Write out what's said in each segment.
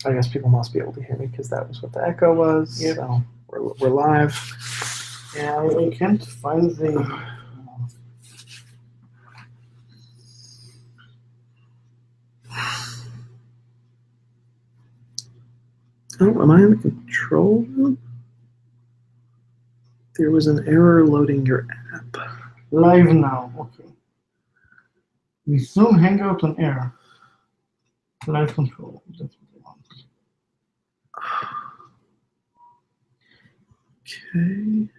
So I guess people must be able to hear me because that was what the echo was. Yep. So we're live. Yeah, I can't find the. Oh, am I in the control room? There was an error loading your app. Live now, okay. We Zoom Hangout on air. Live control, that's what I want. Okay.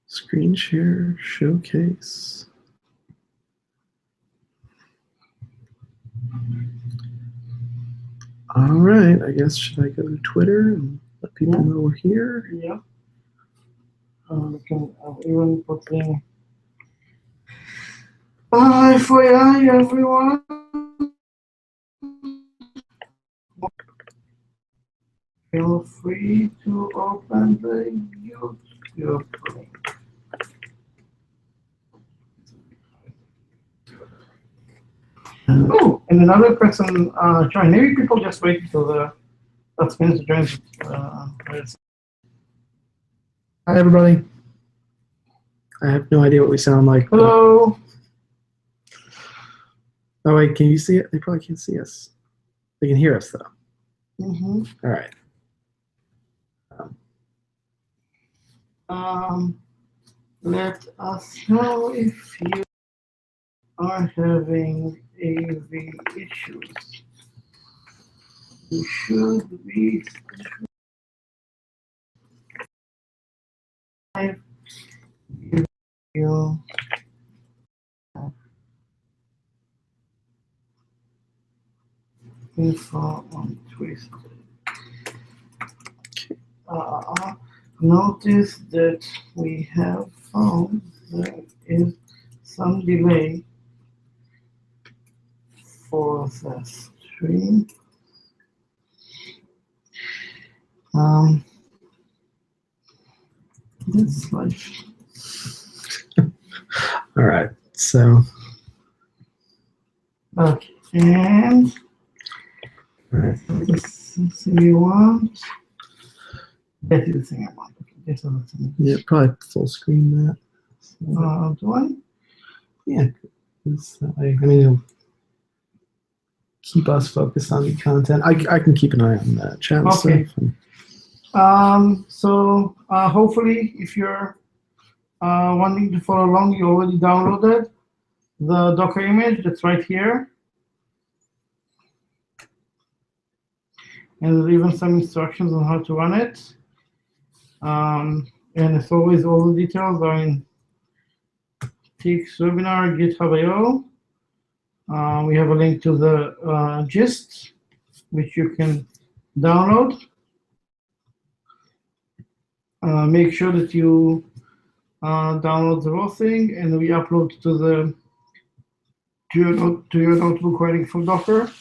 Screen share, showcase. All right, I guess, should I go to Twitter and let people know we're here? Yeah. We can even put the FYI, everyone. Feel free to open the YouTube link. Oh, and another person joined. Maybe people just wait until the last minute to join. Hi, everybody. I have no idea what we sound like. Hello. Oh, wait, can you see it? They probably can't see us. They can hear us, though. Mm-hmm. All right. Let us know if you are having AV issues. You should be live video info on Twitter. Notice that we have found there is some delay for the stream. That's life. All right, so. Okay, and All right. this we want. That is the thing I want. Okay, this is the thing. Yeah, probably full screen that. Do I? Yeah, that way, I mean, it'll keep us focused on the content. I can keep an eye on that chat Okay. stuff. So hopefully, if you're wanting to follow along, you already downloaded the Docker image that's right here. And there's even some instructions on how to run it. And as always, all the details are in Teek's webinar, GitHub.io. We have a link to the gist, which you can download. Make sure that you download the raw thing, and we upload to your notebook waiting for Docker.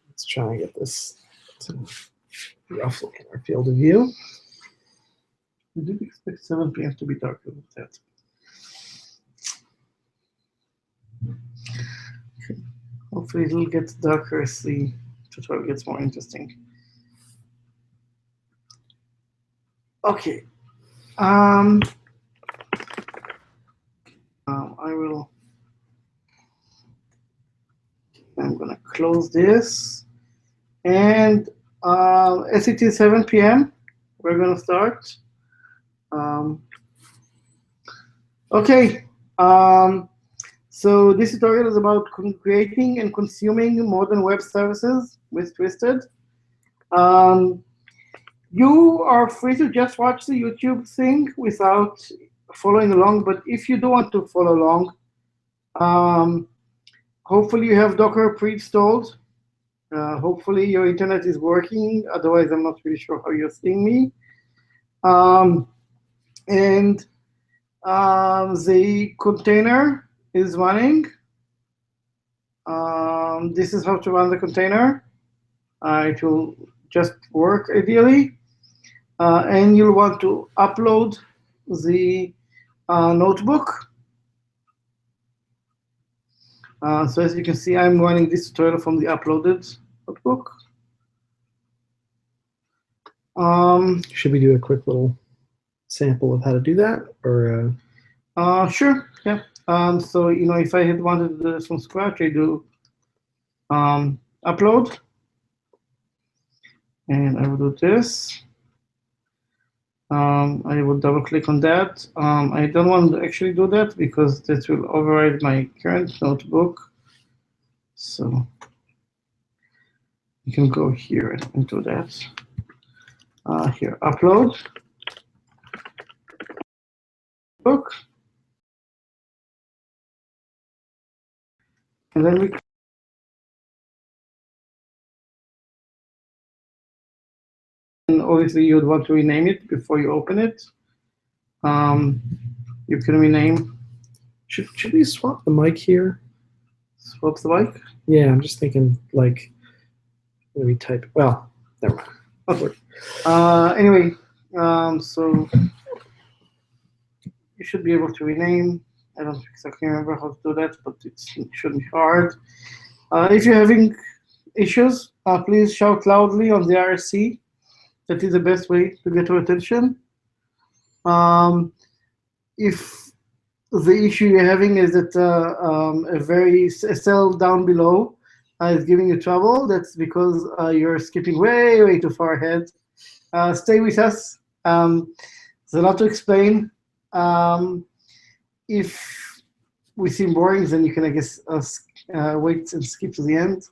Let's try and get this to roughly in our field of view. We did expect 7 p.m. to be darker with that. Hopefully it'll get darker as the tutorial gets more interesting. Okay. I will. I'm gonna close this, and as it is 7 p.m., we're gonna start. Okay. So this tutorial is about creating and consuming modern web services with Twisted. You are free to just watch the YouTube thing without following along, but if you do want to follow along, hopefully you have Docker pre-installed. Hopefully your internet is working. Otherwise, I'm not really sure how you're seeing me. And the container is running. This is how to run the container. It will just work ideally. And you'll want to upload the notebook. So as you can see, I'm running this tutorial from the uploaded notebook. Should we do a quick little sample of how to do that, or? Sure. Yeah. So if I had wanted to do this from scratch, I do upload, and I will do this. I will double click on that. I don't want to actually do that because that will override my current notebook. So you can go here and do that. Here, upload book, and then we. And obviously, you'd want to rename it before you open it. You can rename. Should we swap the mic here? Swap the mic? Yeah, I'm just thinking like maybe type. Well, never mind. Okay. Anyway, so you should be able to rename. I don't exactly remember how to do that, but it shouldn't be hard. If you're having issues, please shout loudly on the RSC. That is the best way to get your attention. If the issue you're having is that a cell down below is giving you trouble, that's because you're skipping way, way too far ahead. Stay with us. There's a lot to explain. If we seem boring, then you can, I guess, wait and skip to the end.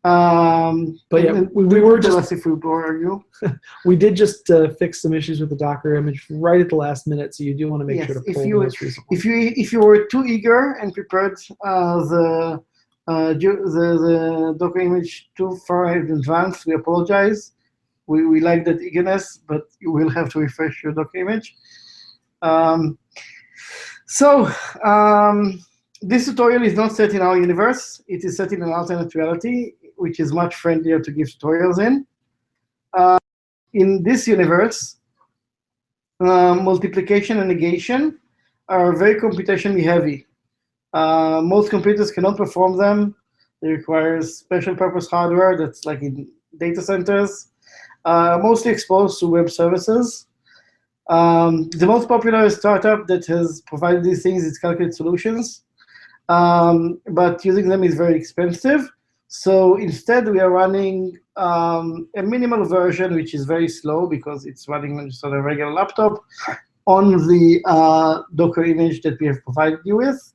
But yeah, we were just, if we bore you. We did just fix some issues with the Docker image right at the last minute, so you do want to make sure to pull the most recent one. If you were too eager and prepared the Docker image too far in advance, we apologize. We like that eagerness, but you will have to refresh your Docker image. This tutorial is not set in our universe. It is set in an alternate reality, which is much friendlier to give tutorials in. In this universe, multiplication and negation are very computationally heavy. Most computers cannot perform them. They require special purpose hardware that's like in data centers, mostly exposed to web services. The most popular startup that has provided these things is Calculate Solutions, but using them is very expensive. So instead, we are running a minimal version, which is very slow because it's running just on a regular laptop on the Docker image that we have provided you with.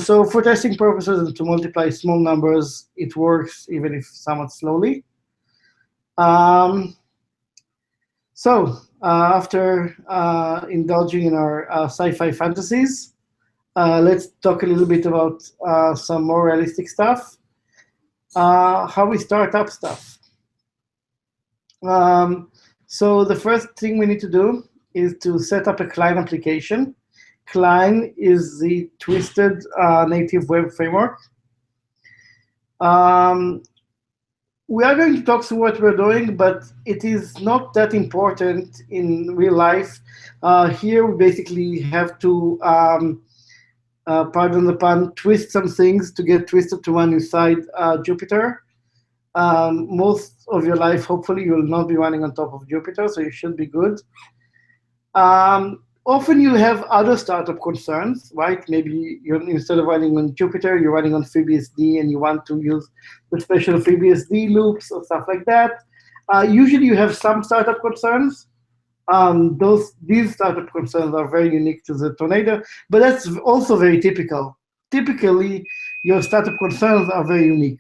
So for testing purposes and to multiply small numbers, it works even if somewhat slowly. After indulging in our sci-fi fantasies, let's talk a little bit about some more realistic stuff. How we start up stuff. So the first thing we need to do is to set up a Klein application. Klein is the twisted native web framework. We are going to talk through what we're doing, but it is not that important in real life. Here we basically have to, pardon the pun, twist some things to get twisted to run inside Jupyter. Most of your life, hopefully, you will not be running on top of Jupyter, so you should be good. Often you have other startup concerns, right? Maybe instead of running on Jupyter, you're running on FreeBSD and you want to use the special FreeBSD loops or stuff like that. Usually you have some startup concerns. These startup concerns are very unique to the Tornado, but that's also very typical. Typically, your startup concerns are very unique.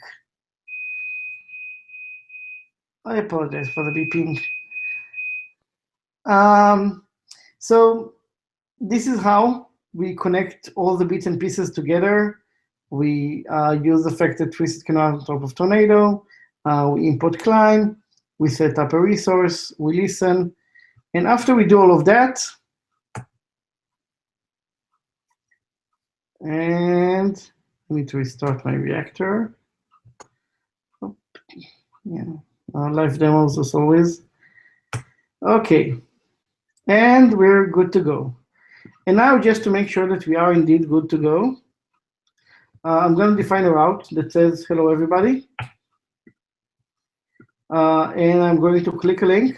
I apologize for the beeping. So this is how we connect all the bits and pieces together. We use the fact that Twisted can run on top of Tornado. We import Klein. We set up a resource. We listen. And after we do all of that, and I need to restart my reactor. Oh, yeah, live demos as always. Okay, and we're good to go. And now, just to make sure that we are indeed good to go, I'm going to define a route that says hello everybody. And I'm going to click a link.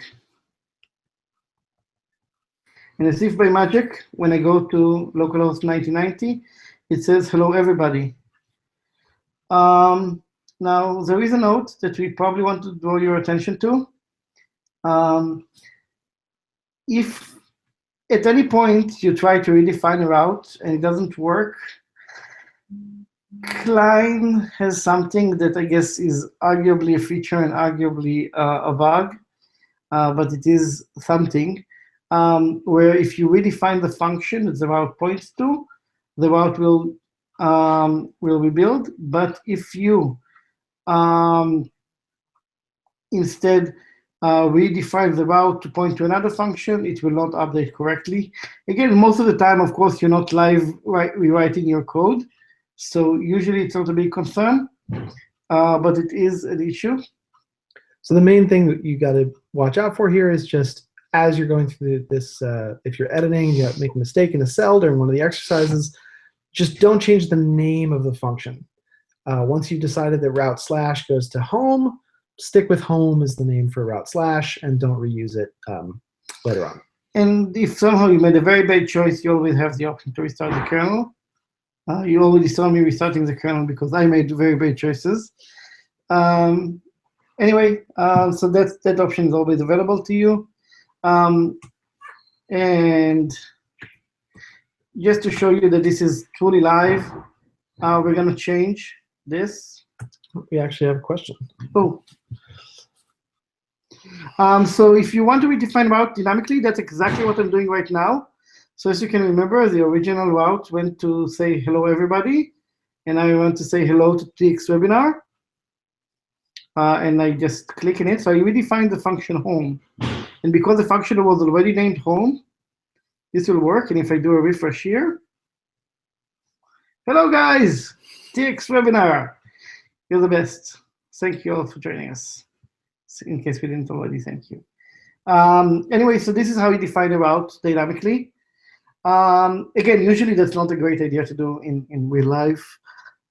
And as if by magic, when I go to localhost 1990, it says hello everybody. Now, there is a note that we probably want to draw your attention to. If at any point you try to redefine a route and it doesn't work, Klein has something that I guess is arguably a feature and arguably a bug, but it is something where if you redefine the function that the route points to, the route will be built. But if you instead redefine the route to point to another function, it will not update correctly. Again, most of the time, of course, you're not live rewriting your code. So usually it's not a big concern, but it is an issue. So the main thing that you got to watch out for here is just as you're going through this, if you're editing, you make a mistake in a cell during one of the exercises, just don't change the name of the function. Once you've decided that route slash goes to home, stick with home as the name for route slash and don't reuse it later on. And if somehow you made a very bad choice, you always have the option to restart the kernel. You already saw me restarting the kernel because I made very bad choices. Anyway, so that option is always available to you. And just to show you that this is truly live, we're going to change this. We actually have a question. Oh. So if you want to redefine route dynamically, that's exactly what I'm doing right now. So as you can remember, the original route went to say hello everybody, and I want to say hello to TX webinar. And I just click in it. So I redefined the function home. And because the function was already named home, this will work. And if I do a refresh here, hello guys, TX webinar. You're the best. Thank you all for joining us. In case we didn't already, thank you. Anyway, so this is how you define a route dynamically. Again, usually that's not a great idea to do in real life.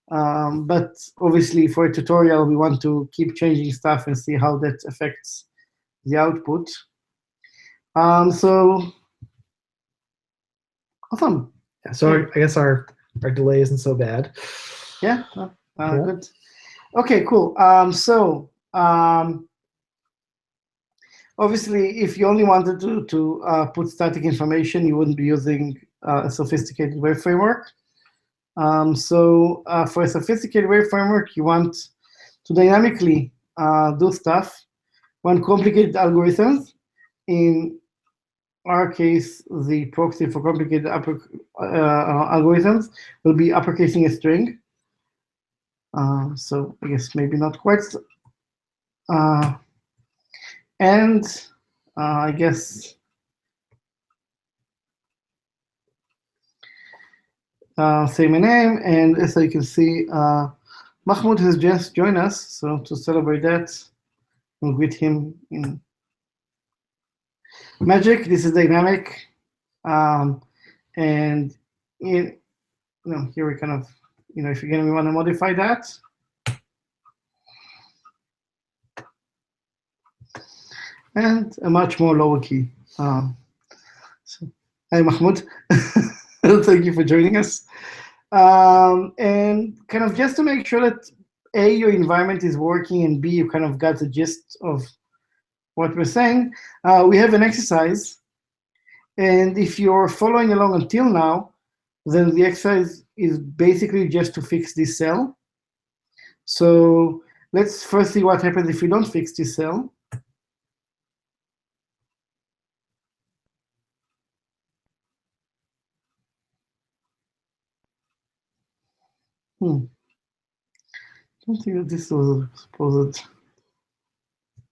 But obviously for a tutorial, we want to keep changing stuff and see how that affects the output. So awesome. Yeah, so I guess our delay isn't so bad. Yeah, good. Okay, cool. Obviously, if you only wanted to put static information, you wouldn't be using a sophisticated web framework. For a sophisticated web framework, you want to dynamically do stuff, run complicated algorithms. In our case, the proxy for complicated algorithms will be uppercasing a string. So I guess maybe not quite. And I guess say my name, and as you can see, Mahmoud has just joined us. So to celebrate that, we'll greet him in Magic. This is dynamic, and here we kind of, if you're going to want to modify that. And a much more lower key. So, hi, Mahmoud. Thank you for joining us. And kind of just to make sure that A, your environment is working, and B, you kind of got the gist of what we're saying, we have an exercise. And if you're following along until now, then the exercise is basically just to fix this cell. So let's first see what happens if we don't fix this cell. I don't think that this was a supposed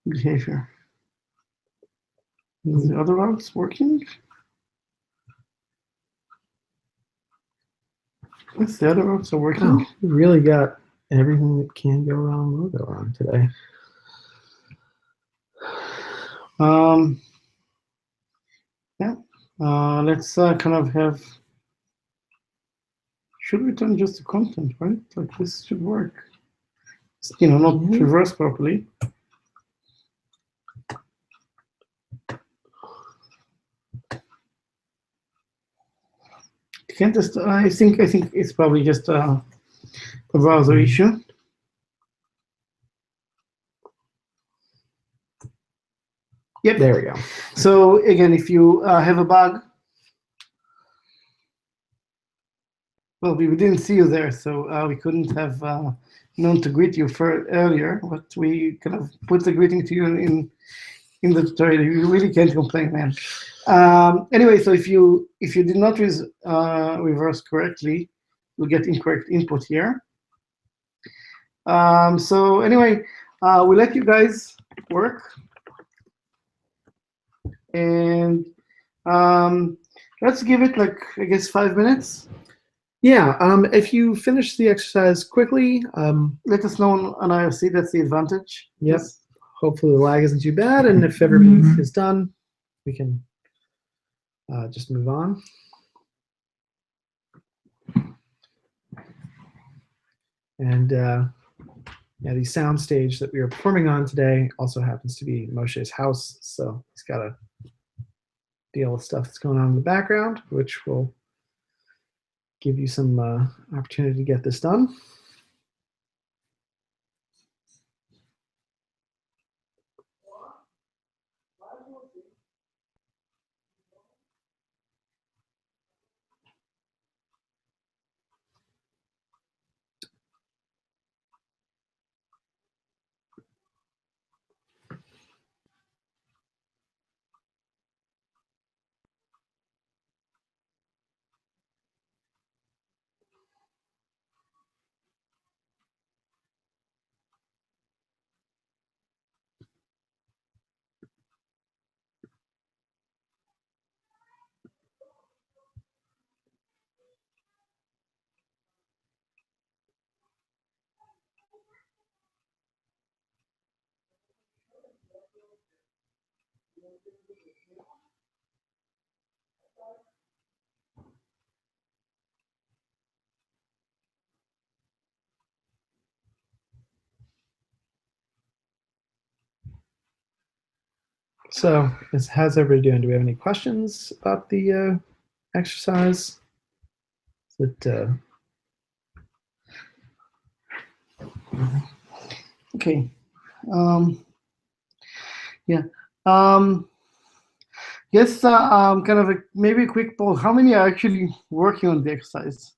behavior. Is the other routes working? Yes, the other routes are working. Oh, we really got everything that can go wrong will go wrong today. Yeah. Let's kind of have should return just the content, right? Like this should work. You know, not reverse properly. Can't just, I think it's probably just a browser issue. Yep. There we go. So again, if you have a bug, well, we didn't see you there, so we couldn't have known to greet you earlier, but we kind of put the greeting to you in the tutorial. You really can't complain, man. Anyway, so if you did not reverse correctly, you'll get incorrect input here. So anyway, we'll let you guys work. And let's give it like, I guess, 5 minutes. Yeah, if you finish the exercise quickly, let us know on IRC. That's the advantage. Yep. Hopefully the lag isn't too bad, and if everything is done, we can just move on. And yeah, the soundstage that we are performing on today also happens to be Moshe's house, so he's got to deal with stuff that's going on in the background, which will give you some opportunity to get this done. So, how's everybody doing? Do we have any questions about the exercise? Okay. Yeah. Yes. Kind of maybe a quick poll. How many are actually working on the exercise?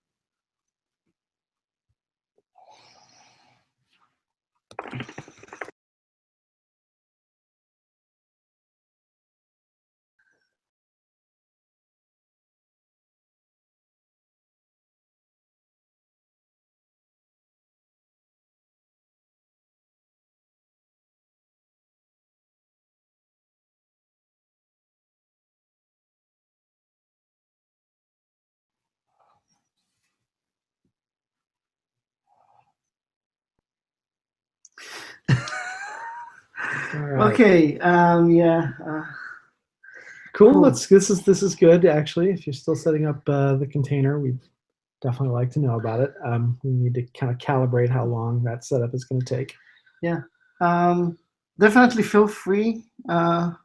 Right. Okay. Yeah. Cool. This is good actually. If you're still setting up the container, we'd definitely like to know about it. We need to kind of calibrate how long that setup is going to take. Yeah. Definitely feel free. Trying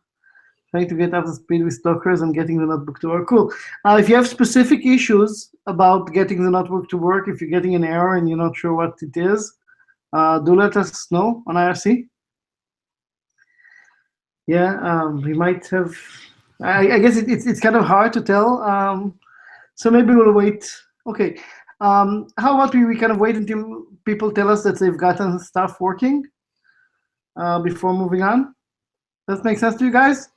to get up to speed with Dockers and getting the notebook to work. Cool. If you have specific issues about getting the notebook to work, if you're getting an error and you're not sure what it is, do let us know on IRC. Yeah, we might have. I guess it's kind of hard to tell. So maybe we'll wait. Okay. How about we kind of wait until people tell us that they've gotten stuff working before moving on? Does that make sense to you guys?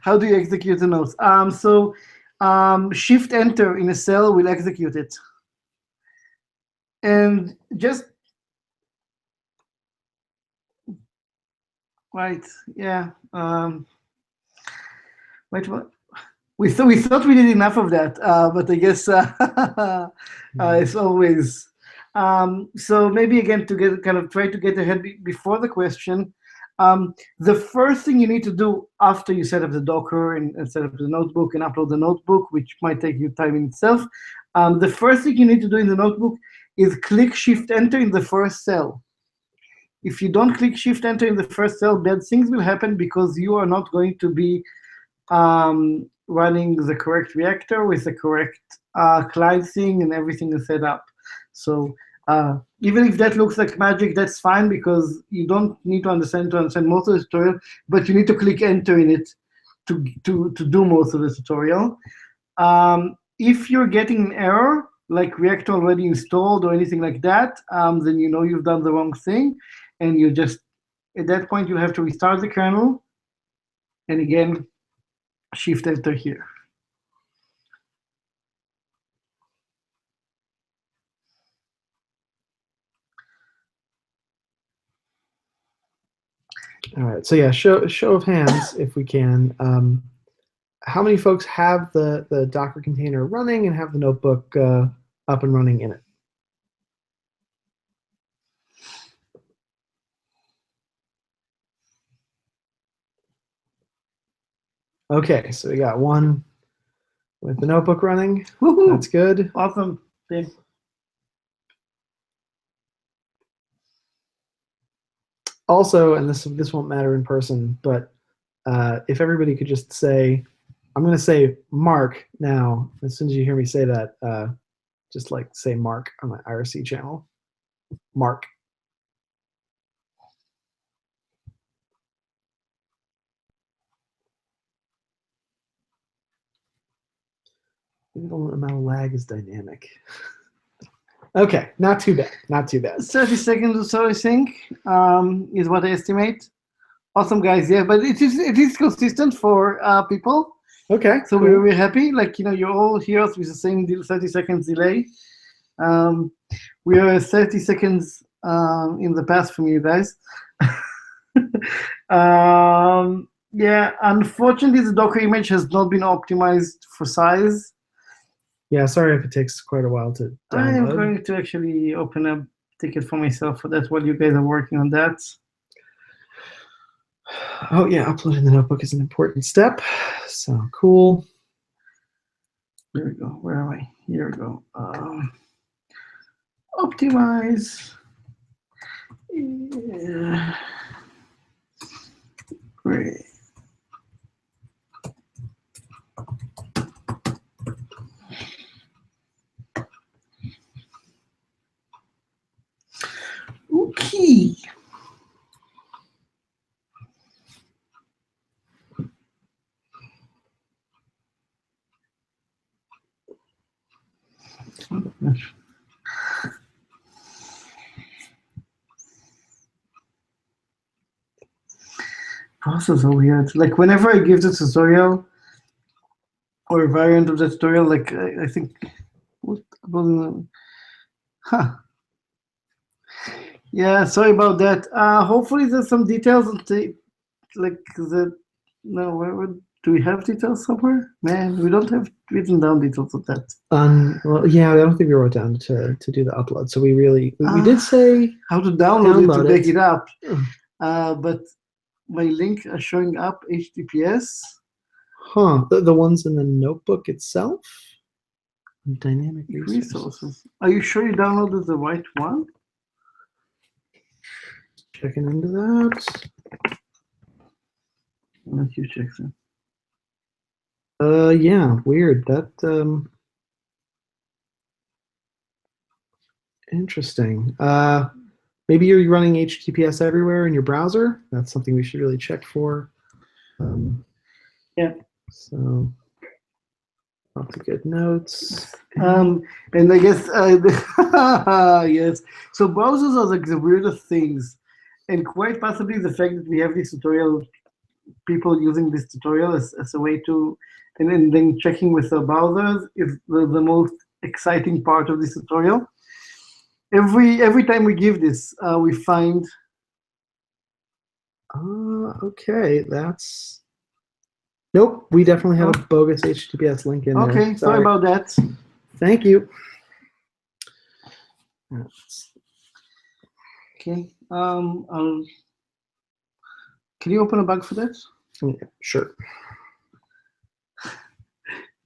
How do you execute the notes? So Shift Enter in a cell will execute it. And just right, yeah. Wait, what? We thought we did enough of that, but I guess it's always. So maybe again to get kind of try to get ahead before the question. The first thing you need to do after you set up the Docker and set up the notebook and upload the notebook, which might take you time in itself, the first thing you need to do in the notebook is click Shift-Enter in the first cell. If you don't click Shift-Enter in the first cell, bad things will happen because you are not going to be running the correct reactor with the correct Klein thing and everything is set up. So even if that looks like magic, that's fine because you don't need to understand most of the tutorial, but you need to click Enter in it to do most of the tutorial. If you're getting an error, like reactor already installed or anything like that, then you know you've done the wrong thing, and you just, at that point, you have to restart the kernel, and again, Shift-Enter here. All right, so yeah, show of hands if we can. How many folks have the Docker container running and have the notebook up and running in it? Okay, so we got one with the notebook running. Woohoo! That's good. Awesome. Thanks. Also, and this won't matter in person, but if everybody could just say, I'm going to say Mark now. As soon as you hear me say that, just like say Mark on my IRC channel. Mark. Maybe the amount of lag is dynamic. Okay, not too bad. Not too bad. 30 seconds or so, I think, is what I estimate. Awesome, guys. Yeah, but it is consistent for people. Okay. So cool. we're happy. Like, you're all here with the same 30 seconds delay. We are 30 seconds in the past from you guys. Yeah, unfortunately, the Docker image has not been optimized for size. Yeah, sorry if it takes quite a while to download. I am going to actually open a ticket for myself for that while you guys are working on that. Oh yeah, uploading the notebook is an important step. So cool. There we go. Where am I? Here we go. Optimize. Yeah. Great. Okay. Process are weird. Like whenever I give the tutorial or a variant of the tutorial, like I think, what about, huh? Yeah, sorry about that. Hopefully there's some details on like the, no, where do we have details somewhere? Man, we don't have written down details of that. Well, yeah, I don't think we wrote down to do the upload. So we did say how to download it to it. back it up. But my link are showing up HTTPS. Huh? The ones in the notebook itself? Dynamic resources. Are you sure you downloaded the right one? Checking into that. Let you check them. Yeah, weird. That interesting. Maybe you're running HTTPS everywhere in your browser. That's something we should really check for. Yeah. So lots of good notes. And I guess yes. So browsers are like the weirdest things, and quite possibly the fact that we have this tutorial, people using this tutorial as a way to, and then checking with the browsers is the most exciting part of this tutorial. Every time we give this, we find. Okay, that's. Nope, we definitely have a bogus HTTPS link in there. Okay, sorry about that. Thank you. Okay, I'll Can you open a bug for that? Yeah, sure.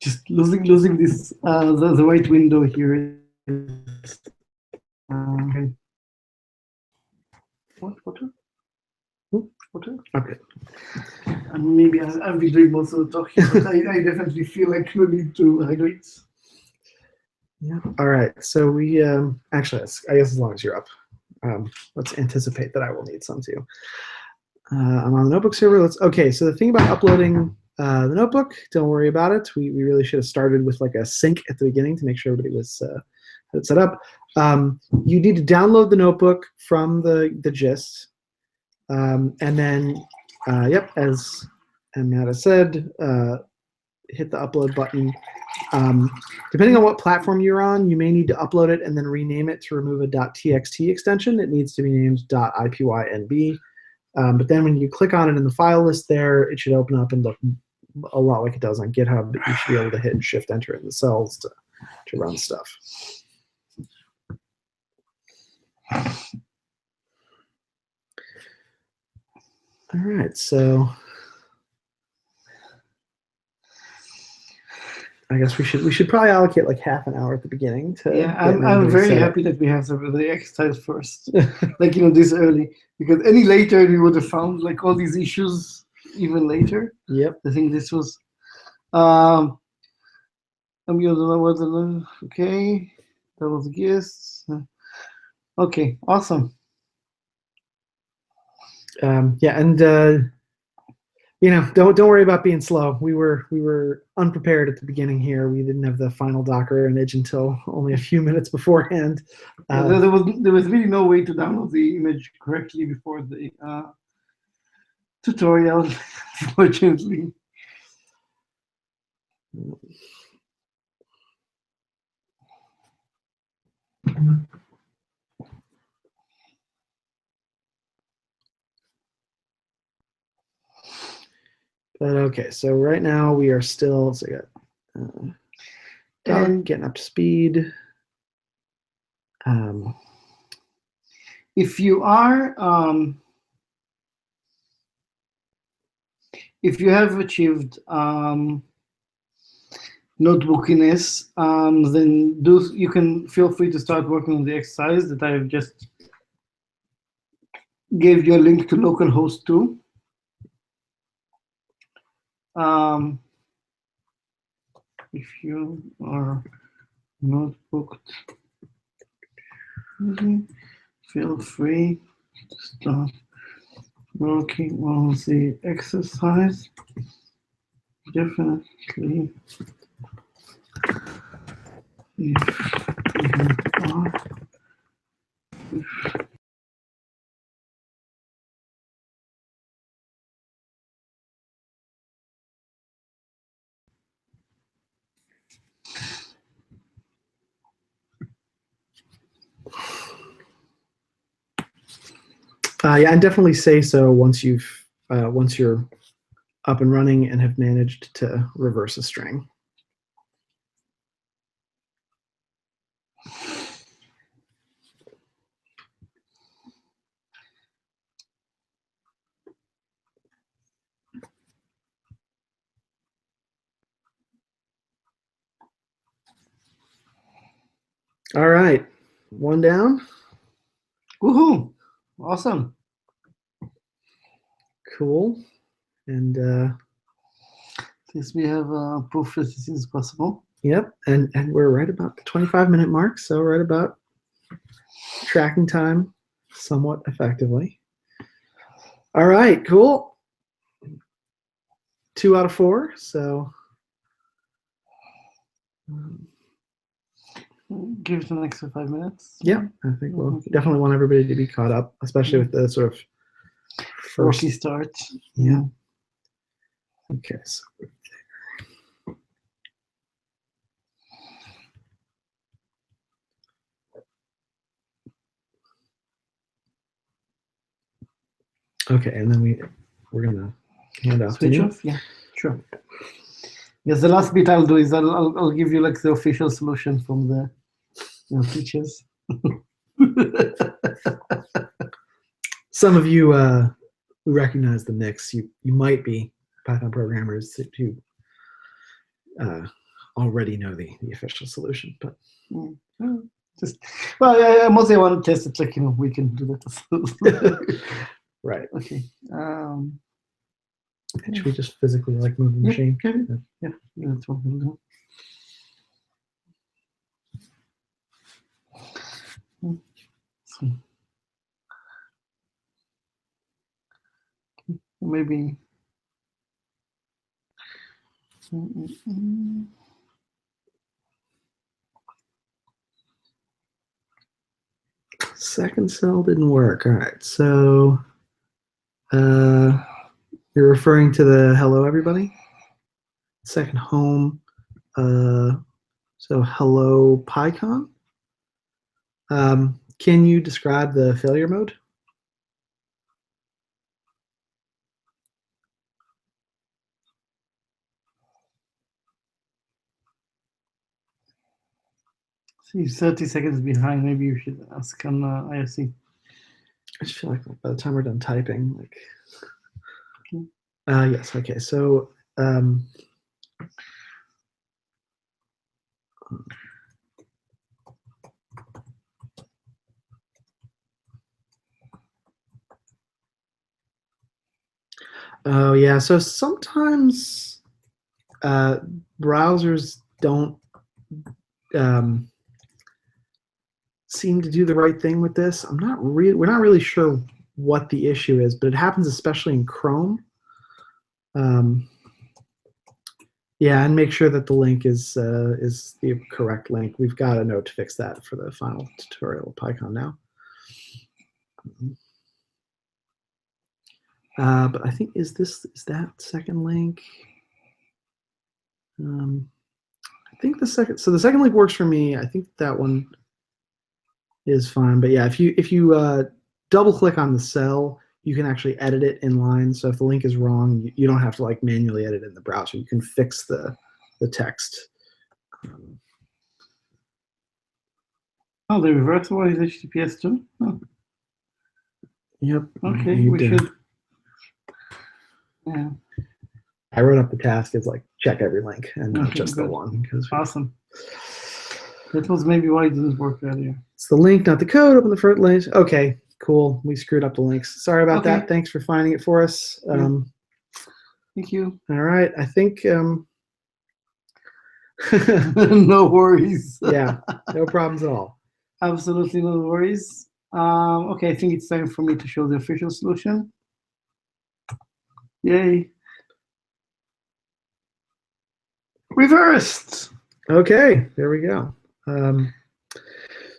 Just losing this the right window here. What water? Water? Okay. And maybe I've been doing most of the talking, but I definitely feel like we need to hydrate. Yeah. All right. So we actually, I guess as long as you're up, let's anticipate that I will need some too. I'm on the notebook server. Okay. So the thing about uploading the notebook, don't worry about it. We really should have started with like a sync at the beginning to make sure everybody was had it set up. You need to download the notebook from the gist, and then yep, as Amanda said, hit the upload button. Depending on what platform you're on, you may need to upload it and then rename it to remove a .txt extension. It needs to be named .ipynb. But then when you click on it in the file list there, it should open up and look a lot like it does on GitHub. But you should be able to hit Shift-Enter in the cells to run stuff. All right, so I guess we should probably allocate like half an hour at the beginning to. Yeah, I'm very happy that we have the exercise first, like this early, because any later we would have found like all these issues even later. Yep. I think this was. Okay, that was guests. Okay, awesome. Yeah, and don't worry about being slow. We were unprepared at the beginning here. We didn't have the final Docker image until only a few minutes beforehand. There was really no way to download the image correctly before the tutorial, unfortunately. But okay, so right now we are still getting up to speed. If you are, if you have achieved notebookiness, then you can feel free to start working on the exercise that I have just gave you a link to localhost 2. If you are notebooked, feel free to start working on the exercise. Definitely, yeah, and definitely say so once you're up and running and have managed to reverse a string. All right, one down. Woohoo! Awesome. Cool. And Since we have proof that this is possible. Yep, and we're right about the 25-minute mark, so right about tracking time somewhat effectively. All right, cool. 2 out of 4, so. Give it an extra 5 minutes. Yeah, I think we'll definitely want everybody to be caught up, especially with the sort of first start. Yeah. Okay, so we're there. Okay, and then we're gonna hand off Switch to you. off? Yeah, sure. Yes, the last bit I'll do is I'll give you like the official solution from the features. Some of you we recognize the mix. You might be Python programmers who already know the official solution, but just well, mostly I want to test it. Like we can do that. Right. Okay. Should we just physically like move the machine? Yeah, that's what we'll do. Maybe. Second cell didn't work. All right, so you're referring to the hello everybody? Second home. So hello PyCon. Can you describe the failure mode? See, 30 seconds behind. Maybe you should ask on IRC. I just feel like by the time we're done typing, like. Yes. Okay. So. Oh yeah. So sometimes browsers don't seem to do the right thing with this. We're not really sure what the issue is, but it happens especially in Chrome. Yeah, and make sure that the link is the correct link. We've got a note to fix that for the final tutorial of PyCon now. But I think is that second link? I think the second link works for me. I think that one is fine. But yeah, if you double click on the cell, you can actually edit it in line. So if the link is wrong, you don't have to like manually edit it in the browser. You can fix the text. Oh, the reversible is HTTPS too? Oh. Yep. Okay, we should. Yeah. I wrote up the task as like check every link and not Okay, just good. the one. Awesome. That was maybe why it didn't work earlier. It's the link, not the code. Open the first link. Okay, cool. We screwed up the links. Sorry about that. Thanks for finding it for us. Thank you. All right. I think. No worries. Yeah, no problems at all. Absolutely no worries. Okay, I think it's time for me to show the official solution. Yay. Reversed. Okay, there we go.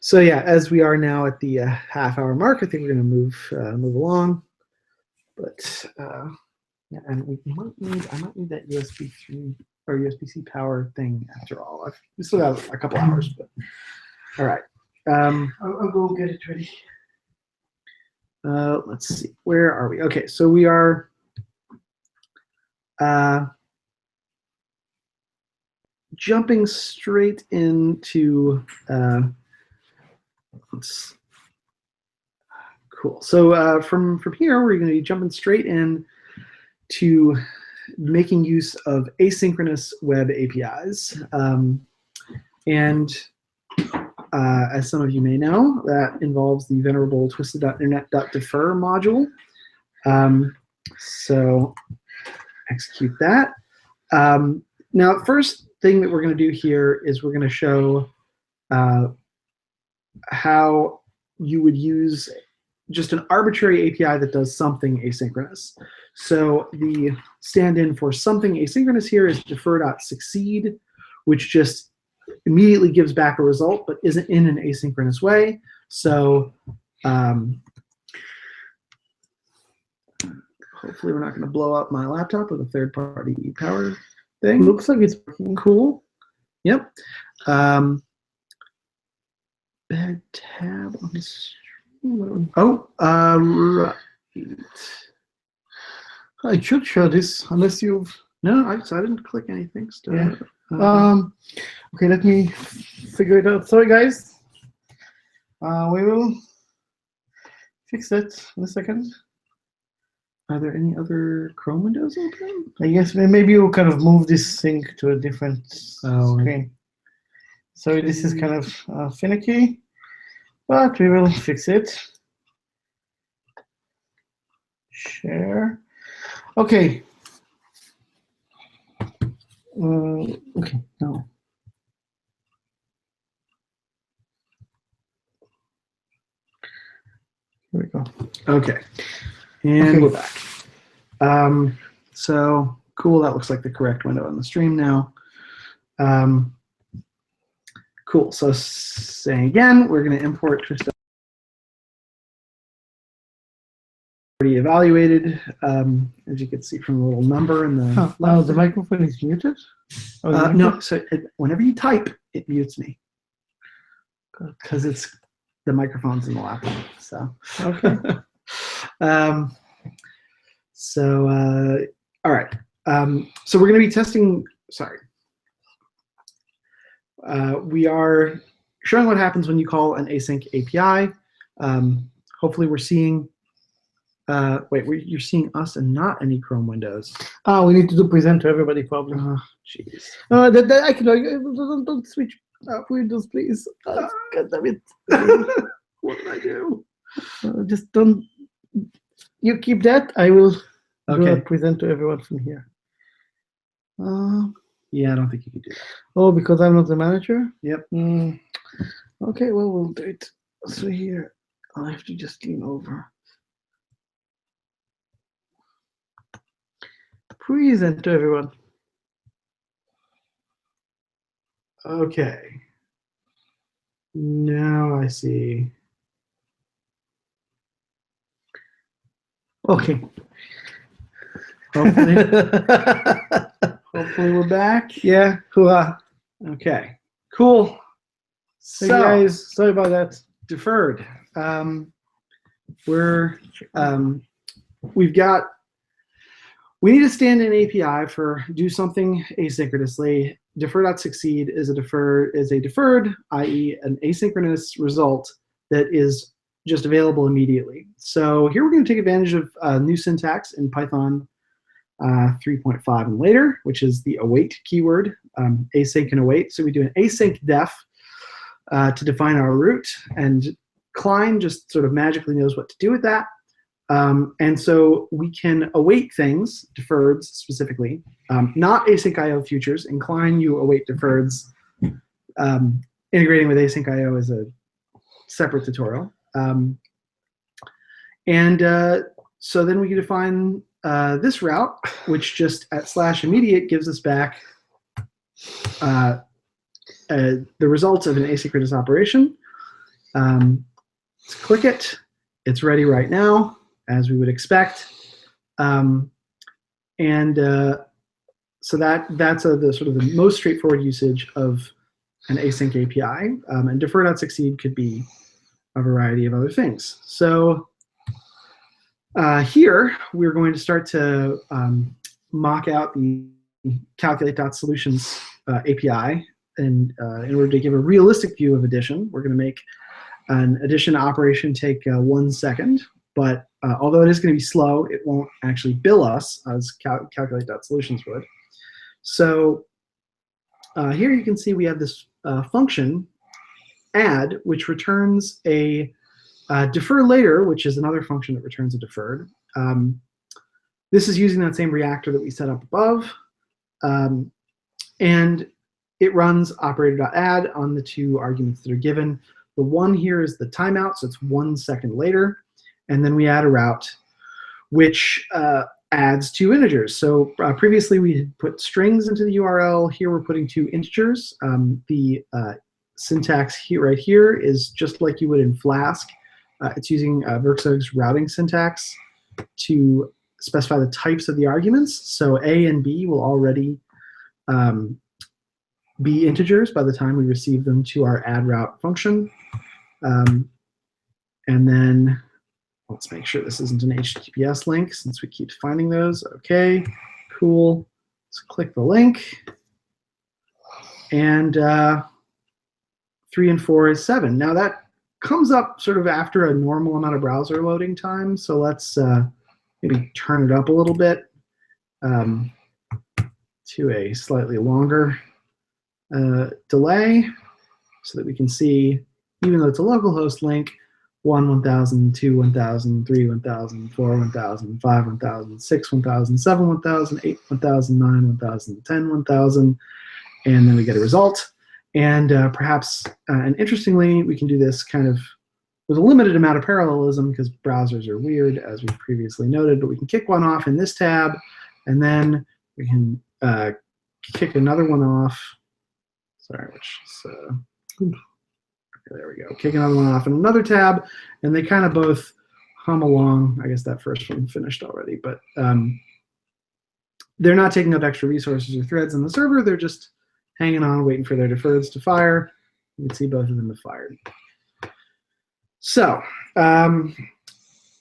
So yeah, as we are now at the half-hour mark, I think we're going to move along. But yeah, and I might need that USB 3 or USB-C power thing after all. We still have a couple hours, but all right. I'll go get it ready. Let's see, where are we? Okay, so we are jumping straight into cool. So from here, we're going to be jumping straight in to making use of asynchronous web APIs. And as some of you may know, that involves the venerable twisted.internet.defer module. So execute that. Now, the first thing that we're going to do here is we're going to show how you would use just an arbitrary API that does something asynchronous. So the stand-in for something asynchronous here is defer.succeed, which just immediately gives back a result, but isn't in an asynchronous way. So hopefully we're not going to blow up my laptop with a third-party power thing. Looks like it's cool. Yep. Bad tab on the stream. Oh, right. I should show this unless you've. No, I didn't click anything. Still. Yeah. Okay, let me figure it out. Sorry, guys. We will fix it in a second. Are there any other Chrome windows open? I guess maybe you kind of move this thing to a different screen. So this is kind of finicky, but we will fix it. Share. Okay. Okay, no. Here we go. Okay. And we're back. So cool, that looks like the correct window on the stream now. Cool, so saying again, we're going to import Krista already evaluated, as you can see from the little number in the the microphone is muted? no, so whenever you type, it mutes me. Because it's the microphone's in the laptop, so. Okay. All right. So we're going to be testing, we are showing what happens when you call an async API. Hopefully we're seeing, you're seeing us and not any Chrome windows. We need to do present to everybody problem. Jeez. I can, don't switch windows, please. God damn it. What did I do? Just don't, you keep that, I will Okay. present to everyone from here. Yeah, I don't think you can do that. Oh, because I'm not the manager? Yep. Okay, well, we'll do it. So here, I have to just lean over. Present to everyone. Okay. Now I see. Okay. Hopefully, hopefully we're back. Yeah, hurrah. Okay, cool. Hey So, guys, sorry about that. deferred. We need to stand an API for do something asynchronously. Defer.succeed is a deferred, i.e. an asynchronous result that is just available immediately. So here we're going to take advantage of new syntax in Python 3.5 and later, which is the await keyword, async and await. So we do an async def to define our root, and Klein just sort of magically knows what to do with that. And so we can await things, deferreds specifically, not async IO futures. In Klein, you await deferreds. Integrating with async IO is a separate tutorial. So then we can define this route, which just at /immediate gives us back the results of an asynchronous operation. Let's click it. It's ready right now, as we would expect. So that's the sort of the most straightforward usage of an async API. And defer.succeed could be a variety of other things. So here, we're going to start to mock out the calculate.solutions API. And in order to give a realistic view of addition, we're going to make an addition operation take 1 second. But although it is going to be slow, it won't actually bill us as calculate.solutions would. So here you can see we have this function add, which returns a defer later, which is another function that returns a deferred. This is using that same reactor that we set up above. And it runs operator.add on the 2 arguments that are given. The one here is the timeout, so it's 1 second later. And then we add a route, which adds 2 integers. So previously we had put strings into the URL. Here we're putting 2 integers. The syntax here, right here, is just like you would in Flask. It's using Verkzog's routing syntax to specify the types of the arguments. So A and B will already be integers by the time we receive them to our add route function. And then let's make sure this isn't an HTTPS link since we keep finding those. Okay, cool. Let's click the link. And 3 and 4 is 7. Now that comes up sort of after a normal amount of browser loading time. So let's maybe turn it up a little bit to a slightly longer delay so that we can see, even though it's a localhost link, 1, 1000, 2, 1000, 3, 1000, 4, 1000, 5, 1000, 6, 1000, 7, 1000, 8, 1000, 9, 1000, 10, 1000, and then we get a result. And perhaps, and interestingly, we can do this kind of with a limited amount of parallelism because browsers are weird, as we previously noted, but we can kick one off in this tab, and then we can kick another one off. Sorry, which is, okay, there we go. Kick another one off in another tab, and they kind of both hum along. I guess that first one finished already, but they're not taking up extra resources or threads in the server. They're just hanging on, waiting for their deferreds to fire. You can see both of them have fired. So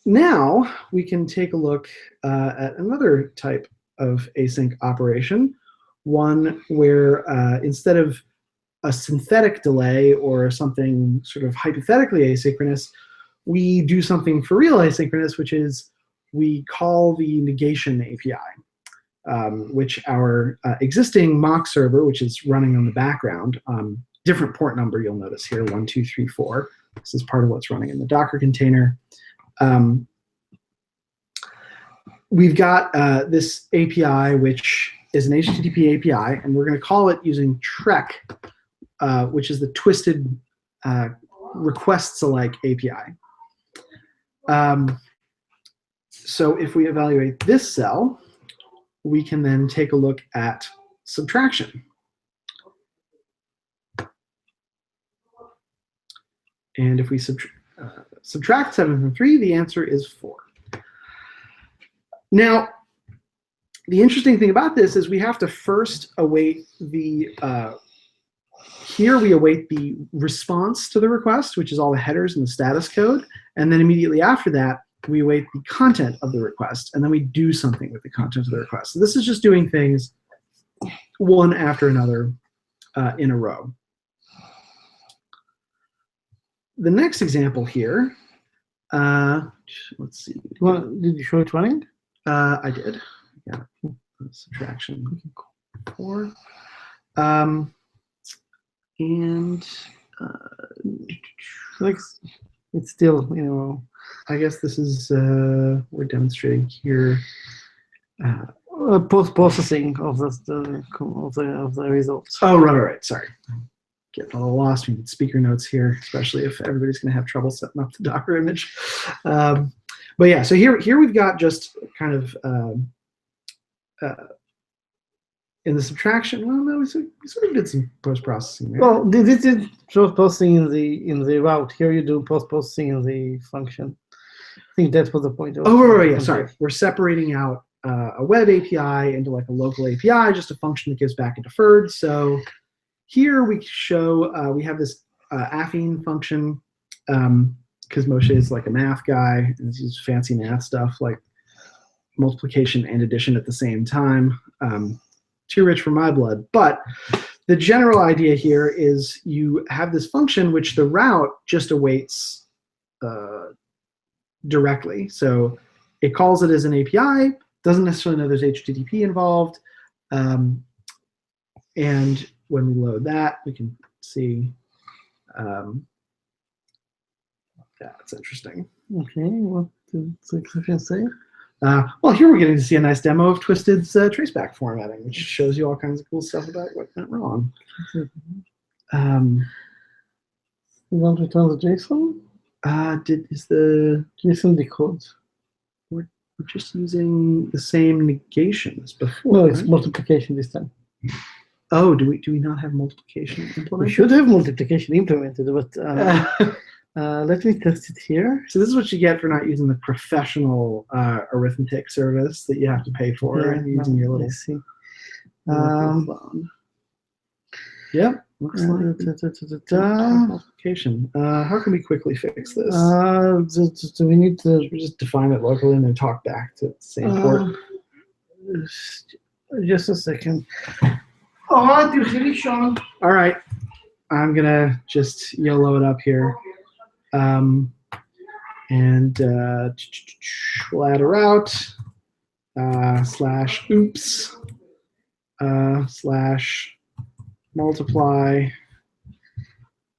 now we can take a look at another type of async operation, one where instead of a synthetic delay or something sort of hypothetically asynchronous, we do something for real asynchronous, which is we call the negation API, which our existing mock server, which is running on the background, different port number you'll notice here, 1234. This is part of what's running in the Docker container. We've got this API, which is an HTTP API, and we're going to call it using Trek, which is the twisted requests-alike API. So if we evaluate this cell, we can then take a look at subtraction. And if we subtract 7 from 3, the answer is 4. Now, the interesting thing about this is we have to first await the, here we await the response to the request, which is all the headers and the status code. And then immediately after that, we await the content of the request. And then we do something with the content of the request. So this is just doing things one after another in a row. The next example here, let's see. Well, did you show it running? I did. Yeah. Subtraction 4. And like it's still, you know. I guess this is we're demonstrating here Post-processing of the results. Oh, right. Sorry. Getting a little lost. We need speaker notes here, especially if everybody's going to have trouble setting up the Docker image. But yeah, so here we've got just kind of in the subtraction. Well, no, we sort of did some post-processing there. Well, this is post-processing in the route. Here you do post-processing in the function. I think that was the point. Right, yeah, sorry. We're separating out a web API into like a local API, just a function that gives back a deferred. So here we show we have this affine function because Moshe is like a math guy and uses fancy math stuff like multiplication and addition at the same time. Too rich for my blood. But the general idea here is you have this function which the route just awaits directly. So it calls it as an API, doesn't necessarily know there's HTTP involved. And when we load that, we can see, that's interesting. Okay, what did the exception say? Well, here we're getting to see a nice demo of Twisted's traceback formatting, which shows you all kinds of cool stuff about what went wrong. You want to return the JSON? Is the JSON decode? We're just using the same negation as before. No, it's right? multiplication this time. Oh, do we not have multiplication implemented? We should have multiplication implemented, but let me test it here. So this is what you get for not using the professional arithmetic service that you have to pay for and using your little. See. Phone. Yep, looks like multiplication. How can we quickly fix this? We need to Should we just define it locally and then talk back to the same port. Just a second. Oh, Sean. All right, I'm gonna just YOLO it up here. And And we'll add a route slash oops slash multiply.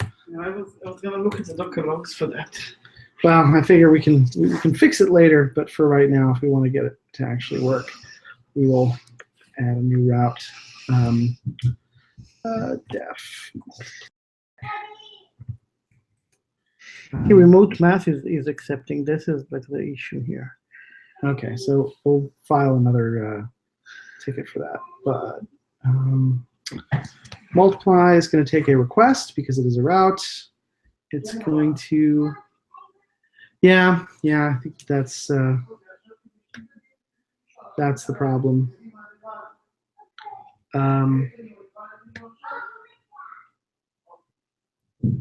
I was gonna look at the Docker logs for that. Well, I figure we can fix it later, but for right now, if we want to get it to actually work, we will add a new route. Def. The remote math is accepting. This is like the issue here. Okay, so we'll file another ticket for that. But multiply is going to take a request because it is a route. It's going to, yeah, I think that's the problem.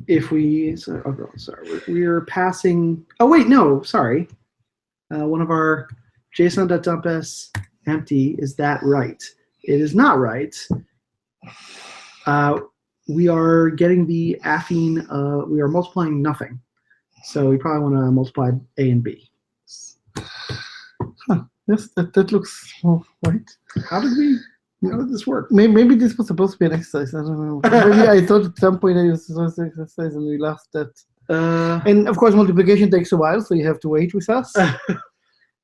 If we, we're passing, oh wait, no, sorry. One of our JSON.dumps empty, is that right? It is not right. We are getting the affine, we are multiplying nothing. So we probably want to multiply A and B. Huh. Yes, that looks right. How did this work? Maybe this was supposed to be an exercise. I don't know. Maybe I thought at some point it was supposed to be an exercise and we lost that. And of course, multiplication takes a while, so you have to wait with us.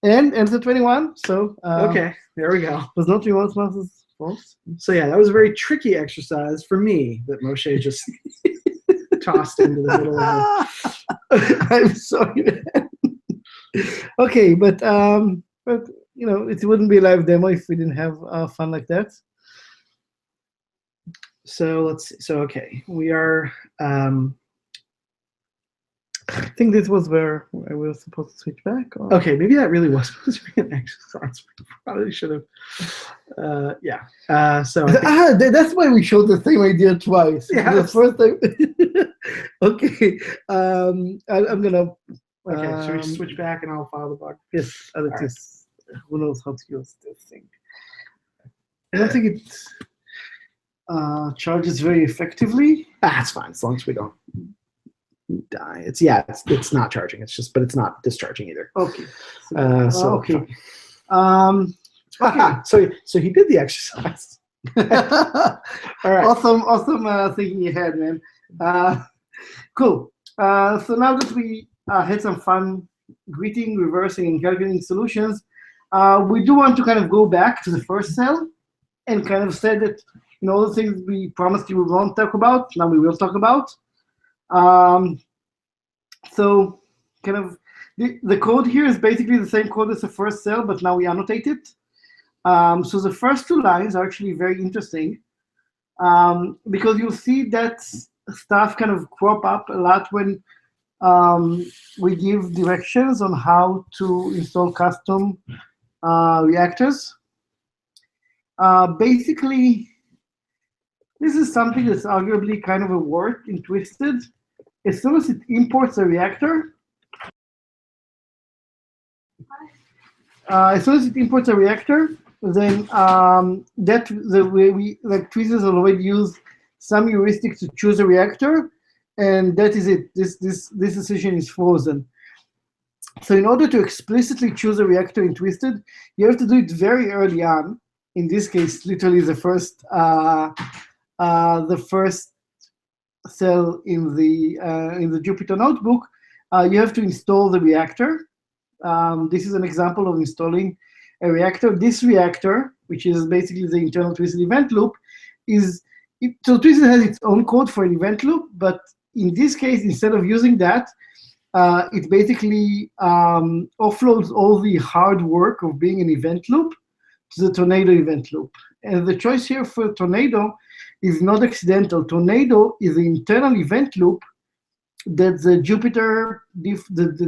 And answer 21. So okay, there we go. Was not remote math's fault. So yeah, that was a very tricky exercise for me that Moshe just tossed into the middle of it. I'm sorry. Okay, but you know, it wouldn't be a live demo if we didn't have fun like that. So let's see. So okay, we are. I think this was where I was supposed to switch back. Or? Okay, maybe that really was supposed to be an exercise. We probably should have. Yeah. So that's why we showed the same idea twice. Yeah. The first time. Okay. I'm gonna. Okay. Should we switch back and I'll file the bug? Yes. Right. Who knows how to use this thing? I don't think it charges very effectively. That's fine, as long as we don't die. It's not charging. It's just, but it's not discharging either. Okay. Okay. Okay. So he did the exercise. All right. Awesome thinking ahead, man. Cool. So now that we had some fun greeting, reversing, and calculating solutions, we do want to kind of go back to the first cell and kind of say that, you know, all the things we promised you we won't talk about, now we will talk about. So kind of the code here is basically the same code as the first cell, but now we annotate it. So the first two lines are actually very interesting because you'll see that stuff kind of crop up a lot when we give directions on how to install custom reactors. Basically, this is something that's arguably kind of a work in Twisted. As soon as it imports a reactor, then that the way we like Twisted has already used some heuristics to choose a reactor, and that is it. This decision is frozen. So in order to explicitly choose a reactor in Twisted, you have to do it very early on. In this case, literally the first cell in the Jupyter notebook. You have to install the reactor. This is an example of installing a reactor. This reactor, which is basically the internal Twisted event loop, so Twisted has its own code for an event loop, but in this case, instead of using that, it basically offloads all the hard work of being an event loop to the Tornado event loop. And the choice here for Tornado is not accidental. Tornado is the internal event loop that the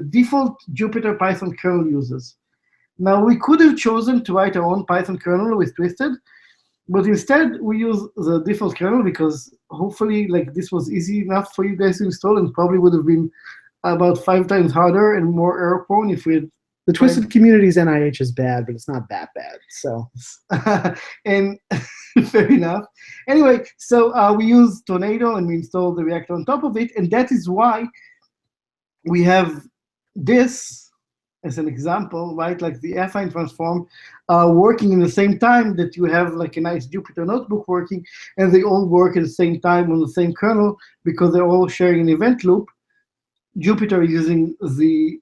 default Jupyter Python kernel uses. Now, we could have chosen to write our own Python kernel with Twisted, but instead we use the default kernel because hopefully like this was easy enough for you guys to install and probably would have been about 5 times harder and more error prone if we had. The Twisted community's NIH is bad, but it's not that bad. So, and fair enough. Anyway, so we use Tornado and we install the reactor on top of it, and that is why we have this, as an example, right, like the affine transform, working in the same time that you have like a nice Jupyter notebook working, and they all work at the same time on the same kernel because they're all sharing an event loop. Jupyter is using the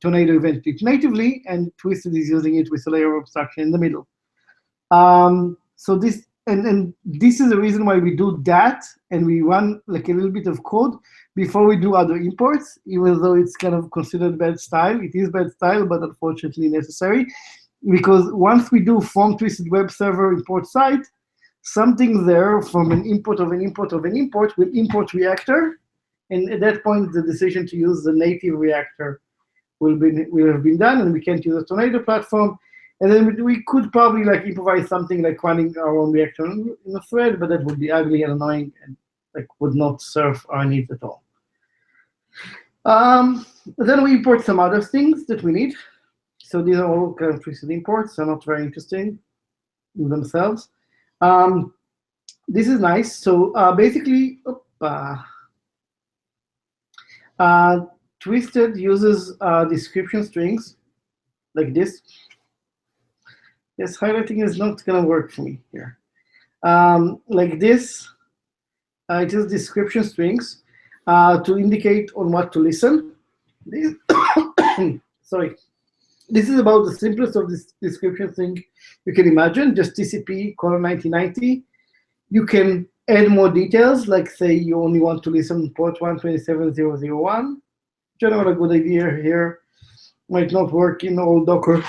tornado event loop natively, and Twisted is using it with a layer of abstraction in the middle. So this and this is the reason why we do that, and we run like a little bit of code before we do other imports, even though it's kind of considered bad style. It is bad style, but unfortunately necessary, because once we do from Twisted Web Server import site, something there from an import of an import of an import will import reactor, and at that point the decision to use the native reactor will have been done, and we can't use a tornado platform. And then we could probably like improvise something like running our own reactor in a thread, but that would be ugly and annoying and like would not serve our needs at all. Then we import some other things that we need. So these are all kind of Twisted imports. They're not very interesting in themselves. This is nice. So basically, Twisted uses description strings like this. Yes, highlighting is not going to work for me here. Like this, it is description strings to indicate on what to listen. This, sorry. This is about the simplest of this description thing you can imagine, just TCP colon 1990. You can add more details, like say you only want to listen port 127.0.0.1. General, a good idea here. Might not work in all Docker.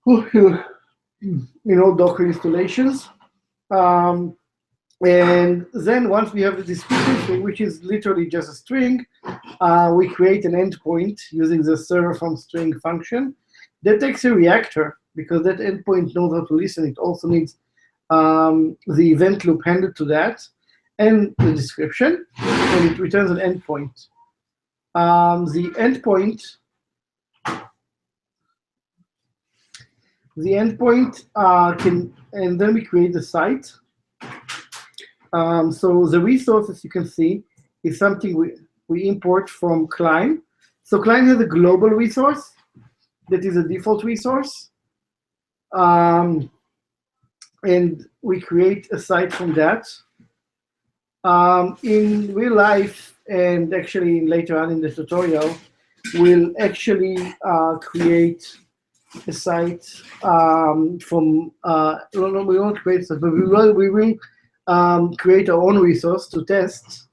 In all Docker installations. And then once we have the description string, which is literally just a string, we create an endpoint using the server from string function. That takes a reactor, because that endpoint knows how to listen. It also needs the event loop handed to that, and the description, and it returns an endpoint. The endpoint can, and then we create the site. So the resource, as you can see, is something we import from Klein. So Klein has a global resource that is a default resource. And we create a site from that. In real life, and actually later on in the tutorial, we'll actually create a site from, no, we won't create it, but we will create our own resource to test.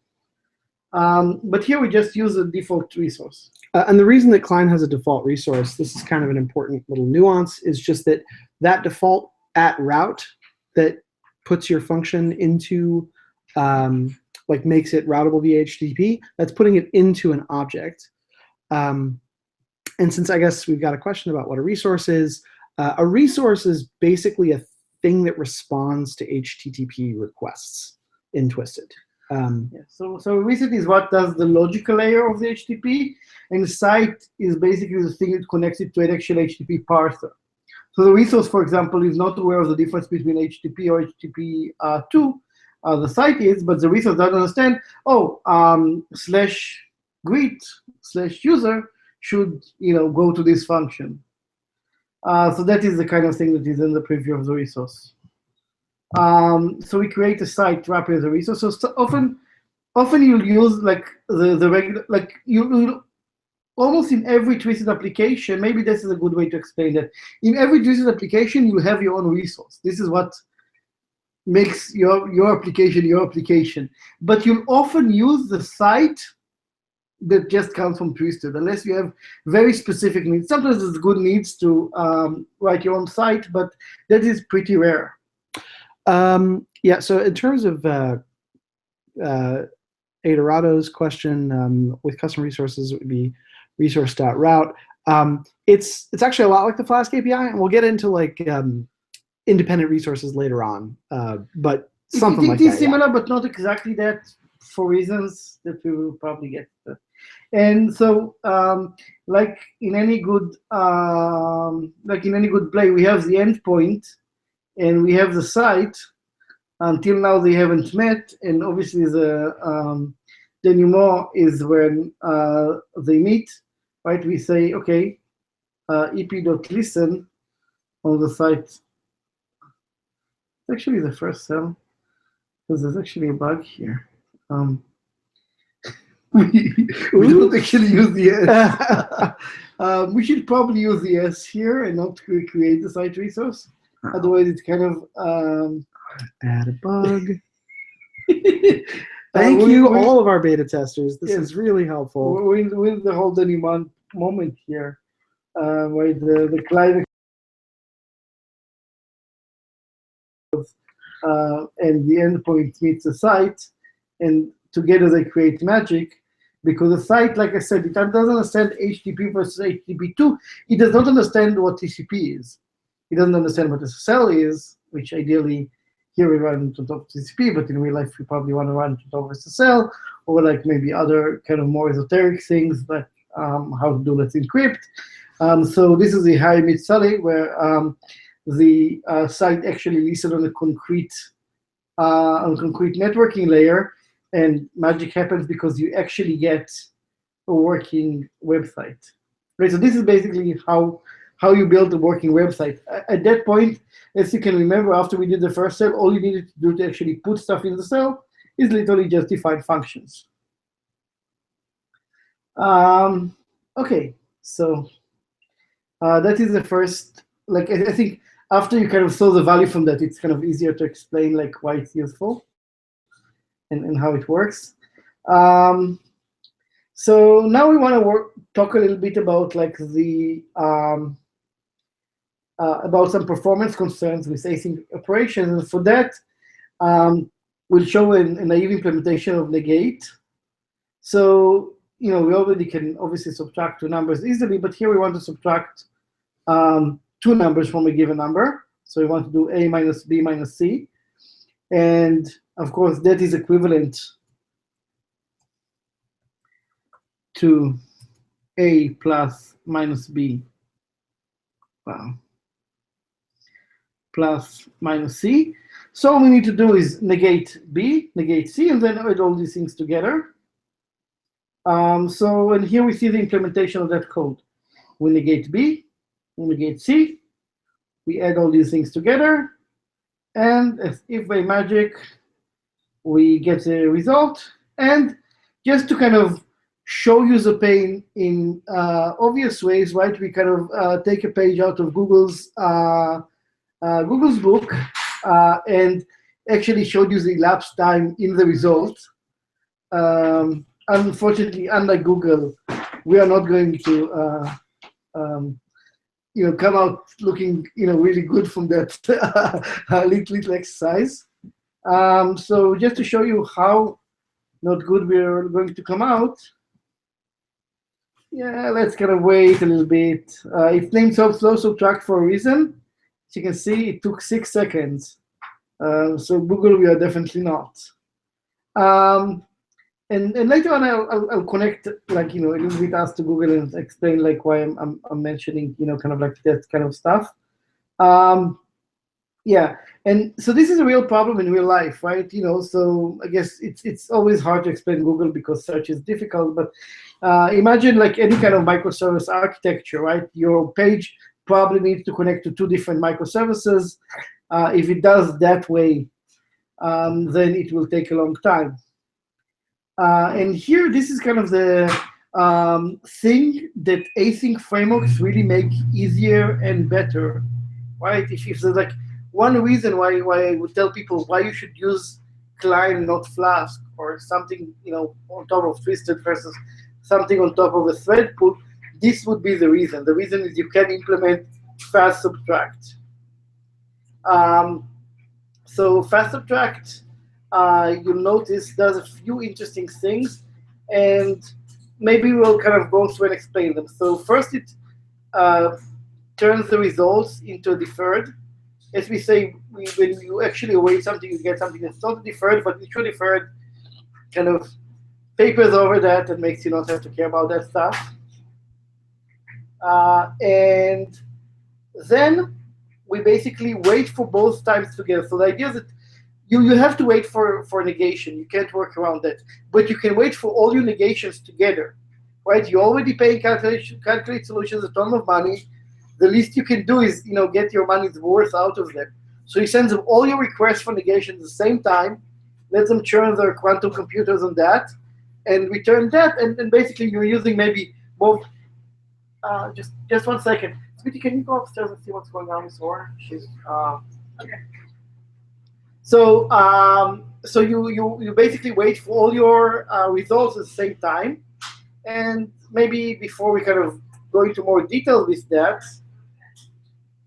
But here we just use a default resource. And the reason that Klein has a default resource, this is kind of an important little nuance, is just that that default at route that puts your function into, like makes it routable via HTTP, that's putting it into an object. And since I guess we've got a question about what a resource is basically a thing that responds to HTTP requests in Twisted. So a reset is what does the logical layer of the HTTP, and the site is basically the thing that connects it to an actual HTTP parser. So the resource, for example, is not aware of the difference between HTTP or HTTP2. The site is, but the resource doesn't understand, /greet/user should go to this function. So that is the kind of thing that is in the preview of the resource. So we create a site wrapped as a resource. So often you'll use like the regular, like you almost in every Twisted application. Maybe this is a good way to explain that. In every Twisted application, you have your own resource. This is what makes your application. But you'll often use the site that just comes from Twisted, unless you have very specific needs. Sometimes it's good needs to write your own site, but that is pretty rare. Yeah, so in terms of Adorado's question, with custom resources, it would be resource.route. It's actually a lot like the Flask API, and we'll get into like independent resources later on, but something like that. It is similar, but not exactly that, for reasons that we will probably get to. And so, like in any good play, we have the endpoint and we have the site. Until now, they haven't met, and obviously the denouement is when they meet. right? We say, okay, ep.listen on the site. It's actually the first cell, because there's actually a bug here. We don't actually use the S. We should probably use the S here and not create the site resource. Otherwise, it's kind of add a bug. Thank you, all of our beta testers. This is really helpful. We're in the holding moment here, where the Klein and the endpoint meets the site, and together they create magic. Because the site, like I said, it doesn't understand HTTP versus HTTP2. It does not understand what TCP is. It doesn't understand what SSL is, which ideally here we run on top of TCP, but in real life we probably want to run on top of SSL, or like maybe other kind of more esoteric things like how to do Let's Encrypt. So this is the high mid Sully, where the site actually listens on a concrete networking layer, and magic happens because you actually get a working website. Right. So this is basically how you build a working website. At that point, as you can remember, after we did the first cell, all you needed to do to actually put stuff in the cell is literally just define functions. Okay, so that is the first. Like I think after you kind of saw the value from that, it's kind of easier to explain like why it's useful and how it works. So now we want to talk a little bit about like the about some performance concerns with async operations. And for that, we'll show a naive implementation of negate. So we already can obviously subtract two numbers easily, but here we want to subtract two numbers from a given number. So we want to do a minus b minus c. And of course, that is equivalent to a plus minus b plus minus c. So all we need to do is negate b, negate c, and then add all these things together. And here we see the implementation of that code. We negate b, we negate c, we add all these things together, and as if by magic, we get a result. And just to kind of show you the pain in obvious ways, right? We kind of take a page out of Google's book and actually showed you the elapsed time in the result. Unfortunately, unlike Google, we are not going to come out looking really good from that little exercise. So just to show you how not good we're going to come out, let's kind of wait a little bit. It's named slow subtract for a reason. As you can see, it took 6 seconds. So Google, we are definitely not. And later on, I'll connect like a little bit us to Google and explain like why I'm mentioning kind of like that kind of stuff. Yeah, and so this is a real problem in real life, right? So I guess it's always hard to explain Google because search is difficult. But imagine like any kind of microservice architecture, right? Your page probably needs to connect to two different microservices. If it does that way, then it will take a long time. And here, this is kind of the thing that async frameworks really make easier and better, right? If there's like one reason why I would tell people why you should use Klein, not Flask, or something on top of Twisted versus something on top of a thread pool, this would be the reason. The reason is you can implement fast subtract. So fast subtract, you'll notice does a few interesting things, and maybe we'll kind of go through and explain them. So first, it turns the results into a deferred. As we say, when you actually await something, you get something that's not deferred, but it's really deferred. Kind of papers over that and makes you not have to care about that stuff. And then we basically wait for both times together. So the idea is that you have to wait for negation. You can't work around that. But you can wait for all your negations together. right? You're already paying calculate solutions a ton of money. The least you can do is, get your money's worth out of them. So he sends them all your requests for negation at the same time, lets them churn their quantum computers on that, and return that, and basically you're using maybe more. Just 1 second. Sweetie, can you go upstairs and see what's going on with Zora? She's okay. So you basically wait for all your results at the same time, and maybe before we kind of go into more detail with that,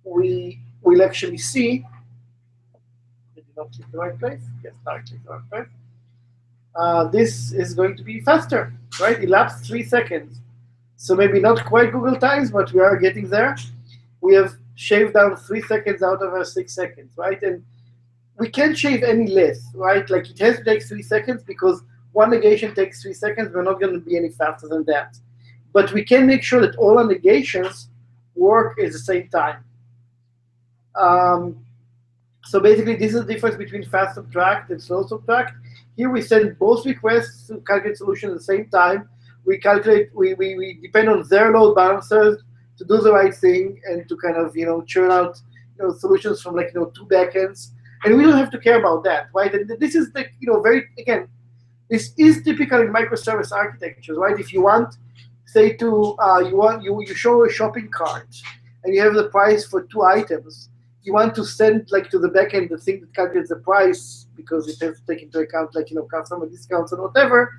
we will actually see. Did you not click the right place? Yes, now I clicked the right place. This is going to be faster, right? Elapsed 3 seconds. So maybe not quite Google times, but we are getting there. We have shaved down 3 seconds out of our 6 seconds, right? And we can't shave any less, right? Like it has to take 3 seconds because one negation takes 3 seconds. We're not going to be any faster than that. But we can make sure that all our negations work at the same time. So basically, this is the difference between fast subtract and slow subtract. Here we send both requests to calculate solution at the same time. We calculate, we depend on their load balancers to do the right thing and to kind of, churn out, solutions from like, 2 backends. And we don't have to care about that, right? And this is the, again, this is typical in microservice architectures, right? If you want, say you show a shopping cart and you have the price for 2 items, you want to send like to the backend the thing that calculates the price because it has to take into account like, customer discounts and whatever.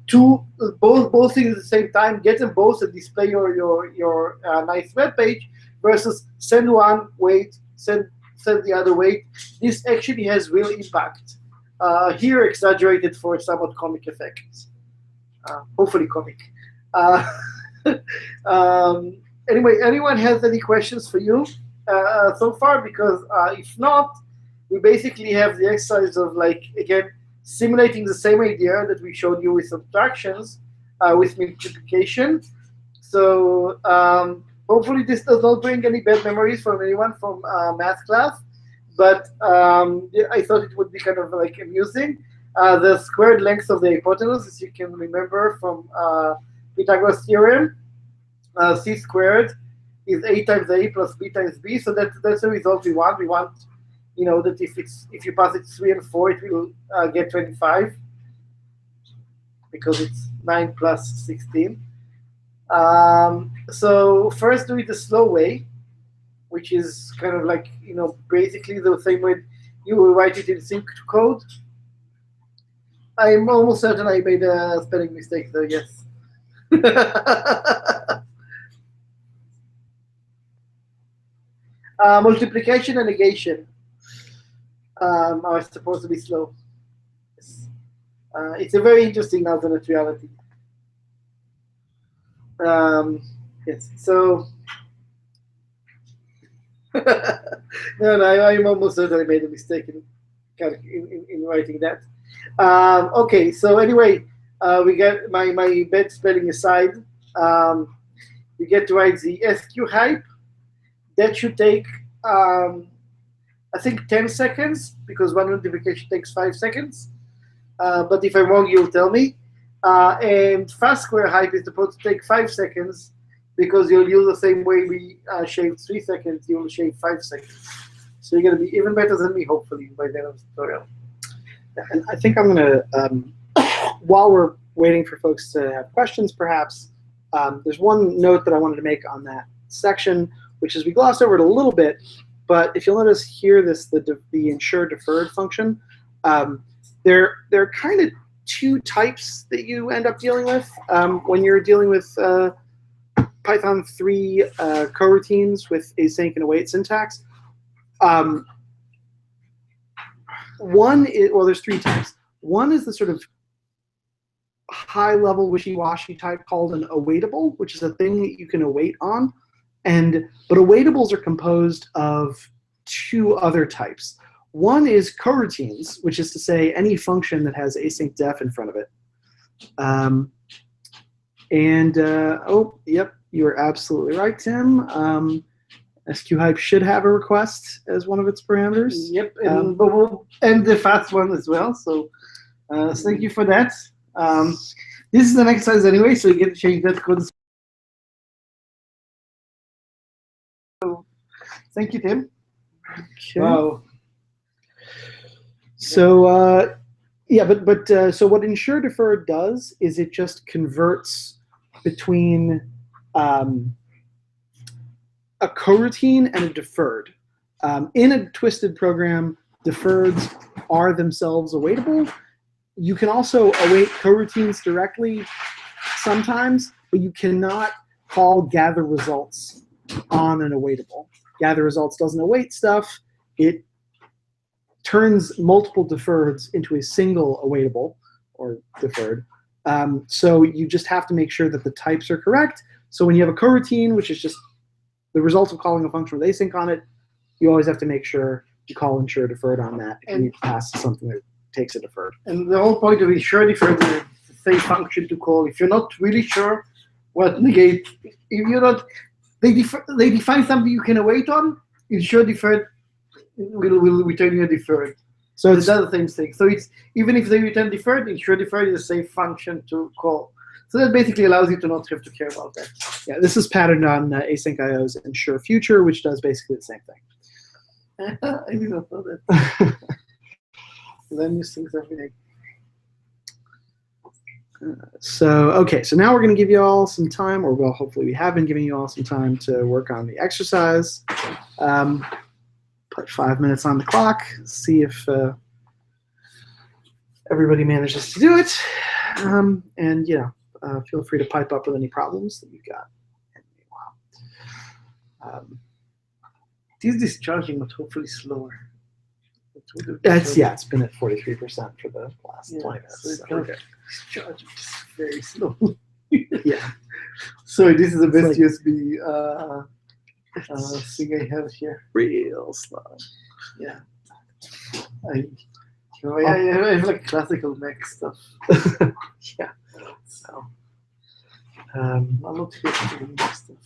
To both things at the same time, get them both and display your nice web page versus send one, wait, send the other, wait. This actually has real impact. Here exaggerated for somewhat comic effects. Hopefully comic. Anyway, anyone has any questions for you so far? Because if not, we basically have the exercise of like, again, simulating the same idea that we showed you with subtractions, with multiplication. So hopefully this does not bring any bad memories from anyone from math class, but I thought it would be kind of like amusing. The squared length of the hypotenuse, as you can remember from Pythagoras theorem, c squared is a times a plus b times b. So that's the result we want. We want, that if you pass it 3 and 4, it will get 25 because it's 9 plus 16. So first do it the slow way, which is kind of like, basically the same way you will write it in sync code. I'm almost certain I made a spelling mistake though, yes. Multiplication and negation are supposed to be slow. Yes. It's a very interesting alternate reality. Yes, so no, I'm almost certain I made a mistake in writing that. Okay, so anyway, we get my bad spelling aside. We get to write the SQ hype. That should take, I think, 10 seconds, because one multiplication takes 5 seconds. But if I'm wrong, you'll tell me. And fast square hype is supposed to take 5 seconds, because you'll use the same way we shaved 3 seconds, you'll shave 5 seconds. So you're going to be even better than me, hopefully, by the end of the tutorial. And I think I'm going to, while we're waiting for folks to have questions, perhaps, there's one note that I wanted to make on that section, which is we glossed over it a little bit, but if you'll notice here, the ensure deferred function, there are kind of 2 types that you end up dealing with when you're dealing with Python 3 coroutines with async and await syntax. One is, well, there's 3 types. One is the sort of high-level wishy-washy type called an awaitable, which is a thing that you can await on. But awaitables are composed of 2 other types. One is coroutines, which is to say any function that has async def in front of it. Oh, yep, you are absolutely right, Tim. SQHype should have a request as one of its parameters. Yep, and the fast one as well. So thank you for that. This is an exercise anyway, so you get to change that code. So, thank you, Tim. Okay. Wow. So yeah, but so what ensure deferred does is it just converts between a coroutine and a deferred. In a twisted program, deferreds are themselves awaitable. You can also await coroutines directly sometimes, but you cannot call gather results on an awaitable. Gather results doesn't await stuff. It turns multiple deferreds into a single awaitable or deferred. So you just have to make sure that the types are correct. So when you have a coroutine, which is just the result of calling a function with async on it, you always have to make sure you call ensure deferred on that if you need to pass something that takes a deferred. And the whole point of ensure deferred is the same function to call. If you're not really sure what negate, if you're not, they define something you can await on, ensure deferred will return you a deferred. So it's the same thing. So it's even if they return deferred, ensure deferred is the same function to call. So that basically allows you to not have to care about that. Yeah, this is patterned on async IO's ensure future, which does basically the same thing. I did not know that. Learn new things every day. So okay, so now we're going to give you all some time, or well, hopefully we have been giving you all some time to work on the exercise. Put 5 minutes on the clock, see if everybody manages to do it. And yeah, feel free to pipe up with any problems that you've got. It is discharging, but hopefully slower. It's been at 43% for the last 20 minutes. So it's So we're good. discharging just very slow. Yeah. Sorry, this is the best like- USB thing I have here. Real slow. Yeah. I have like classical Mac stuff. Yeah. So I'm not here to do Mac stuff.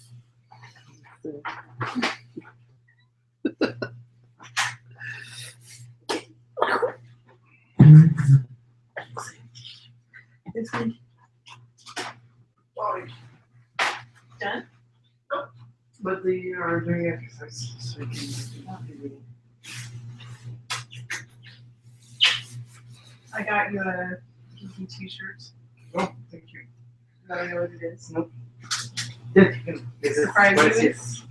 Done? But they are doing exercise, so we can I got you a geeky t-shirt. Oh, thank you. I don't know what it is. Nope. Yeah, you can. Surprise you? Yes.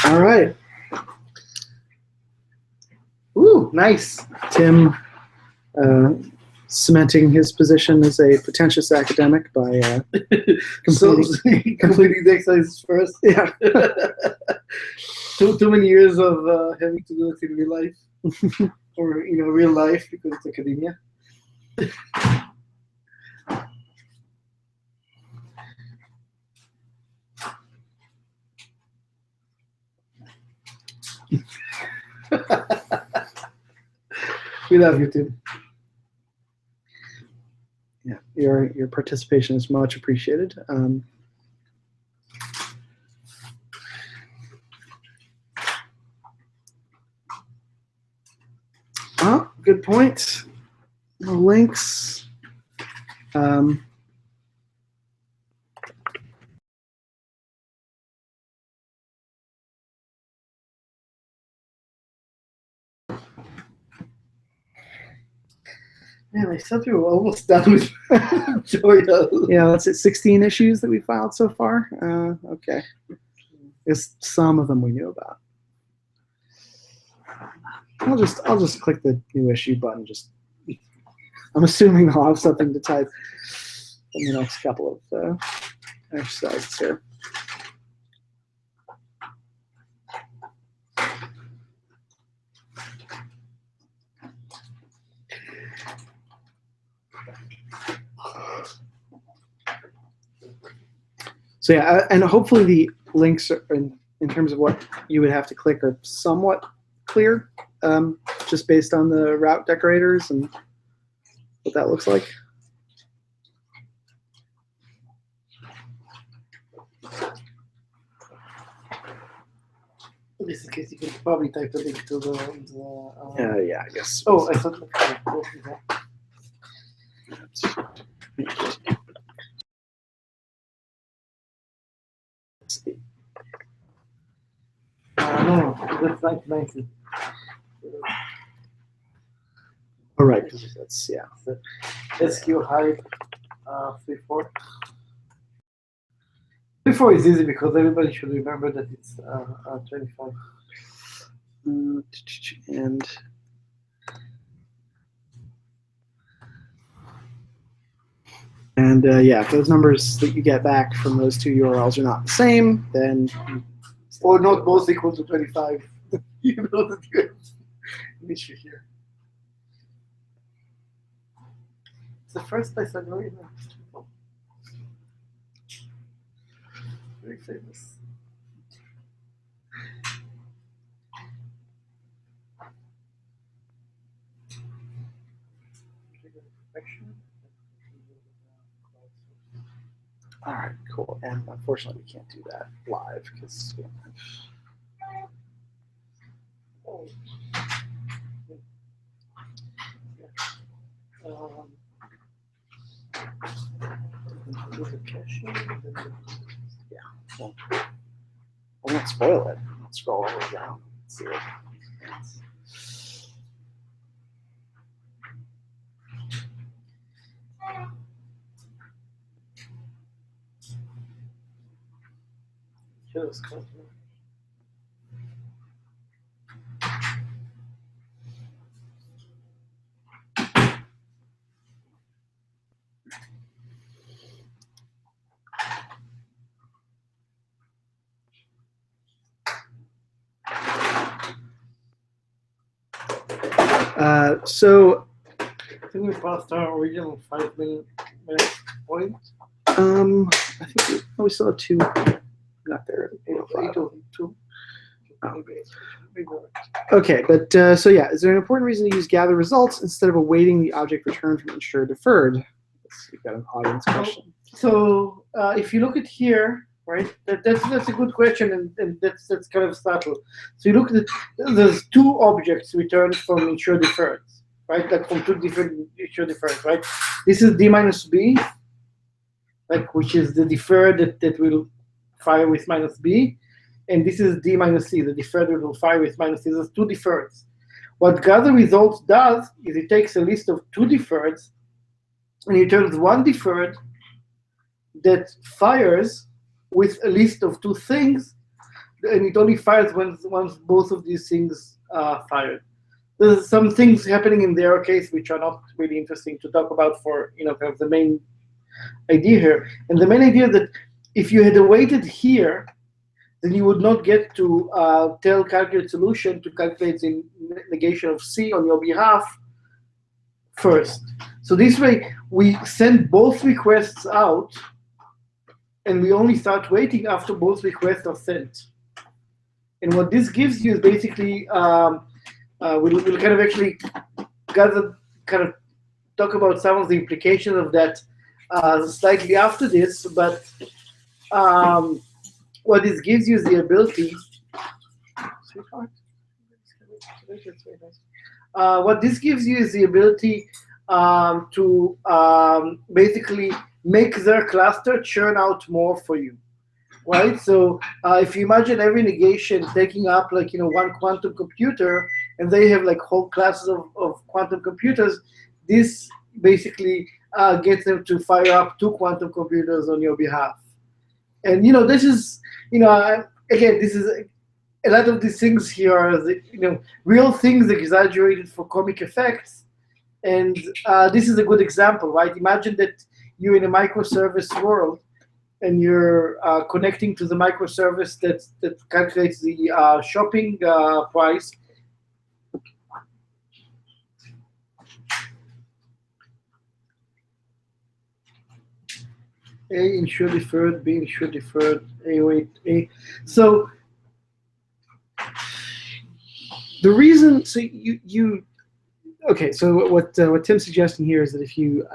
All right. Ooh, nice. Tim cementing his position as a pretentious academic by completing. Completing the exercise first. Yeah. Too many years of having to do it in real life, or real life because it's academia. We love you, Tim. Yeah, your participation is much appreciated. Oh, good point. No links. Man, I thought we were almost done with tutorial. Yeah, that's it. 16 issues that we filed so far. Okay. Guess some of them we knew about. I'll just click the new issue button. I'm assuming I'll have something to type in the next couple of exercises here. So yeah, and hopefully the links are in terms of what you would have to click are somewhat clear, just based on the route decorators and what that looks like. In this case, you can probably type the link to the Yeah, I guess. oh, I thought. No, that's 1990. All right, that's SQ hype 3.4. 3.4 is easy because everybody should remember that it's 25. And yeah, if those numbers that you get back from those two URLs are not the same, then Or not both equal to 25. You know that you have an issue here. It's the first Pythagorean. Very famous. all right, cool. And unfortunately, we can't do that live because we don't have. Yeah, well, I won't spoil it. I'll scroll all the way down. Let's see what happens. So I think we passed our original 5 minute point. I think we still have two. Not there. 802. Okay, but so yeah, is there an important reason to use gather results instead of awaiting the object return from ensure deferred? We've got an audience question. So if you look at here, right, that's a good question, and that's kind of subtle. So you look at there's two objects returned from ensure deferred, right? Like from two different ensure deferred, right? This is d minus b, like which is the deferred that will fire with minus b, and this is d minus c, the deferred that will fire with minus c. There's two deferreds. What gather results does is it takes a list of two deferreds and it returns one deferred that fires with a list of two things, and it only fires once both of these things are fired. There's some things happening in the error case which are not really interesting to talk about for kind of the main idea here. And the main idea that if you had awaited here, then you would not get to tell calculate solution to calculate the negation of C on your behalf first. So this way, we send both requests out, and we only start waiting after both requests are sent. And what this gives you is basically, we'll kind of actually kind of talk about some of the implications of that slightly after this, but what this gives you is the ability. What this gives you is the ability to basically make their cluster churn out more for you, right? So if you imagine every negation taking up like one quantum computer, and they have like whole classes of quantum computers, this basically gets them to fire up two quantum computers on your behalf. And this is again, this is a lot of these things here are real things exaggerated for comic effects, and this is a good example, right? Imagine that you're in a microservice world, and you're connecting to the microservice that calculates the shopping price. A ensure deferred, B ensure deferred, A wait, A. So the reason, so okay, so what Tim's suggesting here is that if you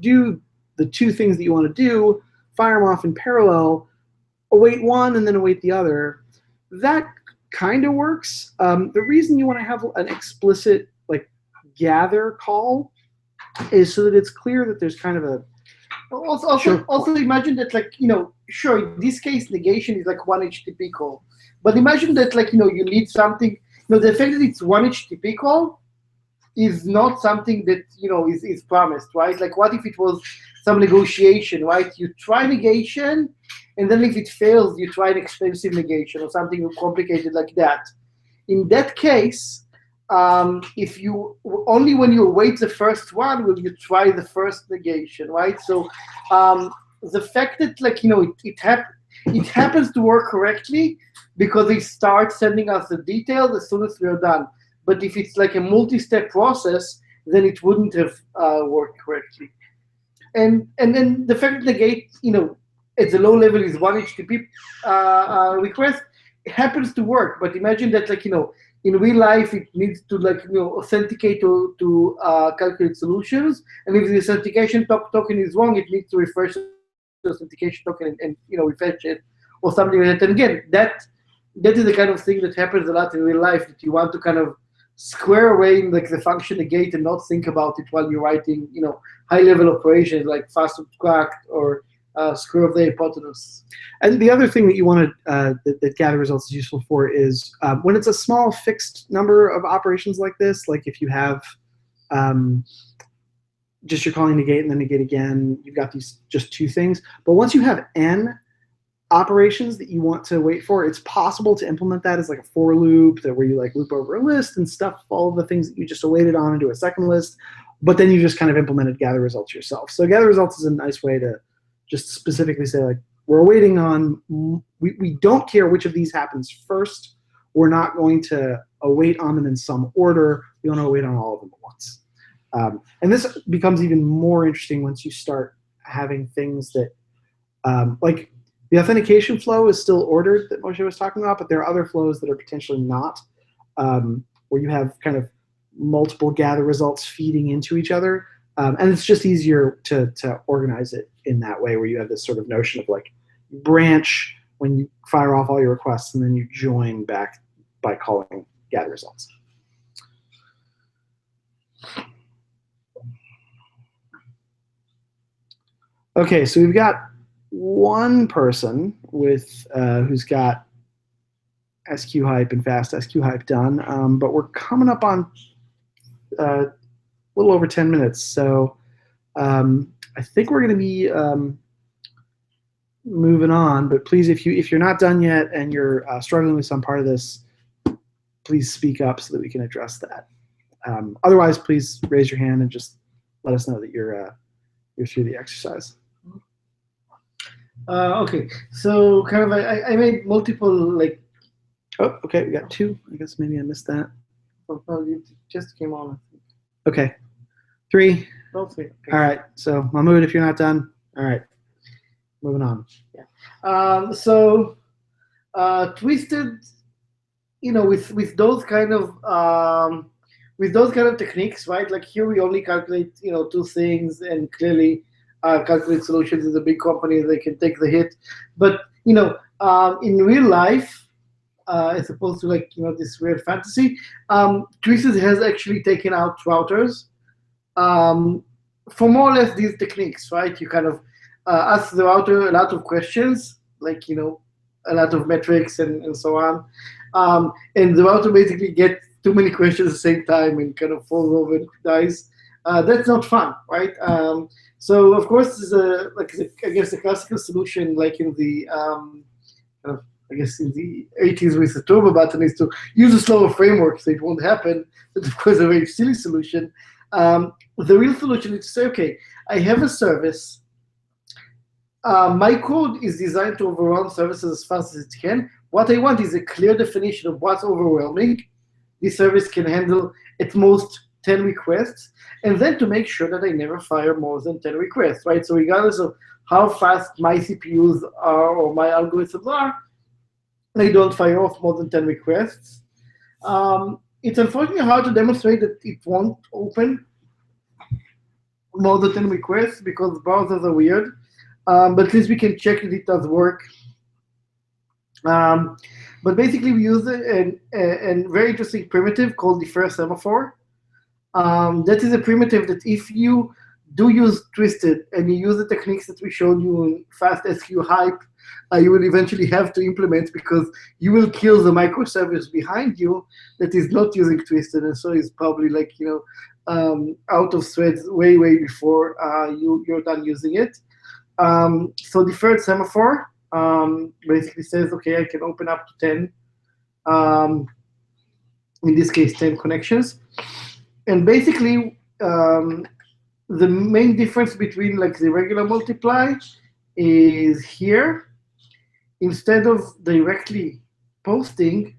do the two things that you want to do, fire them off in parallel, await one and then await the other, that kind of works. The reason you want to have an explicit like gather call is so that it's clear that there's kind of a Also imagine that, like, sure, in this case, negation is like one HTTP call. But imagine that, like, you need something, the fact that it's one HTTP call is not something that, is promised, right? Like, what if it was some negotiation, right? You try negation, and then if it fails, you try an expensive negation or something complicated like that. In that case, if you only when you await the first one will you try the first negation, right? So the fact that, like, it happens to work correctly because they start sending us the details as soon as we are done. But if it's like a multi-step process, then it wouldn't have worked correctly. And then the fact that negate, at the low level is one HTTP request, it happens to work. But imagine that, like, in real life, it needs to, like, authenticate to calculate solutions. And if the authentication token is wrong, it needs to refresh the authentication token and refresh it or something like that. And again, that is the kind of thing that happens a lot in real life, that you want to kind of square away in, like, the function negate and not think about it while you're writing, high-level operations like fast subtract or square of the hypotenuse. And the other thing that you want to that gather results is useful for is when it's a small fixed number of operations like this, like if you have just you're calling negate and then negate again, you've got these just two things. But once you have n operations that you want to wait for, it's possible to implement that as like a for loop where you like loop over a list and stuff all of the things that you just awaited on into a second list. But then you just kind of implemented gather results yourself. So gather results is a nice way to just specifically say, like, we're waiting on, we don't care which of these happens first. We're not going to await on them in some order. We want to await on all of them at once. And this becomes even more interesting once you start having things that, like the authentication flow is still ordered that Moshe was talking about, but there are other flows that are potentially not, where you have kind of multiple gather results feeding into each other. And it's just easier to organize it in that way, where you have this sort of notion of, like, branch when you fire off all your requests, and then you join back by calling gather results. Okay, so we've got one person with who's got SQHype and fast SQHype done, but we're coming up on a little over 10 minutes, so I think we're going to be moving on. But please, if you're not done yet and you're struggling with some part of this, please speak up so that we can address that. Otherwise, please raise your hand and just let us know that you're through the exercise. Okay, so kind of I made multiple, like. Oh, okay, we got two. I guess maybe I missed that. Oh, it just came on. Okay, 3. No, 3. Okay. All right, so Mahmoud, if you're not done, all right, moving on. Yeah. So twisted, with those kind of techniques, right? Like here we only calculate, two things, and clearly Calculate Solutions is a big company; they can take the hit. But in real life, as opposed to, like, this weird fantasy, Twisted has actually taken out routers for more or less these techniques, right? You kind of ask the router a lot of questions, like, a lot of metrics and so on. And the router basically gets too many questions at the same time and kind of falls over and dies. That's not fun, right? So of course, there's I guess a classical solution, like in the I guess in the 80s with the turbo button, is to use a slower framework so it won't happen. But of course, a very silly solution. The real solution is to say, okay, I have a service. My code is designed to overrun services as fast as it can. What I want is a clear definition of what's overwhelming. This service can handle at most 10 requests, and then to make sure that I never fire more than 10 requests, right? So regardless of how fast my CPUs are or my algorithms are, I don't fire off more than 10 requests. It's unfortunately hard to demonstrate that it won't open more than 10 requests because browsers are weird. But at least we can check that it does work. But basically, we use a very interesting primitive called defer semaphore. That is a primitive that if you do use twisted and you use the techniques that we showed you in fast SQ hype, you will eventually have to implement because you will kill the microservice behind you that is not using twisted, and so is probably like out of threads way before you're done using it. So deferred semaphore basically says, okay, I can open up to 10. In this case, 10 connections, and basically the main difference between like the regular multiply is here. Instead of directly posting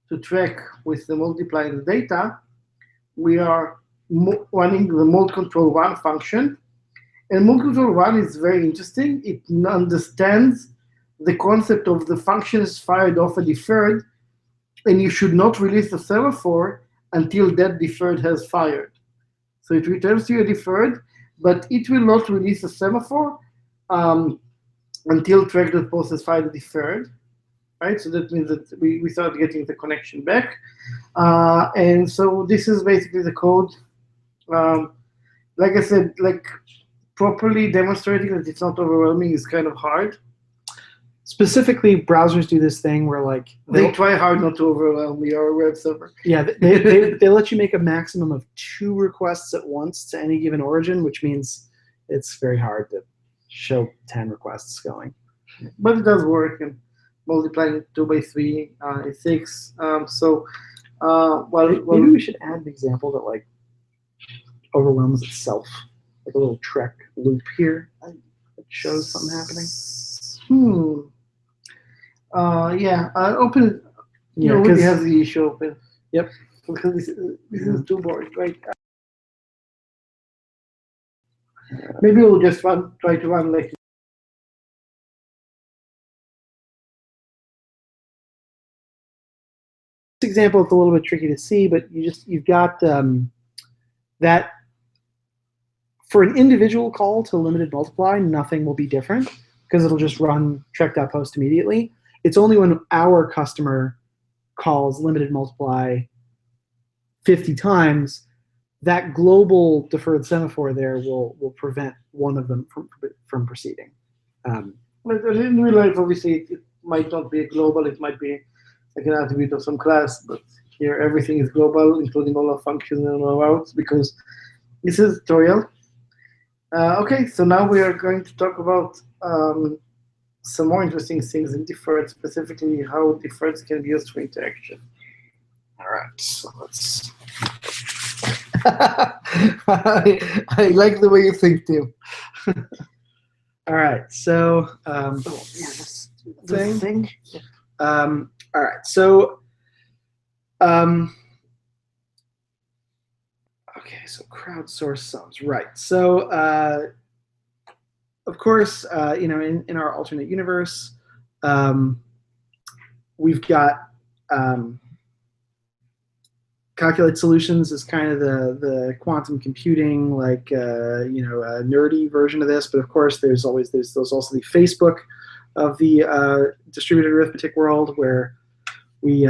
to track with the multiply in the data, we are running the mode control 1 function. And mode control 1 is very interesting. It understands the concept of the function is fired off a deferred, and you should not release the semaphore until that deferred has fired. So it returns to you a deferred, but it will not release a semaphore until track.post has fired the deferred, right? So that means that we start getting the connection back. And so this is basically the code. Like I said, like properly demonstrating that it's not overwhelming is kind of hard. Specifically, browsers do this thing where like they try hard not to overwhelm your web server. Yeah, they let you make a maximum of 2 requests at once to any given origin, which means it's very hard to show 10 requests going. But it does work, and multiplying 2 by 3 is 6. Maybe we should add an example that like overwhelms itself, like a little Trek loop here that shows something happening. Yeah, open it. Yeah, because you have the issue open. Yep. Because this is too boring, right? Maybe we'll just try to run like. This example, it's a little bit tricky to see, but you've got that for an individual call to limited multiply, nothing will be different because it'll just run track.post immediately. It's only when our customer calls limited multiply 50 times, that global deferred semaphore there will prevent one of them from proceeding. But in real life, obviously, it might not be a global. It might be like an attribute of some class. But here, everything is global, including all our functions and our routes, because this is a tutorial. Okay, so now we are going to talk about some more interesting things in deferred, specifically how deferreds can be used for interaction. All right, so let's. I like the way you think, Tim. All right, so thing. All right, so okay, so crowdsource sums, right? So of course, in our alternate universe, we've got calculate solutions is kind of the quantum computing, like nerdy version of this. But of course, there's also the Facebook of the distributed arithmetic world, where we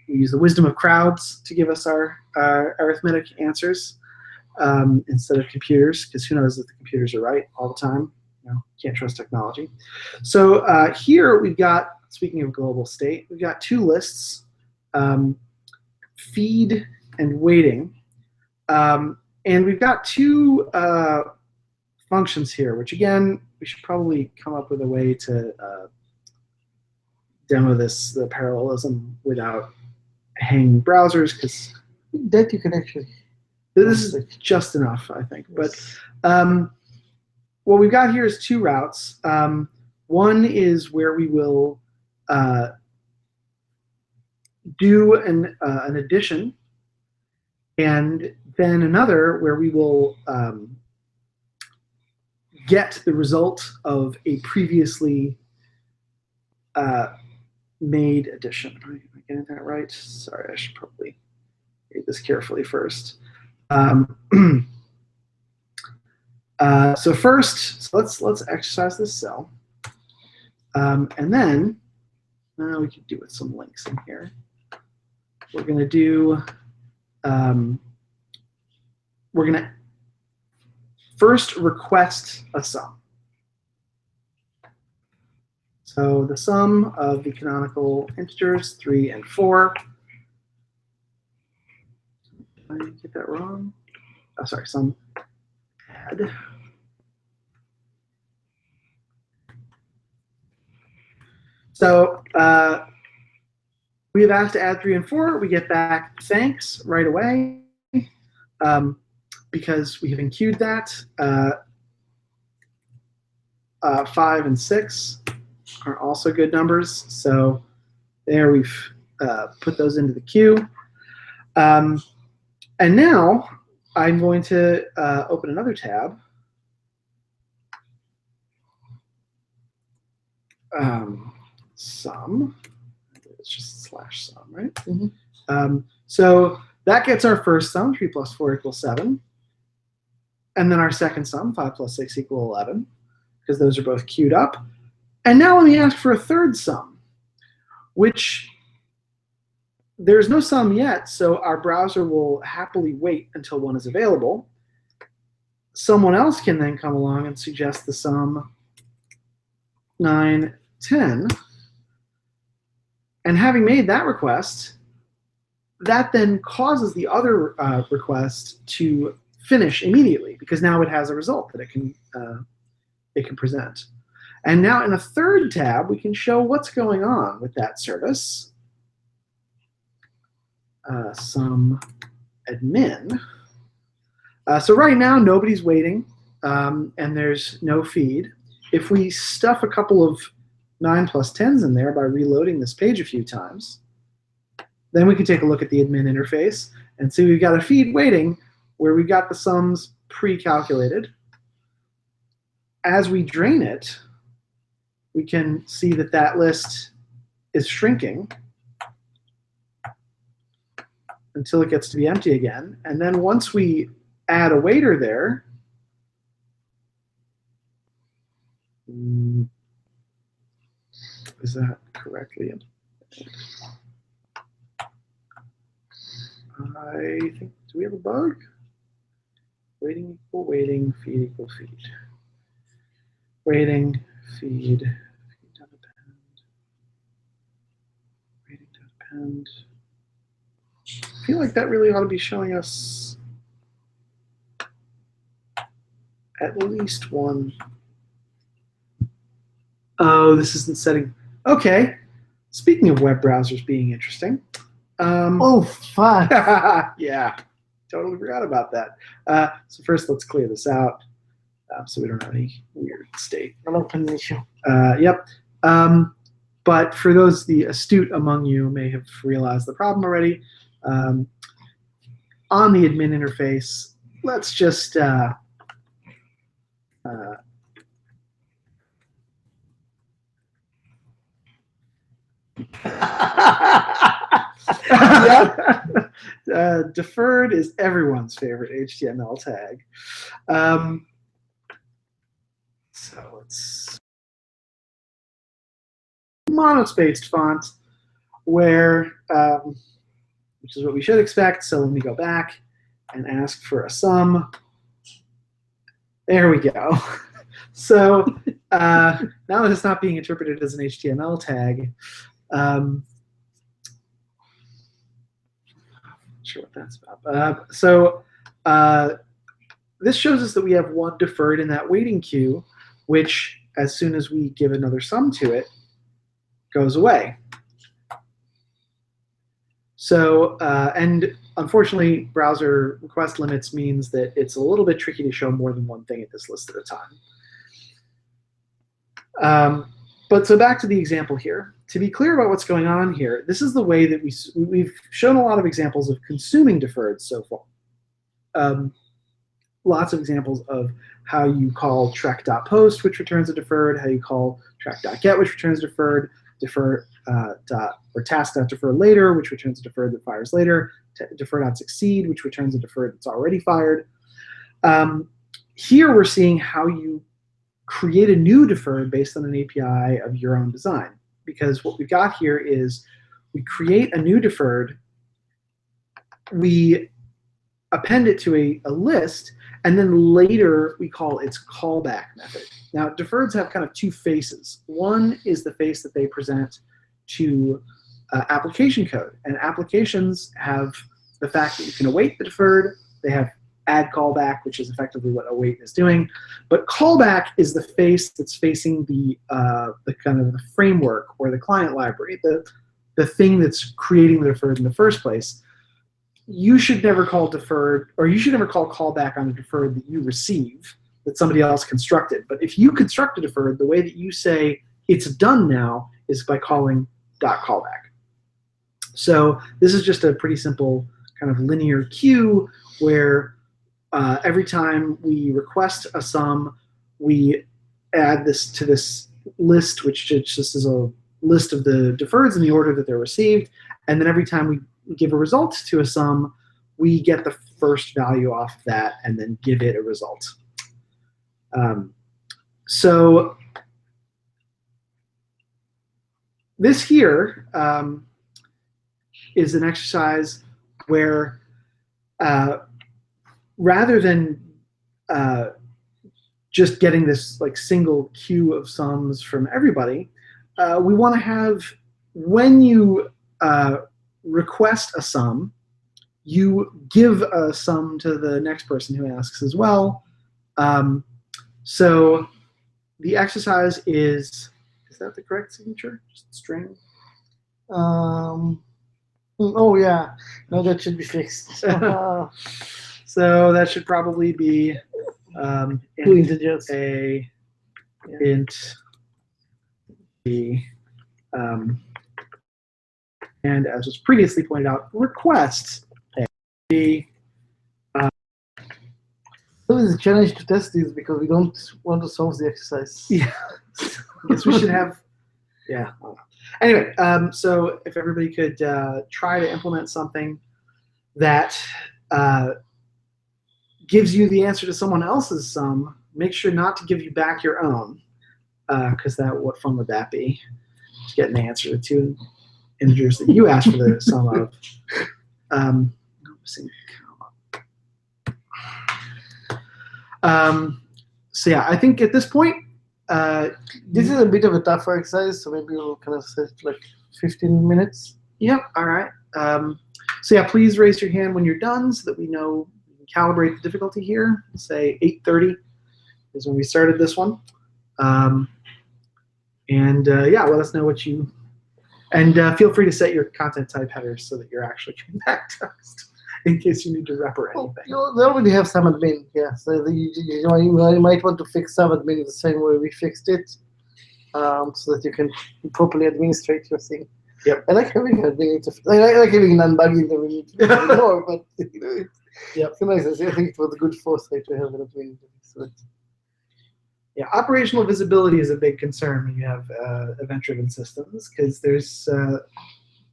use the wisdom of crowds to give us our arithmetic answers instead of computers, because who knows if the computers are right all the time. Can't trust technology. So here we've got, speaking of global state, we've got 2 lists. Feed and waiting. And we've got 2 functions here, which again, we should probably come up with a way to demo the parallelism without hanging browsers, because that you can actually. This is just enough, I think. But what we've got here is 2 routes. One is where we will do an addition, and then another where we will get the result of a previously made addition. Am I getting that right? Sorry, I should probably read this carefully first. So first, let's exercise this cell, and then we could do with some links in here. We're going to do, we're going to first request a sum. So the sum of the canonical integers 3 and 4. Did I get that wrong? Oh, sorry, sum add. So we have asked to add 3 and 4. We get back thanks right away because we have enqueued that. 5 and 6 are also good numbers. So there we've put those into the queue. And now I'm going to open another tab. Sum. It's just slash sum, right? Mm-hmm. So that gets our first sum, 3 plus 4 equals 7. And then our second sum, 5 plus 6 equals 11, because those are both queued up. And now let me ask for a third sum, which there's no sum yet, so our browser will happily wait until one is available. Someone else can then come along and suggest the sum 9, 10. And having made that request, that then causes the other request to finish immediately, because now it has a result that it can present. And now in a third tab, we can show what's going on with that service. Sum admin. So right now, nobody's waiting, and there's no feed. If we stuff a couple of 9 plus 10s in there by reloading this page a few times, then we can take a look at the admin interface and see we've got a feed waiting where we've got the sums pre-calculated. As we drain it, we can see that that list is shrinking until it gets to be empty again. And then once we add a waiter there, is that correctly? I think, do we have a bug? Waiting equal waiting, feed equal feed. Waiting, feed, dot append, waiting dot append. I feel like that really ought to be showing us at least one. Oh, this isn't setting. Okay. Speaking of web browsers being interesting. Oh, fuck. Yeah, totally forgot about that. So first, let's clear this out so we don't have any weird state. An open issue. Yep. But for those, the astute among you may have realized the problem already. On the admin interface, let's just deferred is everyone's favorite HTML tag. So it's monospaced font, where which is what we should expect. So let me go back and ask for a sum. There we go. So now that it's not being interpreted as an HTML tag, not sure what that's about. So this shows us that we have one deferred in that waiting queue, which as soon as we give another sum to it, goes away. So, and unfortunately, browser request limits means that it's a little bit tricky to show more than one thing at this list at a time. But so back to the example here. To be clear about what's going on here, this is the way that we've shown a lot of examples of consuming deferred so far. Lots of examples of how you call trek.post, which returns a deferred, how you call track.get, which returns deferred, defer or task.defer later, which returns a deferred that fires later, defer.succeed, which returns a deferred that's already fired. Here we're seeing how you create a new deferred based on an API of your own design. because what we got here is we create a new deferred, we append it to a list, and then later we call its callback method. Now, deferreds have kind of two faces. One is the face that they present to application code, and applications have the fact that you can await the deferred. They have add callback, which is effectively what await is doing. But callback is the face that's facing the kind of the framework or the client library, the thing that's creating the deferred in the first place. You should never call deferred, or you should never call callback on a deferred that you receive, that somebody else constructed. But if you construct a deferred, the way that you say it's done now is by calling .callback. So this is just a pretty simple kind of linear queue where every time we request a sum, we add this to this list, which just is a list of the deferreds in the order that they're received. And then every time we give a result to a sum, we get the first value off of that and then give it a result. So this here is an exercise where rather than just getting this like single queue of sums from everybody, we want to have, when you request a sum, you give a sum to the next person who asks as well. So the exercise is that the correct signature? Just string? Oh yeah, no, that should be fixed. So that should probably be Two integers. A, int B, and as was previously pointed out, request A, B. So it's a challenge to test these because we don't want to solve the exercise. Yeah, I guess we should have. Yeah. Anyway, so if everybody could try to implement something that gives you the answer to someone else's sum, make sure not to give you back your own, because what fun would that be? Just get an answer to two integers that you asked for the sum of. So yeah, I think at this point, this is a bit of a tougher exercise, so maybe we'll kind of set like 15 minutes. Yep, all right. So yeah, please raise your hand when you're done so that we know we can calibrate the difficulty here. Say 8:30 is when we started this one. Yeah, let us know what you, and feel free to set your content type headers so that you're actually coming back to us in case you need to rep or anything. Oh, they already have some admin, yeah. So you might want to fix some admin the same way we fixed it, so that you can properly administrate your thing. Yep. I like having admin interface. I like having non-buggy interface more, but Yep. it's nice. I think it was a good foresight to have an admin interface. But yeah, operational visibility is a big concern when you have event-driven systems, because there's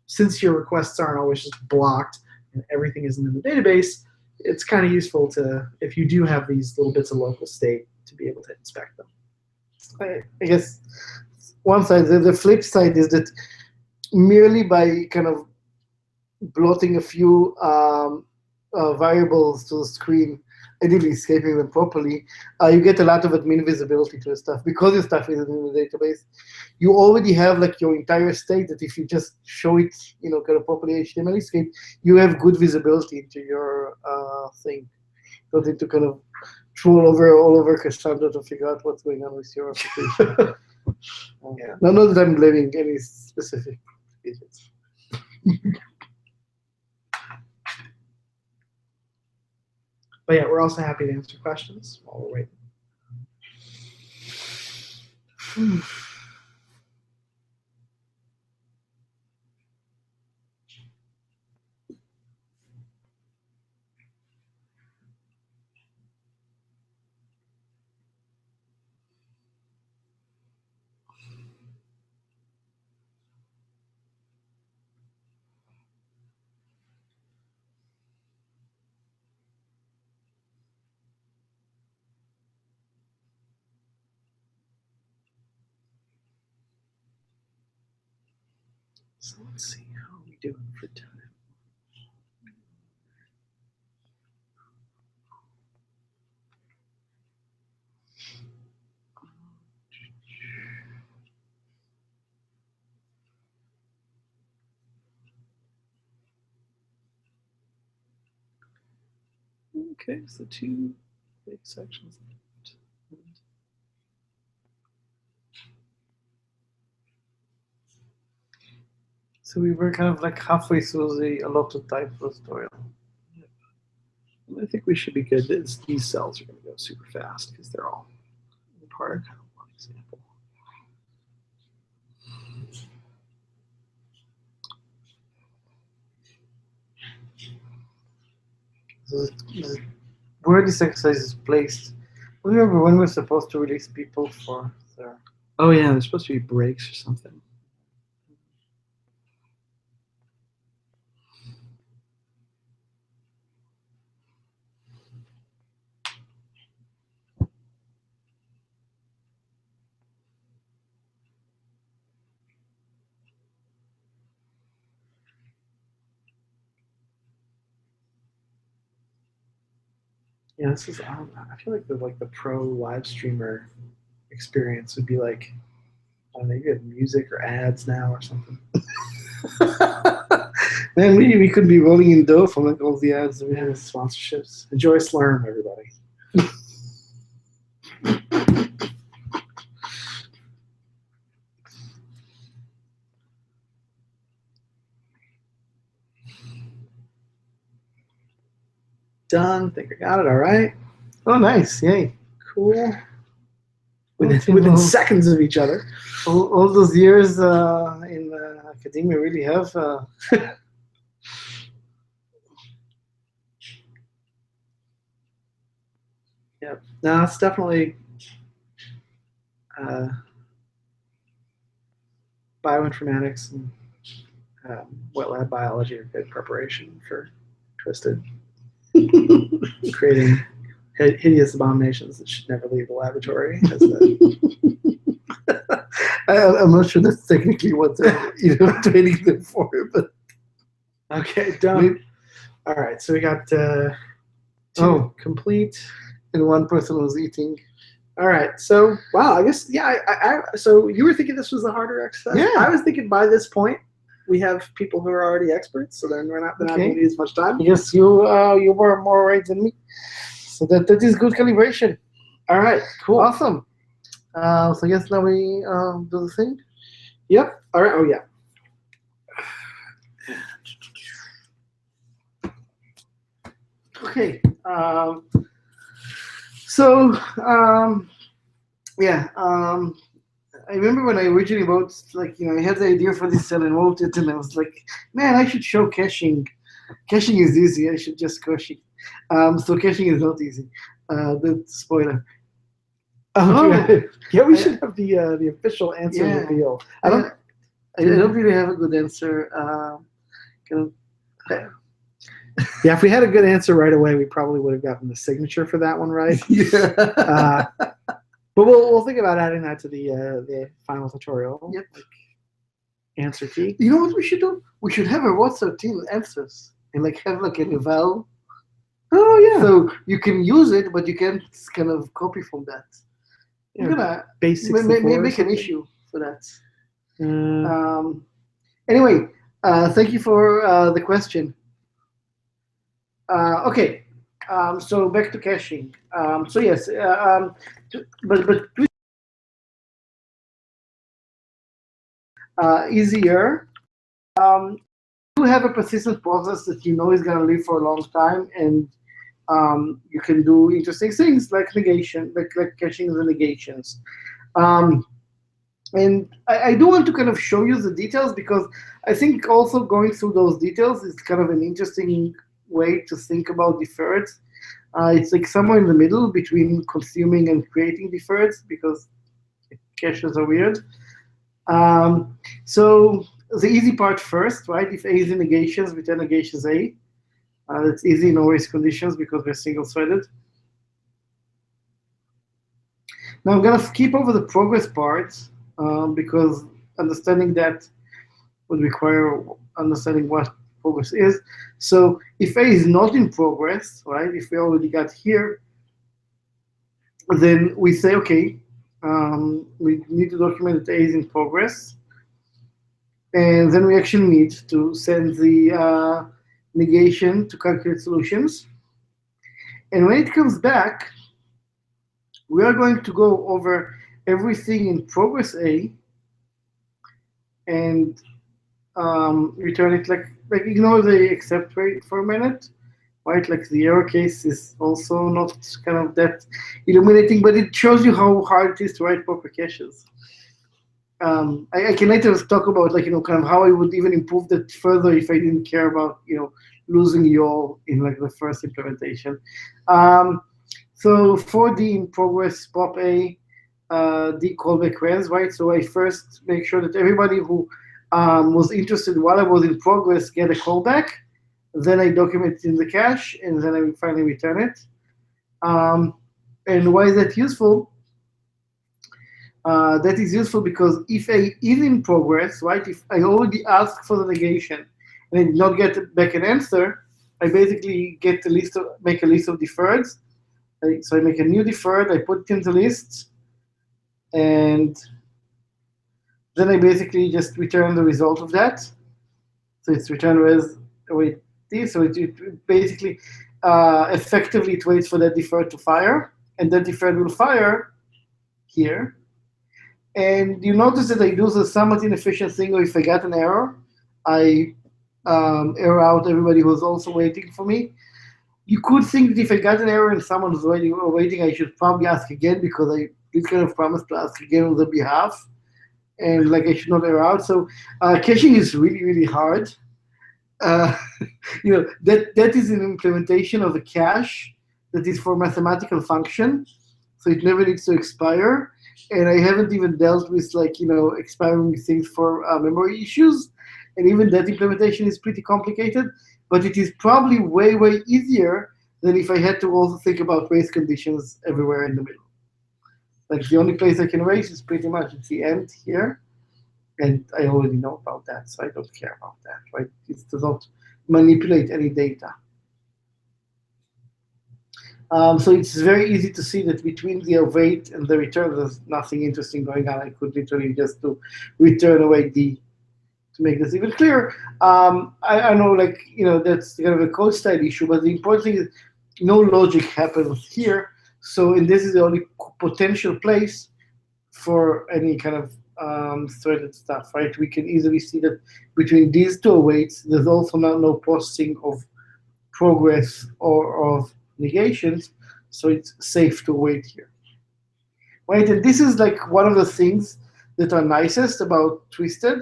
since your requests aren't always just blocked and everything isn't in the database, it's kind of useful to, if you do have these little bits of local state, to be able to inspect them. I guess one side, the flip side is that merely by kind of blotting a few variables to the screen, ideally escaping them properly, you get a lot of admin visibility to the stuff. Because your stuff isn't in the database, you already have like your entire state that if you just show it, kind of properly HTML escape, you have good visibility into your thing. Don't need to kind of troll all over Cassandra to figure out what's going on with your application. Yeah. Not that I'm blaming any specific agents. But yeah, we're also happy to answer questions while we're waiting. So let's see, how are we doing for time? Okay, so 2 big sections left. So we were kind of like halfway through the allotted time for the tutorial. I think we should be good. These cells are going to go super fast because they're all part of kind of one example. So where this exercise is placed. Remember when we're supposed to release people for their. Oh yeah, there's supposed to be breaks or something. Yeah, this is. I feel like the pro live streamer experience would be like, I don't know, you have music or ads now or something. Man, we could be rolling in dough from like all the ads. Yeah, sponsorships. Enjoy Slurm, everybody. Done. Think I got it. All right. Oh, nice! Yay! Cool. Within seconds of each other. All those years in academia really have. Yeah. No, it's definitely bioinformatics and wet lab biology are good preparation for Twisted. Creating hideous abominations that should never leave the laboratory. I'm not sure that's technically what they're training them for, but okay, done. All right, so we got two complete, and one person was eating. All right, so wow, I guess yeah. So you were thinking this was a harder exercise? Yeah. I was thinking by this point we have people who are already experts, so then they're not going to need as much time. Yes, you were more right than me, so that is good calibration. All right, cool, awesome. So I guess now we do the thing. Yep. All right. Oh yeah. Okay. I remember when I originally wrote, I had the idea for this cell and wrote it, and I was like, man, I should show caching. Caching is easy. I should just cache it. So caching is not easy. The spoiler. Yeah, we should have the official answer reveal. I don't really have a good answer. Yeah, if we had a good answer right away, we probably would have gotten the signature for that one right. Yeah. But we'll think about adding that to the final tutorial. Yep. Answer key. You know what we should do? We should have a What's13 answers and have an eval. Oh yeah. So you can use it, but you can't kind of copy from that. You're gonna make an issue for that. Anyway, thank you for the question. Okay, so back to caching. So yes, but easier. You have a persistent process that you know is going to live for a long time, and you can do interesting things like negation, like caching the negations. And I do want to kind of show you the details, because I think also going through those details is kind of an interesting way to think about deferreds. It's like somewhere in the middle between consuming and creating deferreds, because caches are weird. So the easy part first, right? If A is in negations, return negations A. That's easy in always conditions because we're single-threaded. Now I'm going to skip over the progress part, because understanding that would require understanding what progress is. So if A is not in progress, right, if we already got here, then we say, okay, we need to document that A is in progress. And then we actually need to send the negation to calculate solutions. And when it comes back, we are going to go over everything in progress A and return it like ignore the except rate for a minute, right? Like the error case is also not kind of that illuminating, but it shows you how hard it is to write proper caches. I can later talk about kind of how I would even improve that further if I didn't care about losing YOL in like the first implementation. So for the in progress pop A, the callback res, right? So I first make sure that everybody who was interested while I was in progress get a callback. Then I document it in the cache, and then I finally return it. And why is that useful? That is useful because if A is in progress, right? If I already asked for the negation and I did not get back an answer, I basically get a list make a list of deferreds. So I make a new deferred, I put it in the list, and then I basically just return the result of that. So it's return res await this. So it basically effectively it waits for that deferred to fire, and that deferred will fire here. And you notice that I do the somewhat inefficient thing, or if I got an error, I error out everybody who's also waiting for me. You could think that if I got an error and someone was waiting, I should probably ask again because I did kind of promise to ask again on their behalf, and like I should not error out. So caching is really, really hard. That is an implementation of a cache that is for mathematical function, so it never needs to expire. And I haven't even dealt with expiring things for memory issues, and even that implementation is pretty complicated. But it is probably way, way easier than if I had to also think about race conditions everywhere in the middle. Like the only place I can race is pretty much at the end here, and I already know about that, so I don't care about that, right? It does not manipulate any data. So it's very easy to see that between the await and the return, there's nothing interesting going on. I could literally just do return await D to make this even clearer. I know, that's kind of a code style issue, but the important thing is no logic happens here. So, and this is the only potential place for any kind of threaded stuff, right? We can easily see that between these two awaits, there's also no processing of progress or of negations, so it's safe to wait here, right? And this is like one of the things that are nicest about Twisted.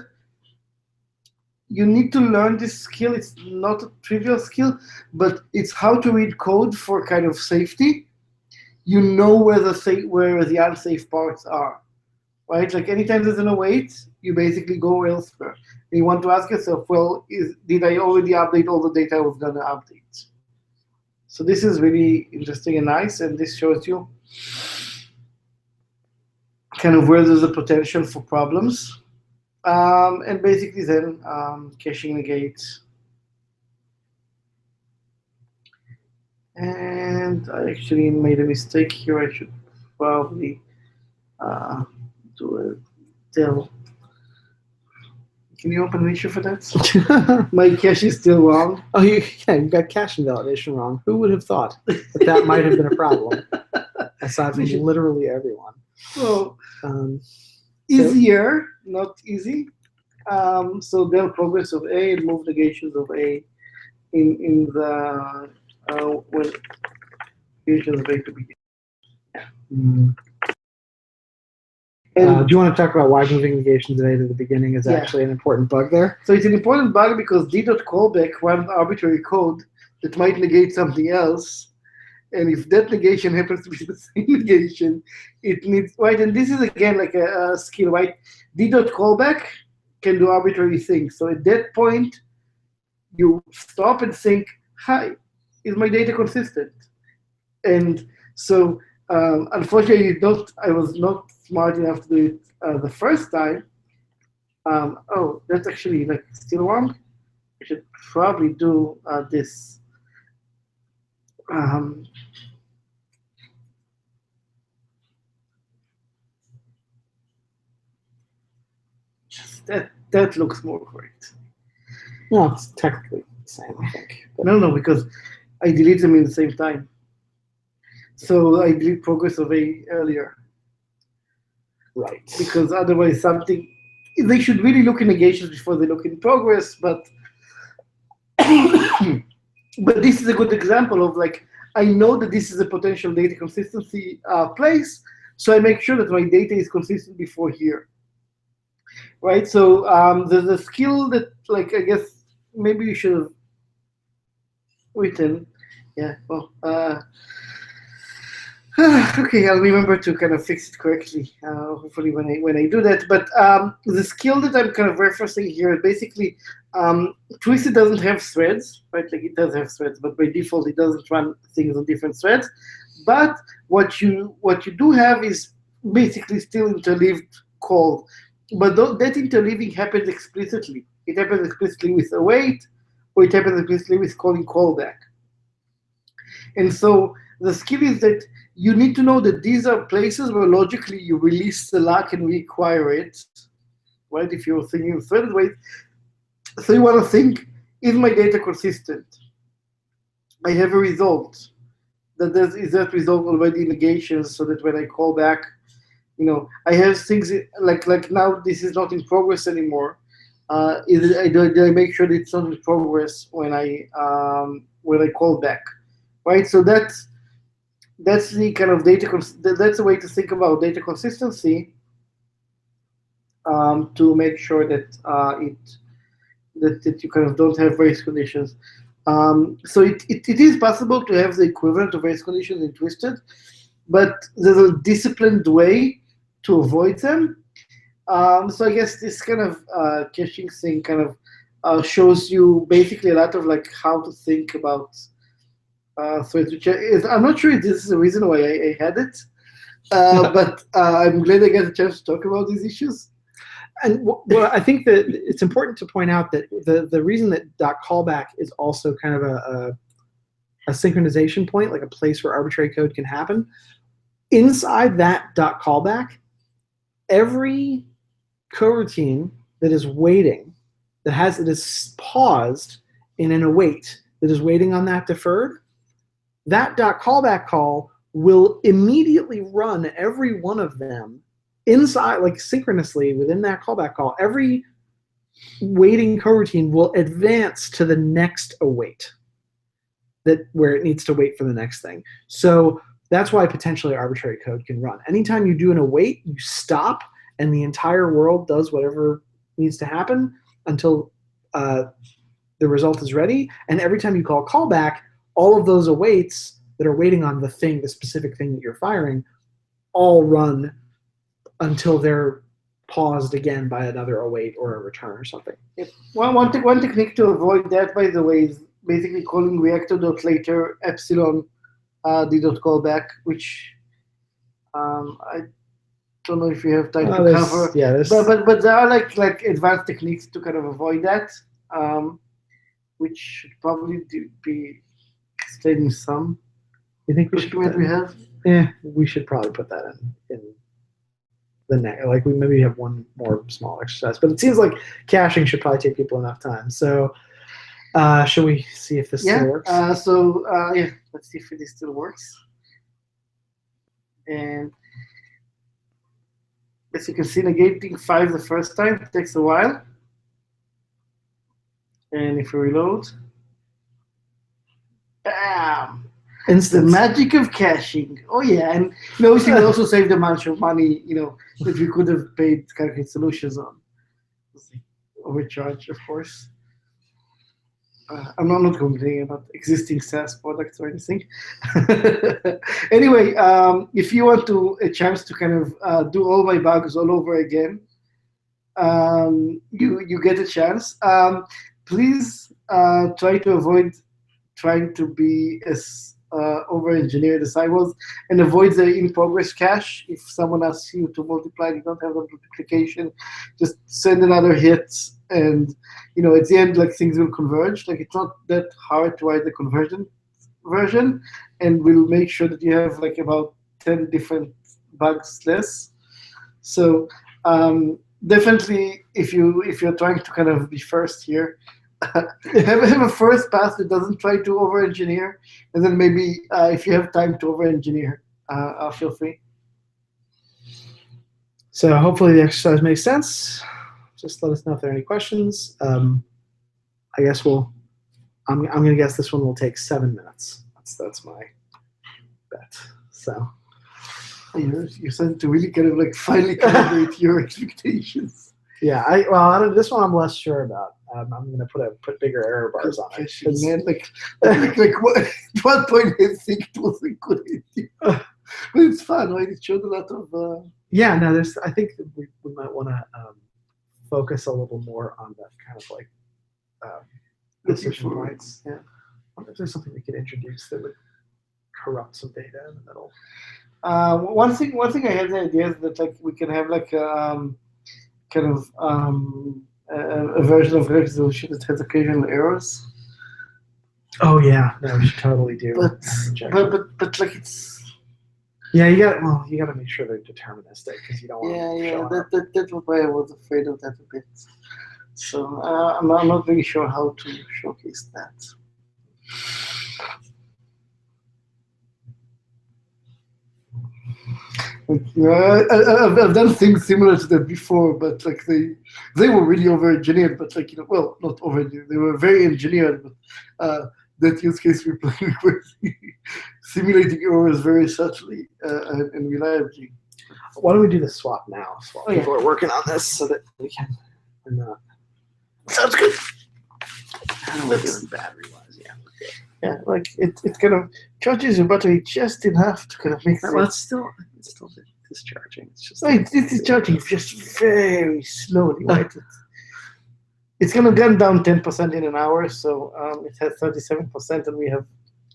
You need to learn this skill. It's not a trivial skill, but it's how to read code for kind of safety. You know where the unsafe parts are, right? Like anytime there's an await, you basically go elsewhere. And you want to ask yourself, well, did I already update all the data I was going to update? So this is really interesting and nice, and this shows you kind of where there's a potential for problems. And basically then caching negate. And I actually made a mistake here. I should probably do a tell. Can you open an issue for that? My cache is still wrong. Oh, you got cache invalidation wrong. Who would have thought that might have been a problem, aside from literally everyone? So easier, not easy. So del progress of A and move negations of A in the when negations of A to begin. Yeah. Do you want to talk about why moving negations of A to the beginning is actually an important bug there? So it's an important bug because d.callback runs arbitrary code that might negate something else. And if that negation happens to be the same negation, it needs, right? And this is, again, like a skill, right? d.callback can do arbitrary things. So at that point, you stop and think, hi, is my data consistent? And so unfortunately, I was not smart enough to do it the first time. Oh, that's actually like still wrong. I should probably do this. Um, that looks more correct. No, it's technically the same, I think. But No, because I delete them in the same time. So I delete progress of A earlier, right. because otherwise something, they should really look in negations before they look in progress, but but this is a good example of like, I know that this is a potential data consistency place, so I make sure that my data is consistent before here, right? So there's a skill that, like, I guess maybe you should have written. Yeah, well, okay, I'll remember to kind of fix it correctly, hopefully when I do that. But the skill that I'm kind of referencing here is basically Twisted doesn't have threads, right? Like, it does have threads, but by default it doesn't run things on different threads. But what you do have is basically still interleaved call, but that interleaving happens explicitly. It happens explicitly with await, or it happens explicitly with calling callback. And so the skill is that you need to know that these are places where logically you release the lock and reacquire it, right? If you're thinking of threaded wait. So you want to think, is my data consistent? I have a result. Is that result already negations, so that when I call back, I have things like now this is not in progress anymore. Did I make sure that it's not in progress when I call back, right? So that's the kind of that's a way to think about data consistency, to make sure that that you kind of don't have race conditions. So it is possible to have the equivalent of race conditions in Twisted, but there's a disciplined way to avoid them. So I guess this kind of caching thing kind of shows you basically a lot of like how to think about threads, which I'm not sure if this is the reason why I had it, but I'm glad I got a chance to talk about these issues. And well, I think that it's important to point out that the reason that .callback is also kind of a synchronization point, like a place where arbitrary code can happen. Inside that .callback, every coroutine that is waiting, that is paused in an await, that is waiting on that deferred, that .callback call will immediately run every one of them inside, like synchronously within that callback call. Every waiting coroutine will advance to the next await, where it needs to wait for the next thing. So that's why potentially arbitrary code can run. Anytime you do an await, you stop, and the entire world does whatever needs to happen until the result is ready. And every time you call callback, all of those awaits that are waiting on the specific thing that you're firing, all run until they're paused again by another await or a return or something. Yep. One technique to avoid that, by the way, is basically calling reactor.later epsilon d.callback, which I don't know if you have time to cover. Yeah, but there are like advanced techniques to kind of avoid that, which should probably be explained in some. You think we should put that we have? Yeah, we should probably put that in the next. Like, we maybe have one more small exercise, but it seems like caching should probably take people enough time. So, should we see if this still works? Yeah, let's see if this still works. And as you can see, negating 5 the first time takes a while. And if we reload, bam! The magic of caching. Oh yeah, and obviously we also saved a bunch of money, that we could have paid Calculate Solutions on. Overcharge, of course. I'm not complaining about existing SaaS products or anything. Anyway, if you want a chance to kind of do all my bugs all over again, you get a chance. Please try to avoid trying to be as over-engineer the sidewalls and avoid the in-progress cache. If someone asks you to multiply, you don't have the multiplication, just send another hit, and at the end, like, things will converge. Like, it's not that hard to write the conversion version, and we'll make sure that you have like about 10 different bugs less. So definitely, if you're trying to kind of be first here, have a first pass that doesn't try to over-engineer, and then maybe if you have time to over-engineer, feel free. So hopefully the exercise makes sense. Just let us know if there are any questions. I guess I'm going to guess this one will take 7 minutes. That's my bet. So You're starting to really kind of like finally calibrate your expectations. yeah, this one I'm less sure about. I'm going to put bigger error bars on it. Man, what point I think it was a good idea. But it's fun, right? It showed a lot of. Yeah, no, I think that we might want to focus a little more on that kind of like decision points. Yeah. I wonder if there's something we could introduce that would corrupt some data in the middle. One thing I had the idea is that like we can have like kind of a version of resolution that has occasional errors. Oh yeah, no, we should totally do. But like it's. Yeah, you got to make sure they're deterministic because you don't want. That's why I was afraid of that a bit. So I'm not really sure how to showcase that. I've done things similar to that before, but like they were really over-engineered, but like well, not over-engineered. They were very engineered, but that use case we're playing with simulating errors very subtly and reliably. Why don't we do the swap now? Yeah. People are working on this so that we can. Sounds good. We're doing battery-wise, yeah. Yeah, like it kind of charges your battery just enough to kind of make. Well, it's still discharging. It's just. It's discharging just very slowly, right? It's gonna get down 10% in an hour, so it has 37%, and we have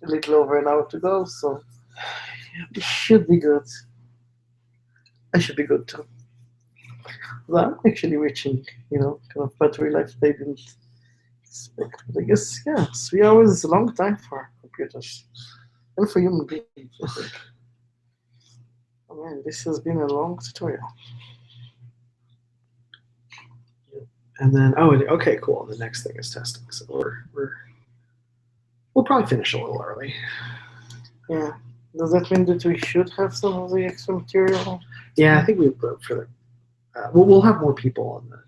a little over an hour to go. So it should be good. I should be good too. Well, I'm actually reaching, kind of battery life they didn't expect. But I guess 3 hours is a long time for computers and for human beings. Oh man, this has been a long tutorial. And then okay, cool. The next thing is testing. So we'll probably finish a little early. Yeah. Does that mean that we should have some of the extra material? Yeah, I think we for the we'll have more people on the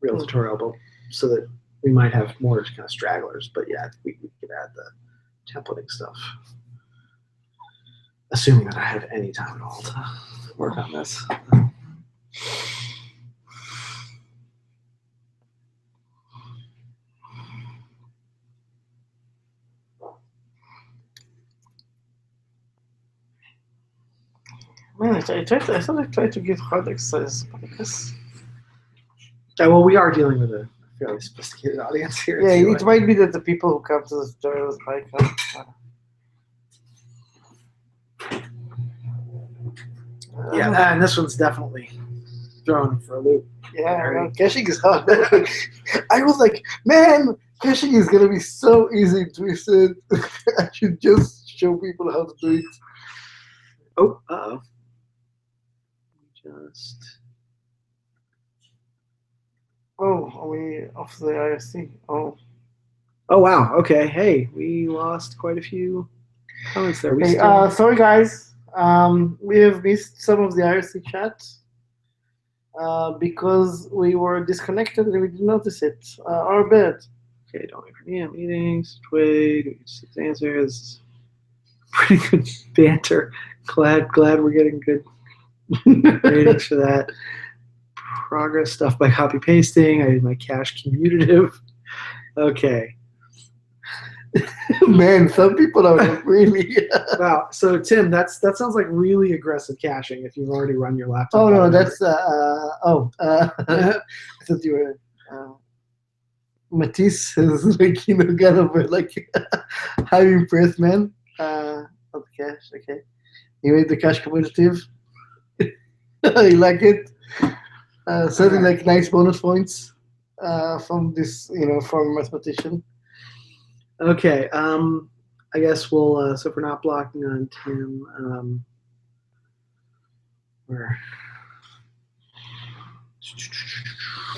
real tutorial, but so that we might have more kind of stragglers. But yeah, we could add the templating stuff, assuming that I have any time at all to work on this. Man, I thought I tried to give hard exercises, but I guess. Yeah, well, we are dealing with a fairly sophisticated audience here. Yeah, it might be that the people who come to the tutorials might come. Yeah, and this one's definitely thrown for a loop. Yeah, caching is hard. I was like, man, caching is gonna be so easy and twisted. I should just show people how to do it. Oh, uh-oh. Oh, are we off the IRC? Oh. Oh, wow. Okay. Hey, we lost quite a few comments there. Sorry, guys. We have missed some of the IRC chat because we were disconnected and we didn't notice it. Our bad. Okay, don't wait for me at meetings. Twig, we just answers. Pretty good banter. Glad we're getting good ratings for that. Progress stuff by copy pasting. I did my cache commutative. Okay. Man, some people are really. Wow. So Tim, that sounds like really aggressive caching if you've already run your laptop. Oh no, that's I thought you were. Matisse is like kind of like I'm impressed, man. of the cache. Okay, you made the cache commutative. I like it. Certainly, Alright. like nice bonus points from this, from mathematician. Okay. I guess we'll. So if we're not blocking on Tim, we're.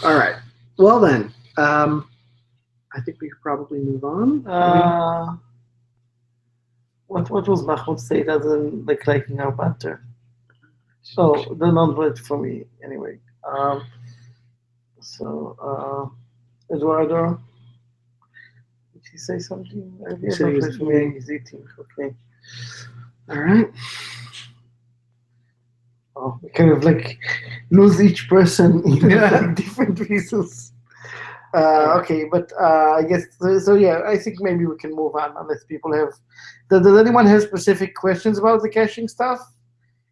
All right. Well then, I think we could probably move on. What was Mahmoud say other than like liking our banter? Oh, the non-vote for me anyway. Eduardo, did he say something? He said he was for me. He's eating. Okay. All right. Oh, we kind of like lose each person in like different pieces. Okay, but I guess so. Yeah, I think maybe we can move on unless people have. Does anyone have specific questions about the caching stuff?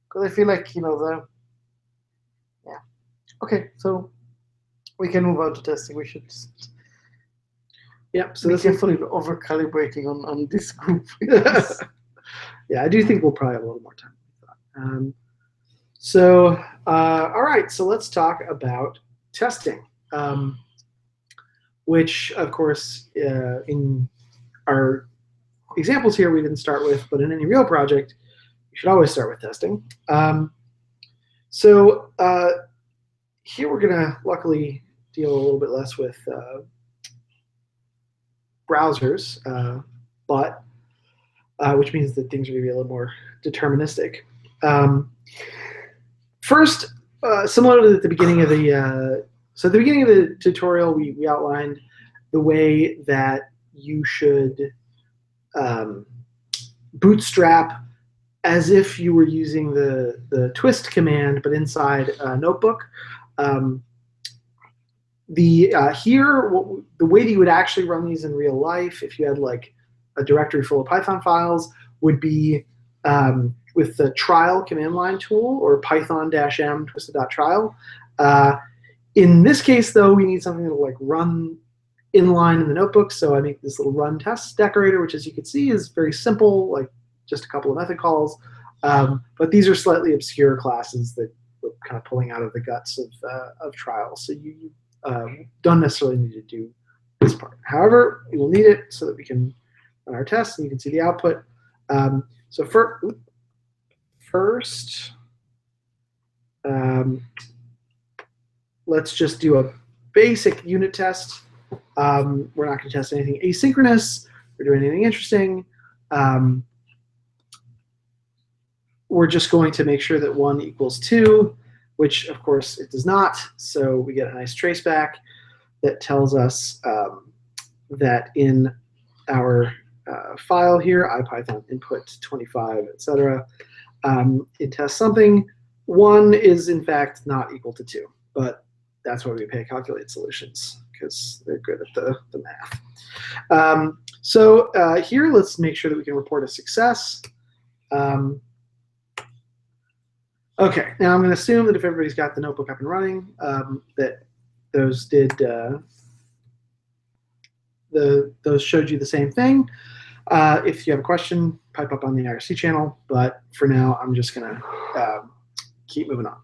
Because I feel like yeah. Okay, so we can move on to testing. We should just Yep. So be this carefully over calibrating on this group. Yeah, I do think we'll probably have a little more time with that. All right. So let's talk about testing. Which, of course, in our examples here, we didn't start with, but in any real project, you should always start with testing. Here we're going to luckily deal a little bit less with browsers, which means that things are going to be a little more deterministic. First, similar to the beginning of the So at the beginning of the tutorial, we outlined the way that you should bootstrap as if you were using the twist command, but inside a notebook. The way that you would actually run these in real life, if you had like a directory full of Python files, would be with the trial command line tool or python-m twisted.trial. In this case, though, we need something to like run inline in the notebook. So I make this little run test decorator, which, as you can see, is very simple, like just a couple of method calls. But these are slightly obscure classes that we're kind of pulling out of the guts of trial. So you don't necessarily need to do this part. However, you will need it so that we can run our tests and you can see the output. First, let's just do a basic unit test. We're not going to test anything asynchronous or do anything interesting. We're just going to make sure that 1 equals 2, which of course it does not. So we get a nice traceback that tells us that in our file here, IPython input 25, etc., it tests something. 1 is in fact not equal to 2, but that's why we pay calculate solutions, because they're good at the math. Here, let's make sure that we can report a success. Okay, now I'm going to assume that if everybody's got the notebook up and running, that those showed you the same thing. If you have a question, pipe up on the IRC channel, but for now, I'm just going to keep moving on.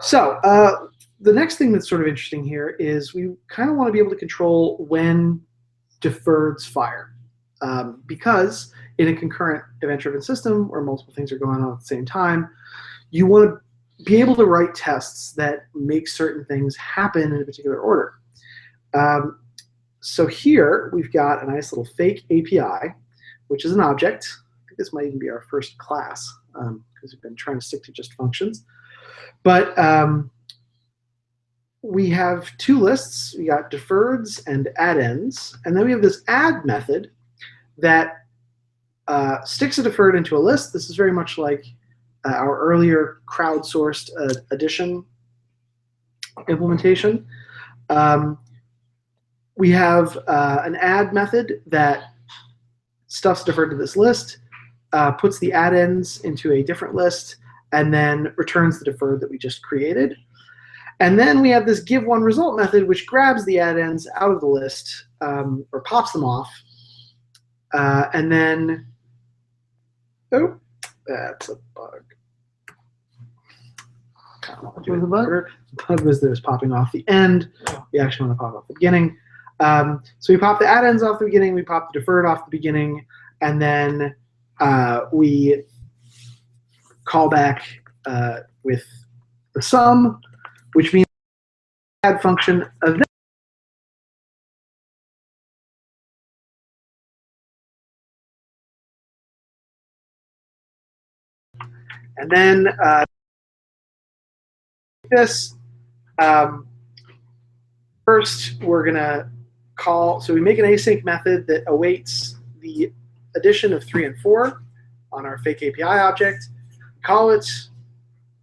So the next thing that's sort of interesting here is we kind of want to be able to control when deferreds fire. Because in a concurrent event-driven system where multiple things are going on at the same time, you want to be able to write tests that make certain things happen in a particular order. So here we've got a nice little fake API, which is an object. I think this might even be our first class because we've been trying to stick to just functions. But we have 2 lists. We got deferreds and addends. And then we have this add method that sticks a deferred into a list. This is very much like our earlier crowdsourced addition implementation. We have an add method that stuffs deferred to this list, puts the addends into a different list, and then returns the deferred that we just created. And then we have this give one result method, which grabs the addends out of the list or pops them off And then, oh, that's a bug. What was the bug? The bug was that it was popping off the end. We actually want to pop off the beginning. So we pop the addends off the beginning, we pop the deferred off the beginning, and then we call back with the sum, which means add function of this. And then this, first we're going to call, so we make an async method that awaits the addition of 3 and 4 on our fake API object. Call it,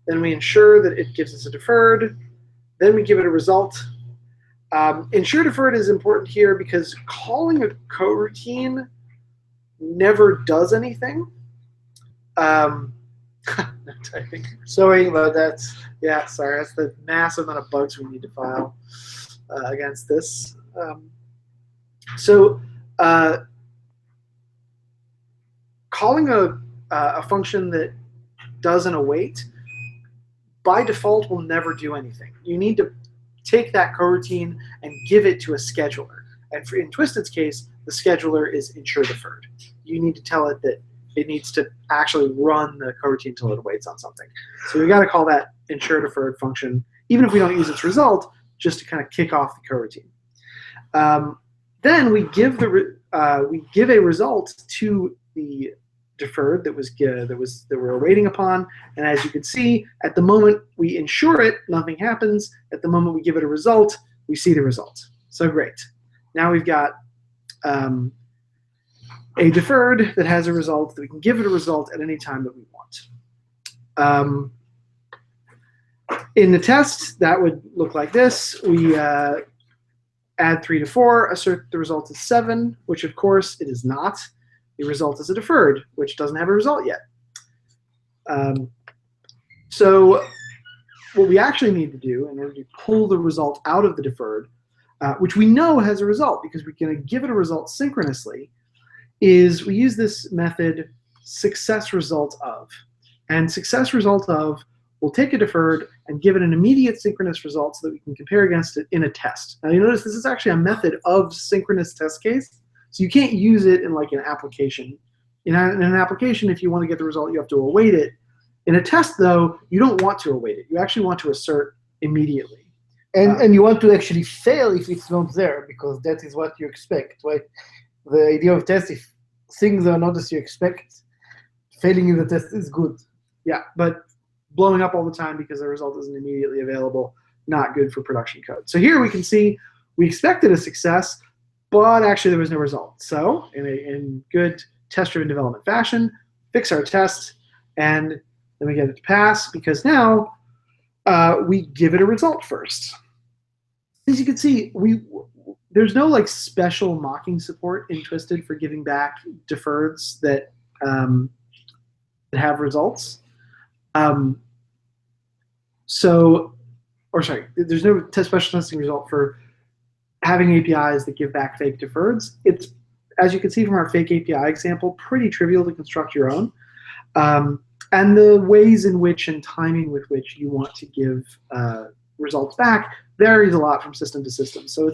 then we ensure that it gives us a deferred, then we give it a result. Ensure deferred is important here because calling a coroutine never does anything. Typing. Sorry about that. Yeah, sorry, that's the massive amount of bugs we need to file against this. Calling a function that does an await by default will never do anything. You need to take that coroutine and give it to a scheduler. And in Twisted's case, the scheduler is ensure deferred. You need to tell it that it needs to actually run the coroutine until it waits on something. So we got to call that ensure deferred function, even if we don't use its result, just to kind of kick off the coroutine. Then we give a result to the deferred that we're waiting upon, and as you can see, at the moment we ensure it, nothing happens. At the moment we give it a result, we see the result. So great. Now we've got a deferred that has a result that we can give it a result at any time that we want. In the test, that would look like this. We add 3 to 4, assert the result is 7, which of course it is not. The result is a deferred, which doesn't have a result yet. So what we actually need to do in order to pull the result out of the deferred, which we know has a result because we're going to give it a result synchronously, is we use this method success result of. And success result of will take a deferred and give it an immediate synchronous result so that we can compare against it in a test. Now you notice this is actually a method of synchronous test case. So you can't use it in like an application. In an application, if you want to get the result, you have to await it. In a test, though, you don't want to await it. You actually want to assert immediately. And you want to actually fail if it's not there, because that is what you expect, right? The idea of test, if things are not as you expect, failing in the test is good. Yeah, but blowing up all the time because the result isn't immediately available, not good for production code. So here we can see we expected a success, but actually there was no result. So in good test-driven development fashion, fix our test, and then we get it to pass because now we give it a result first. As you can see, there's no like special mocking support in Twisted for giving back deferreds that have results. There's no special testing result for having APIs that give back fake deferreds. It's, as you can see from our fake API example, pretty trivial to construct your own. And the ways in which and timing with which you want to give results back varies a lot from system to system. So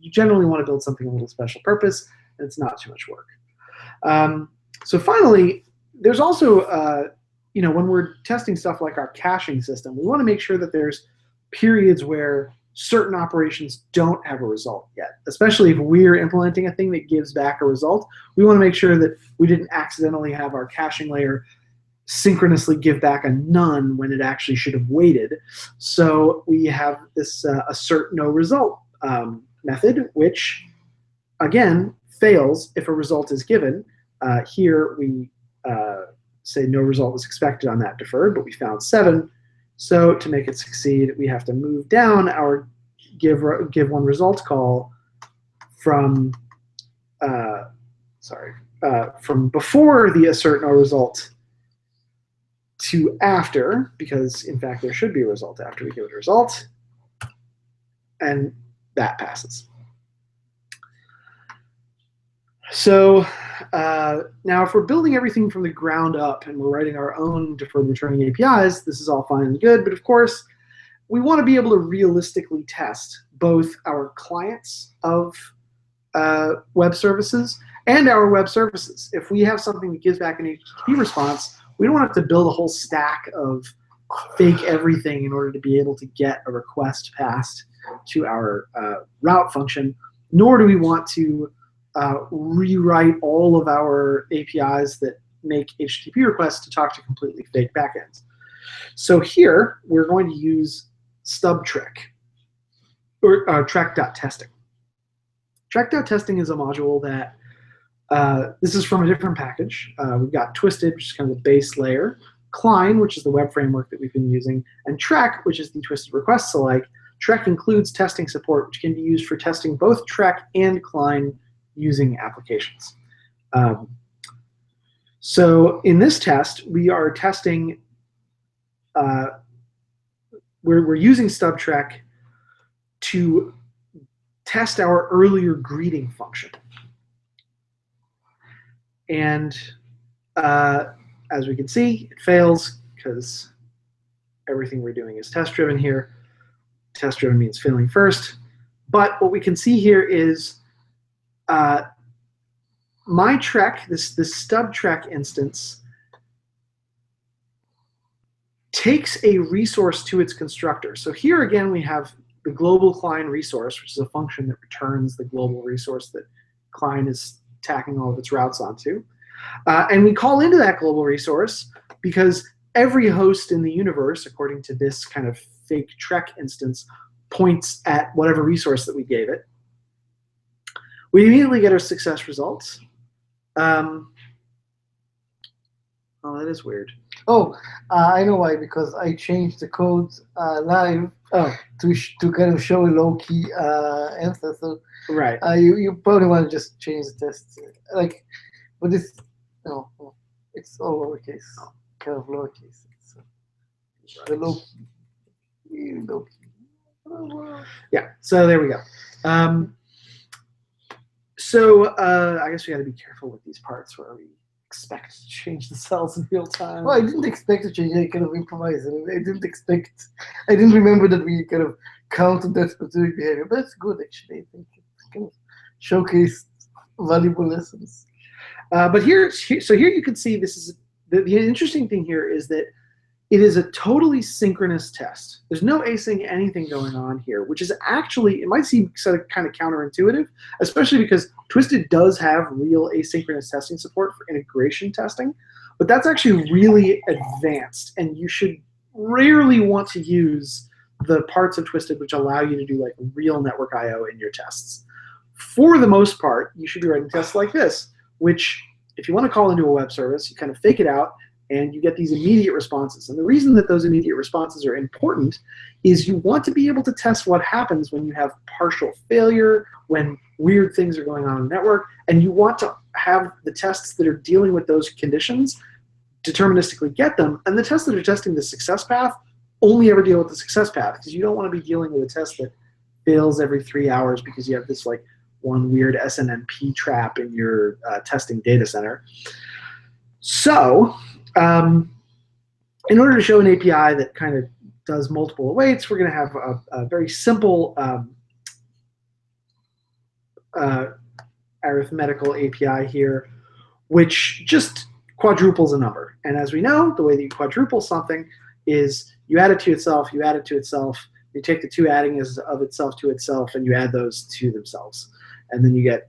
you generally want to build something a little special purpose, and it's not too much work. So finally, there's also, when we're testing stuff like our caching system, we want to make sure that there's periods where certain operations don't have a result yet, especially if we're implementing a thing that gives back a result. We want to make sure that we didn't accidentally have our caching layer synchronously give back a none when it actually should have waited. So we have this assert no result method, which, again, fails if a result is given. Here we say no result was expected on that deferred, but we found 7. So to make it succeed, we have to move down our give one result call from from before the assert no result to after, because in fact there should be a result after we give it a result, and that passes. So now if we're building everything from the ground up and we're writing our own deferred returning APIs, this is all fine and good. But of course, we want to be able to realistically test both our clients of web services and our web services. If we have something that gives back an HTTP response, we don't have to build a whole stack of fake everything in order to be able to get a request passed to our route function, nor do we want to rewrite all of our APIs that make HTTP requests to talk to completely fake backends. So here, we're going to use stub_trek, or trek.testing. Trek.testing is a module that, this is from a different package. We've got Twisted, which is kind of the base layer, Klein, which is the web framework that we've been using, and Trek, which is the twisted requests alike. Trek includes testing support, which can be used for testing both Trek and Klein using applications. So in this test, we are testing, we're using stub_trek to test our earlier greeting function. And as we can see, it fails because everything we're doing is test-driven here. Test-driven means failing first. But what we can see here is my Trek, this stub_trek instance, takes a resource to its constructor. So here again we have the global Klein resource, which is a function that returns the global resource that Klein is tacking all of its routes onto. And we call into that global resource because every host in the universe, according to this kind of fake Trek instance, points at whatever resource that we gave it. We immediately get our success results. Oh, that is weird. Oh, I know why, because I changed the code live to kind of show a low-key answer. So right. You probably want to just change the test. Like, but this, no, it's all lowercase, kind of lowercase. It's the low-key. Yeah, so there we go. So I guess we got to be careful with these parts where we expect to change the cells in real time. Well, I didn't expect to change. I kind of improvised. I didn't remember that we kind of counted that specific behavior. But it's good, actually. I think it kind of showcased valuable lessons. But here you can see this is the interesting thing here is that it is a totally synchronous test. There's no async anything going on here, which is actually, it might seem sort of kind of counterintuitive, especially because Twisted does have real asynchronous testing support for integration testing, but that's actually really advanced, and you should rarely want to use the parts of Twisted which allow you to do like real network I/O in your tests. For the most part, you should be writing tests like this, which if you want to call into a web service, you kind of fake it out, and you get these immediate responses. And the reason that those immediate responses are important is you want to be able to test what happens when you have partial failure, when weird things are going on in the network, and you want to have the tests that are dealing with those conditions deterministically get them, and the tests that are testing the success path only ever deal with the success path, because you don't want to be dealing with a test that fails every 3 hours because you have this like one weird SNMP trap in your testing data center. So, in order to show an API that kind of does multiple awaits, we're going to have a very simple arithmetical API here, which just quadruples a number. And as we know, the way that you quadruple something is you add it to itself, you add it to itself, you take the two addings of itself to itself, and you add those to themselves. And then you get,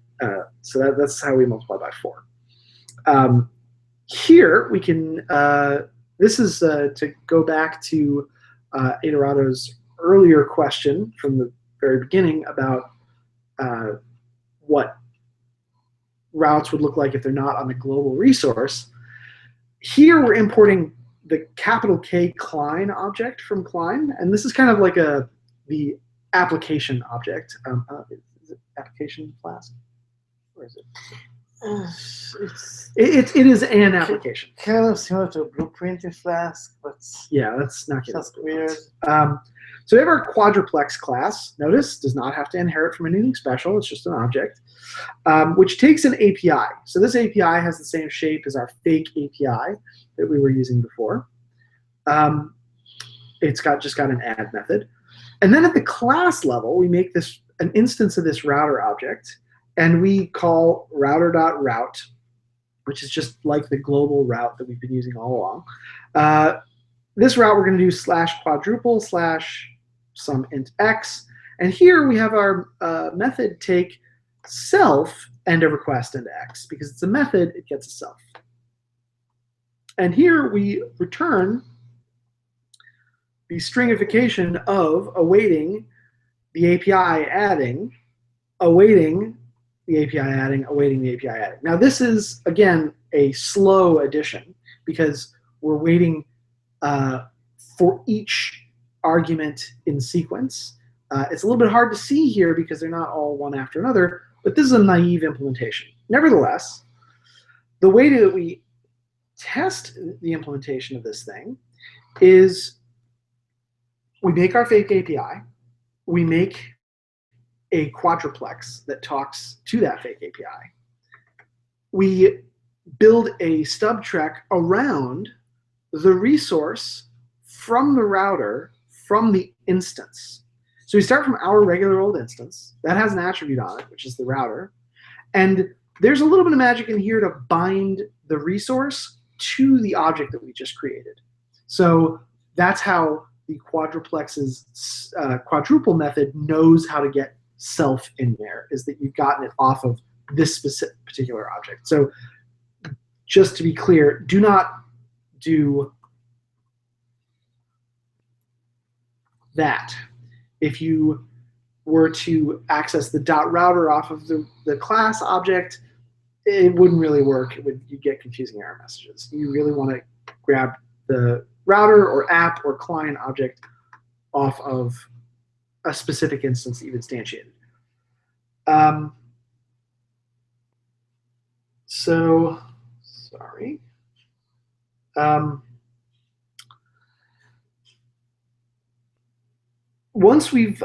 so that's how we multiply by 4. Here we can, this is to go back to Adorato's earlier question from the very beginning about what routes would look like if they're not on the global resource. Here we're importing the capital K Klein object from Klein, and this is kind of like the application object. Is it application class? Or is it It's It is an application. kind of similar to a blueprint in Flask, but Yeah, let's not get just into weird. it. So we have our quadruplex class. Notice, does not have to inherit from anything special. It's just an object, which takes an API. So this API has the same shape as our fake API that we were using before. It's just got an add method. And then at the class level, we make this an instance of this router object, and we call router.route, which is just like the global route that we've been using all along. This route we're going to do /quadruple /some int x. And here we have our method take self end of request into x. Because it's a method, it gets a self. And here we return the stringification of awaiting the API adding, awaiting the API adding, awaiting the API adding. Now this is, again, a slow addition because we're waiting for each argument in sequence. It's a little bit hard to see here because they're not all one after another, but this is a naive implementation. Nevertheless, the way that we test the implementation of this thing is we make our fake API, we make a quadruplex that talks to that fake API. We build a stub trek around the resource from the router from the instance. So we start from our regular old instance. That has an attribute on it, which is the router. And there's a little bit of magic in here to bind the resource to the object that we just created. So that's how the quadruplex's quadruple method knows how to get self in there, is that you've gotten it off of this specific particular object. So just to be clear, do not do that. If you were to access the .router off of the class object, it wouldn't really work. You'd get confusing error messages. You really want to grab the router or app or Klein object off of a specific instance that you've instantiated. So, sorry. Once we've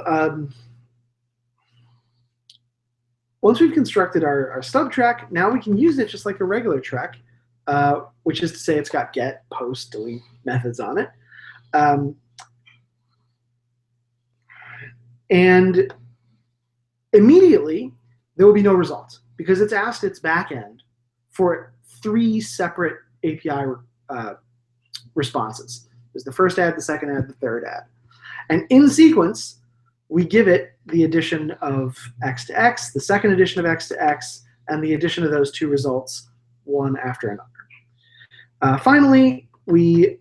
constructed our stub track, now we can use it just like a regular track, which is to say it's got get, post, delete methods on it. And immediately, there will be no results because it's asked its backend for 3 separate API responses. There's the first add, the second add, the third add. And in sequence, we give it the addition of x to x, the second addition of x to x, and the addition of those 2 results one after another. Finally, we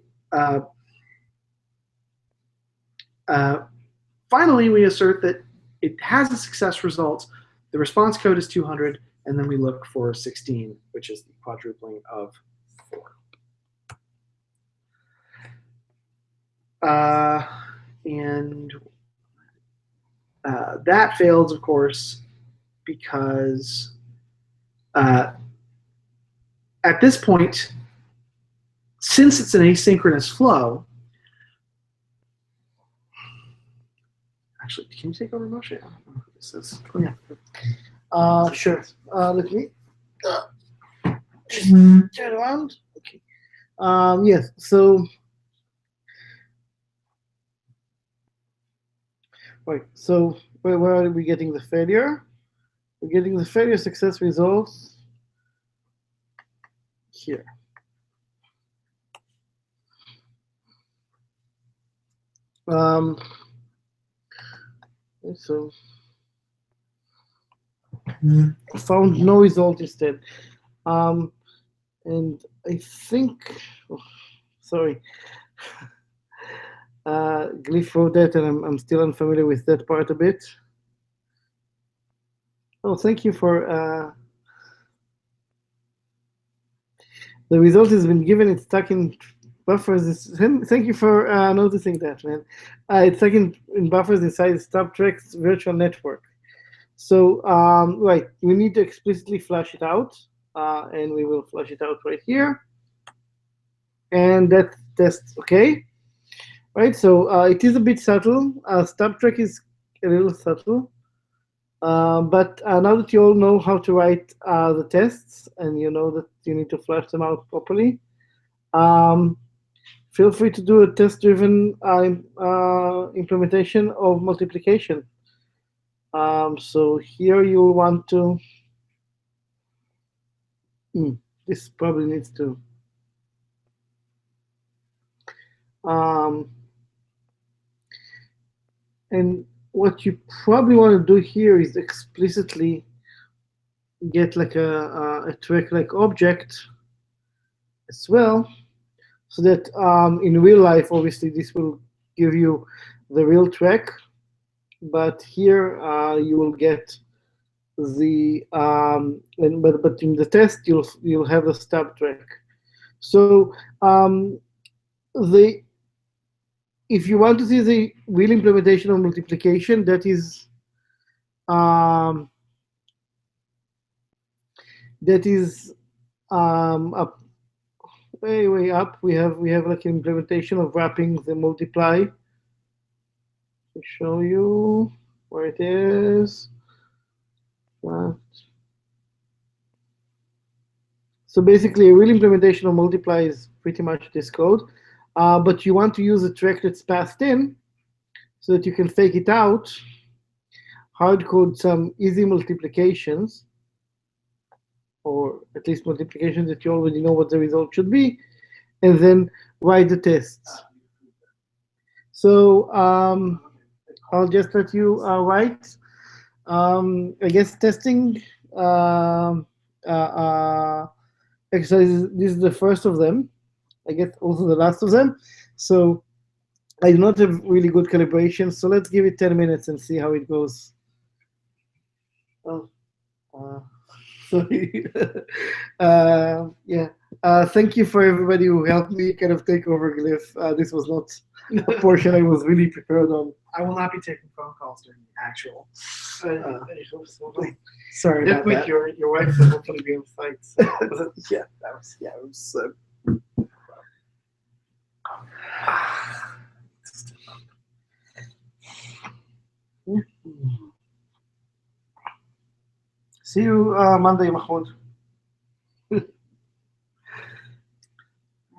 assert that it has a success result. The response code is 200, and then we look for 16, which is the quadrupling of 4. And that fails, of course, because at this point, since it's an asynchronous flow, actually, can you take over, Moshe? I don't know who this is. Oh, yeah. Sure. Let me just turn around. Okay. Yes. So. Right. So where are we getting the failure? We're getting the failure success results here. So found no result instead. And I think, sorry, Glyph wrote that, and I'm still unfamiliar with that part a bit. Oh, thank you for the result has been given. It's stuck in buffers. Thank you for noticing that, man. It's stuck in buffers inside stub tracks virtual network. So right, we need to explicitly flush it out. and we will flush it out right here. And that test, okay. Right, so it is a bit subtle. Stub track is a little subtle. But now that you all know how to write the tests and you know that you need to flush them out properly, feel free to do a test-driven implementation of multiplication. So here you'll want to, this probably needs to, and what you probably want to do here is explicitly get like a track-like object as well, so that in real life, obviously, this will give you the real track, but here you will get the but in the test you'll have a stub track. So if you want to see the real implementation of multiplication, that is up, way up. We have like an implementation of wrapping the multiply. To show you where it is. So basically, a real implementation of multiply is pretty much this code, but you want to use a track that's passed in so that you can fake it out, hard code some easy multiplications, or at least multiplications that you already know what the result should be, and then write the tests. So I'll just let you write. I guess testing exercises, this is the first of them. I guess also the last of them. So I do not have really good calibration. So let's give it 10 minutes and see how it goes. Oh, sorry. Yeah. Thank you for everybody who helped me kind of take over Glyph. This was not a portion I was really prepared on. I will not be taking phone calls during the actual. I hope so. Sorry That about week, that. your wife will hopefully be on site. So. Yeah, that was it was. See you Monday, Mahmoud. All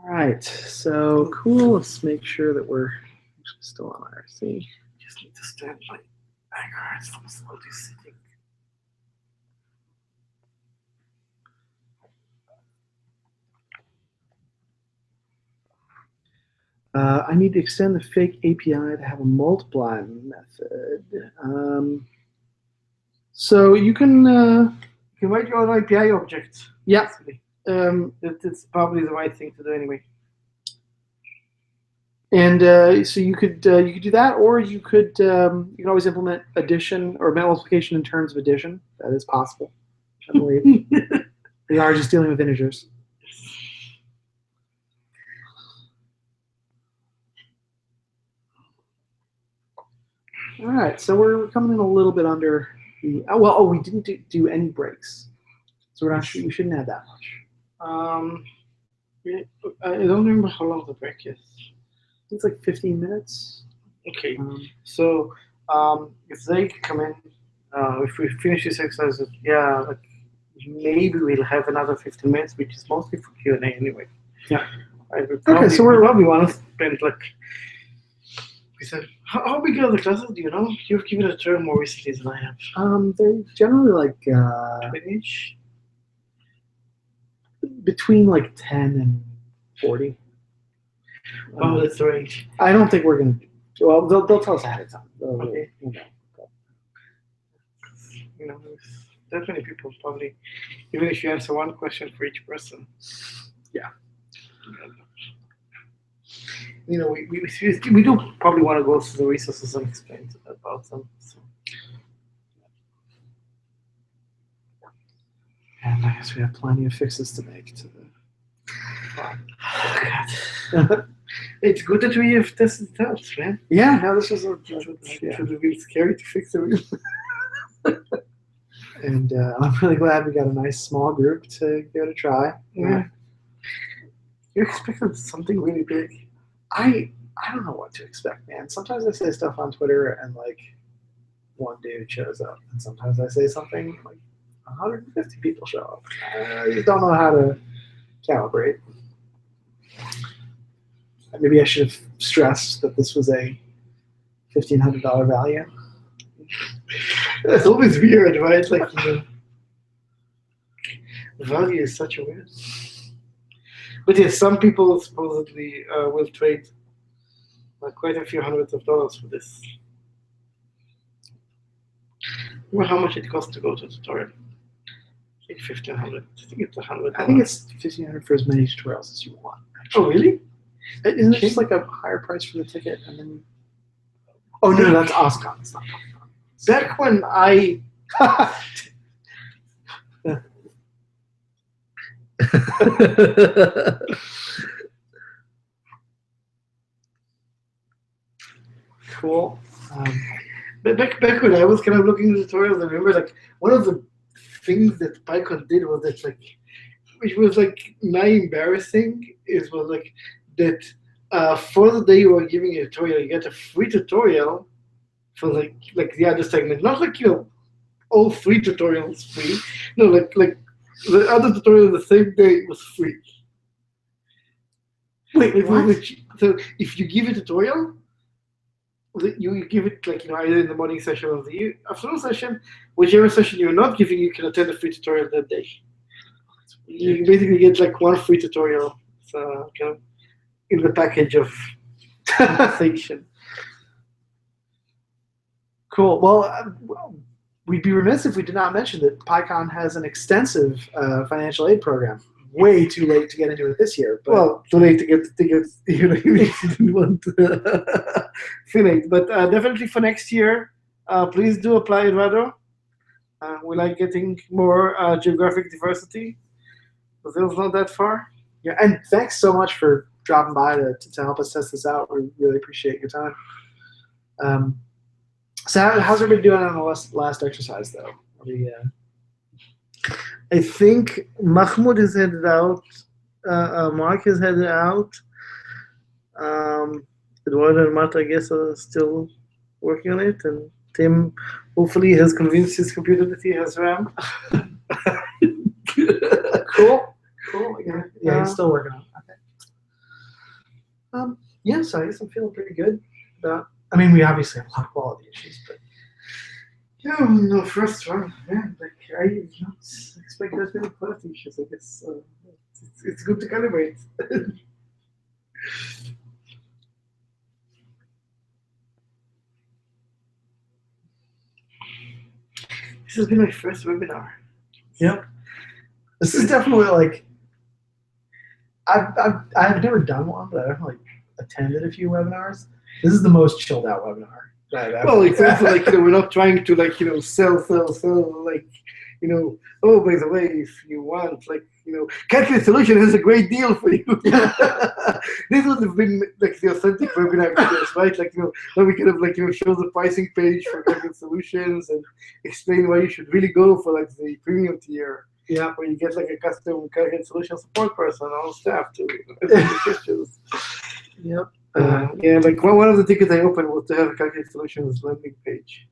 right, so cool. Let's make sure that we're still on IRC. Just need to stand my backwards from slowly sitting. I need to extend the fake API to have a multiply method. So you can write your own API object. Yeah. That's probably the right thing to do anyway. And so you could do that, or you can always implement addition or multiplication in terms of addition. That is possible, I believe. We are just dealing with integers. All right, so we're coming in a little bit under the. We didn't do any breaks, so we're not. We shouldn't have that much. I don't remember how long the break is. It's like 15 minutes. Okay. So if they come in, if we finish this exercise, like maybe we'll have another 15 minutes, which is mostly for Q&A anyway. Yeah. Right, Okay, so we probably want to spend like. We said, how big are the classes? Do you know? You've given a term more recently than I have. They're generally like 20-ish? Between like 10 and 40. Oh, that's the range. I don't think we're gonna. Well, they'll tell us ahead of time. Okay. You know. That many people probably, even if you answer one question for each person. Yeah. We do probably want to go through the resources and explain about them. So. And I guess we have plenty of fixes to make to the. God. It's good that we have tested it out, man. Yeah, no, this was It would have been scary to fix everything. And I'm really glad we got a nice small group to give it a try. Yeah. You expected something really big. I don't know what to expect, man. Sometimes I say stuff on Twitter and like one dude shows up, and sometimes I say something like 150 people show up. I just don't know how to calibrate. Maybe I should have stressed that this was a $1,500 value. It's always weird, right? Like, value is such a weird. But yes, some people supposedly will trade quite a few hundreds of dollars for this. Well, how much it costs to go to tutorial? I think 1,500. I think it's 100. I think it's $1,500 for as many tutorials as you want. Oh, really? Isn't it just like a higher price for the ticket and then? Oh no, that's OSCON. It's not PyCon. Back when I cool. But back when I was kind of looking at tutorials, I remember like one of the things that PyCon did was that like, which was like not embarrassing, was like that for the day you were giving a tutorial, you get a free tutorial for like the other segment. Not like all 3 tutorials free. No, like the other tutorial the same day was free. Wait, what? So if you give a tutorial, you give it like either in the morning session or the afternoon session, whichever session you're not giving, you can attend a free tutorial that day. You basically get like 1 free tutorial, so kind of in the package of compensation. Cool. Well, we'd be remiss if we did not mention that PyCon has an extensive financial aid program. Way too late to get into it this year. But Well, too late to get the tickets. You didn't want to finish. But definitely for next year, please do apply, Eduardo. We like getting more geographic diversity. Brazil's not that far. yeah, and thanks so much for dropping by to help us test this out. We really appreciate your time. So how's everybody doing on the last exercise, though? Are we, I think Mahmoud is headed out. Mark is headed out. Eduardo and Matt, I guess, are still working on it. And Tim, hopefully, has convinced his computer that he has RAM. Cool. Yeah, he's still working on it. Okay. Yeah, so I guess I'm feeling pretty good about. I mean, we obviously have a lot of quality issues, but Yeah, no, first one. Yeah, like I did not expect that many quality issues. I guess it's good to calibrate. This has been my first webinar. yeah, this is definitely like I've never done one, but I've definitely attended a few webinars. This is the most chilled out webinar that I've ever. Well, it's also like we're not trying to like sell like oh, by the way, if you want like Calculate Solution has a great deal for you. This would have been like the authentic webinar experience, right? Like where we kind of like show the pricing page for Calculate Solutions and explain why you should really go for like the premium tier. Yeah. Where you get like a custom Calculate Solution support person on staff to answer questions. Yep. Yeah, like one of the tickets I opened was to have a Calculate Solutions landing page.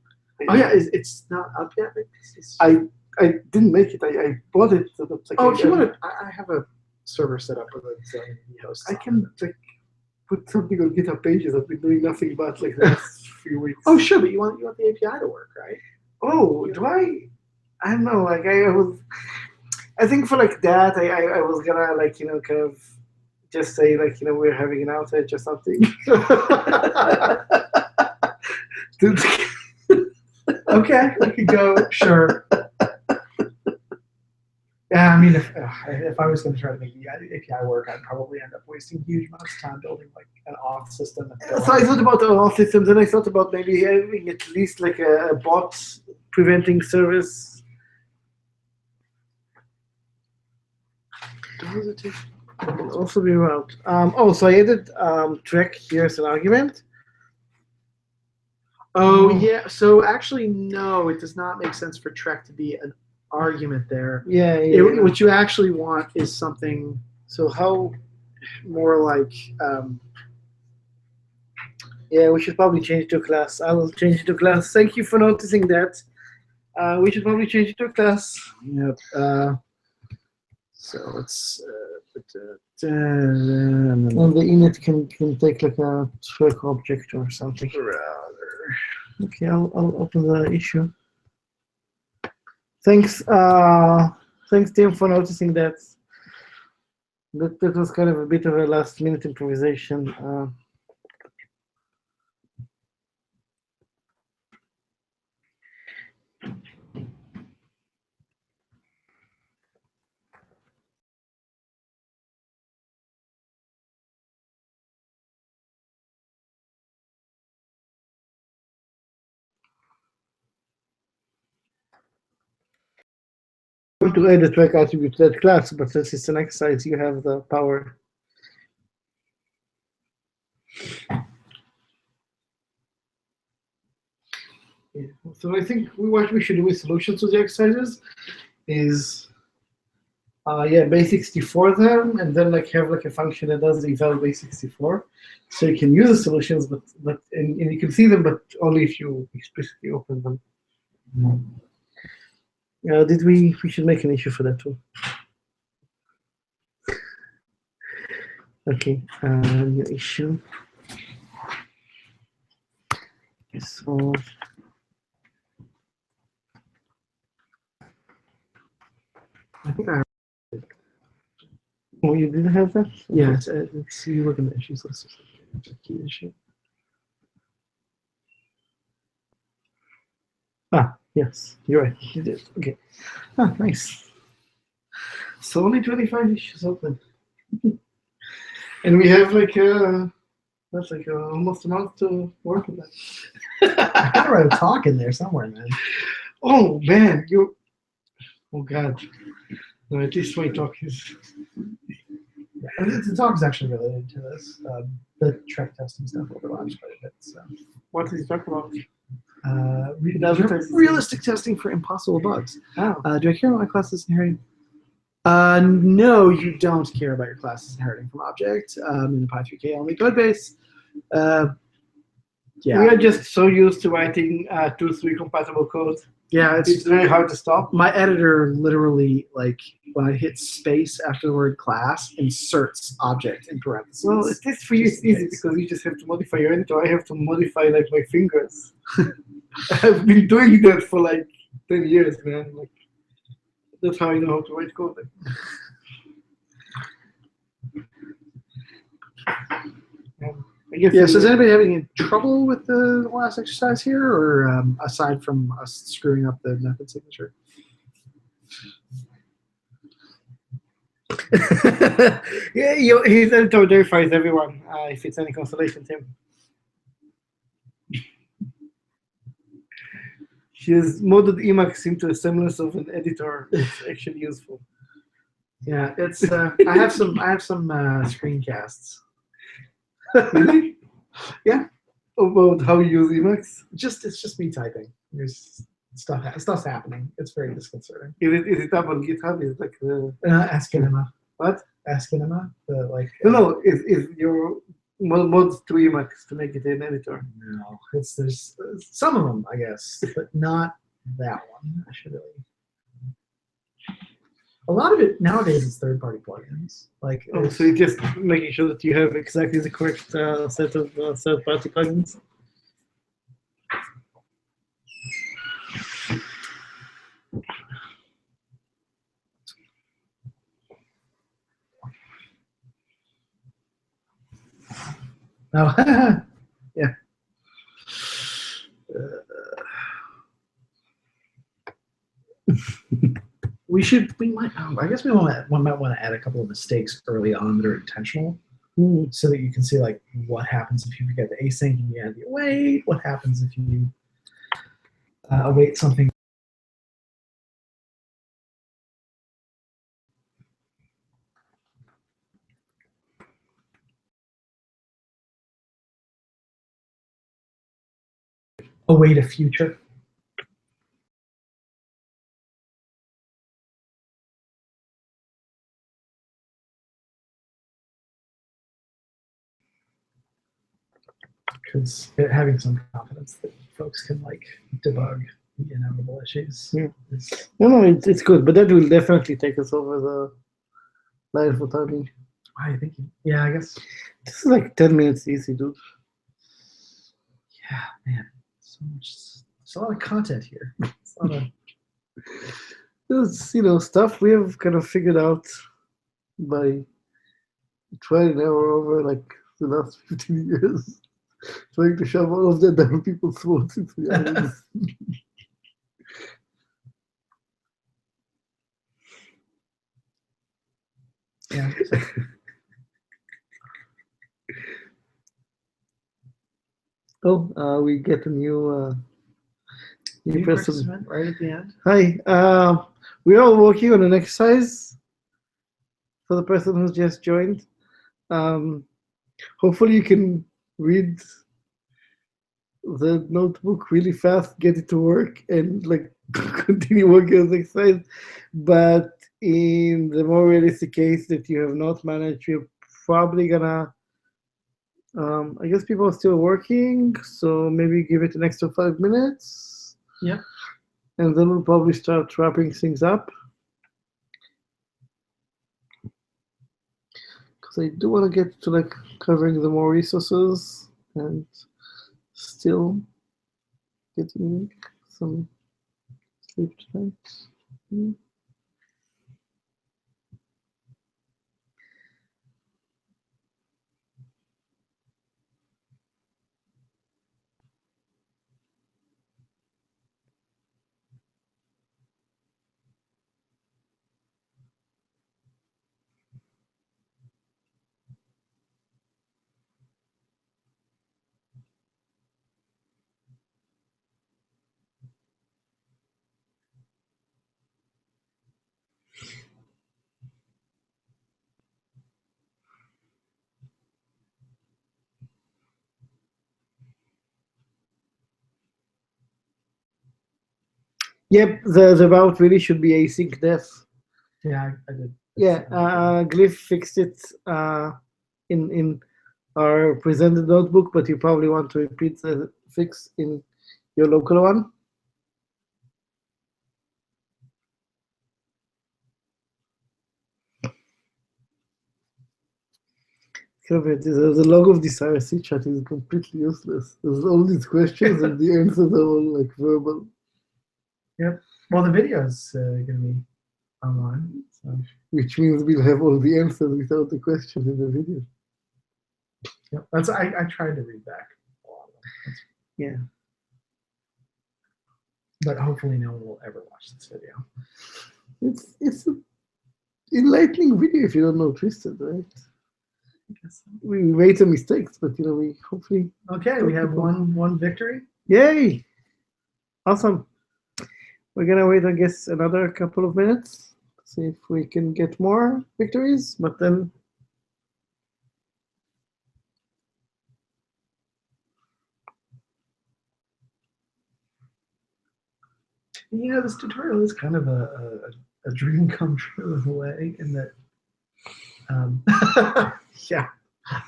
Oh yeah, it's not up yet. I didn't make it. I bought it. So that's like If you want to, I have a server set up with a host. I can like put something on GitHub Pages. I've been doing nothing but like the last few weeks. Oh sure, but you want the API to work, right? Oh, do I? I don't know. Like I think for like that, I was gonna like kind of just say like we're having an outage or something. Okay, I could go. Sure. Yeah, I mean, if I was going to try to make the API work, I'd probably end up wasting huge amounts of time building like an auth system. So I thought about the auth systems, and I thought about maybe having at least like a bot preventing service. Can also be around. So I added Trek here as an argument. Oh, yeah. So actually, no, it does not make sense for Trek to be an argument there. Yeah, yeah. What you actually want is something So how? more like, Yeah, we should probably change it to class. I will change it to class. Thank you for noticing that. We should probably change it to class. yep. So let's. And And the init can take like a track object or something. browser. Okay, I'll open the issue. Thanks, thanks Tim for noticing that. That was kind of a bit of a last minute improvisation. To add a track attribute to that class, but since it's an exercise, you have the power. Yeah. So I think what we should do with solutions to the exercises is, yeah, base 64 them, and then like have like a function that does eval base 64. So you can use the solutions, but and you can see them, but only if you explicitly open them. Did we should make an issue for that too. Okay, new issue. So I think I. oh, you didn't have that? Yeah, it's you look in the issues list. Key issue. Ah, yes, you're right. You did. Okay. Ah, nice. So only 25 issues open. And we have like that's like almost a month to work with that. I had to write a talk in there somewhere, man. Oh man, you. Oh god. No, at least my talk is. The talk is actually related to this. The Trek testing stuff overlaps quite a bit. So. What did you talk about? Realistic testing for impossible bugs. Oh. Do I care about my classes inheriting? No, you don't care about your classes inheriting from object in the Py3K only code base. Yeah. We are just so used to writing 2-3 compatible code. Yeah, It's very hard to stop. My editor literally, like, when I hit space after the word class, inserts object in parentheses. Well, at least for you it's easy because you just have to modify your editor. I have to modify like my fingers. I've been doing that for like 10 years, man. Like that's how I know how to write code. I guess Yeah, so is anybody having any trouble with the last exercise here, or aside from us screwing up the method signature? Yeah, his editor verifies everyone if it's any consolation to him. She has modded Emacs into a semblance of an editor. It's actually useful. Yeah, it's. I have some screencasts. Really? Yeah. About how you use Emacs? It's just me typing. There's stuff's happening. It's very disconcerting. Is it up on GitHub? Is it like the Ask Enema. what? Ask Enema. The like. No, is your mods to Emacs to make it an editor? No, there's some of them, I guess, but not that one. I should really. A lot of it nowadays is third-party plugins. Like, Oh, so you're just making sure that you have exactly the correct set of third-party plugins. no, yeah. We might. I guess we might want to add a couple of mistakes early on that are intentional, so that you can see like what happens if you forget the async and you add the await. What happens if you await something. await a future. Because having some confidence that folks can like debug the inevitable issues. Yeah. Is, No, it's good, but that will definitely take us over the line for timing. I think, yeah, I guess. This is like 10 minutes easy, dude. Yeah, man, so much. There's a lot of content here. It's a lot of, There's, stuff we have kind of figured out by trying and error over like the last 15 years, trying to shove all of that down people's throats into the others. yeah. Oh, we get a new New person. participant right at the end. Hi, we are working on an exercise for the person who's just joined. Hopefully you can read the notebook really fast, get it to work, and like continue working on the exercise. But in the more realistic case that you have not managed, you're probably gonna. I guess people are still working, so maybe give it an extra 5 minutes. Yeah. And then we'll probably start wrapping things up. Because I do want to get to like covering the more resources and still getting some sleep tonight. Yep, the route really should be async def. Yeah, I did. Yeah, Glyph fixed it in our presented notebook, but you probably want to repeat the fix in your local one. The log of this IRC chat is completely useless. There's all these questions and the answers are all like verbal. Yep. Well, the video is going to be online, so. Which means we'll have all the answers without the questions in the video. Yep. That's I tried to read back a lot of them. Yeah. But hopefully no one will ever watch this video. It's an enlightening video if you don't know Twisted, right? I guess so. We made some mistakes, but we hopefully. Okay, we have one victory. Yay! Awesome. We're gonna wait, I guess, another couple of minutes to see if we can get more victories, but then. This tutorial is kind of a dream come true in a way, in that, yeah,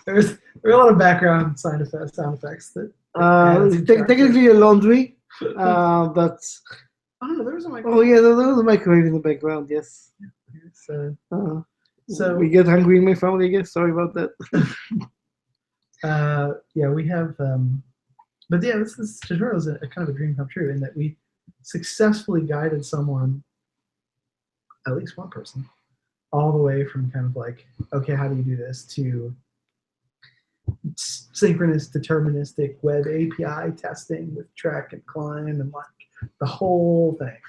there are a lot of background sound effects that. Technically a laundry, but. Oh no, there was a microwave. Oh yeah, there was a microwave in the background. Yes. So we get hungry in my family. I guess. Sorry about that. yeah, we have. But yeah, this tutorial is a kind of a dream come true in that we successfully guided someone, at least one person, all the way from kind of like, okay, how do you do this, to synchronous deterministic web API testing with Trek and Klein and like the whole thing.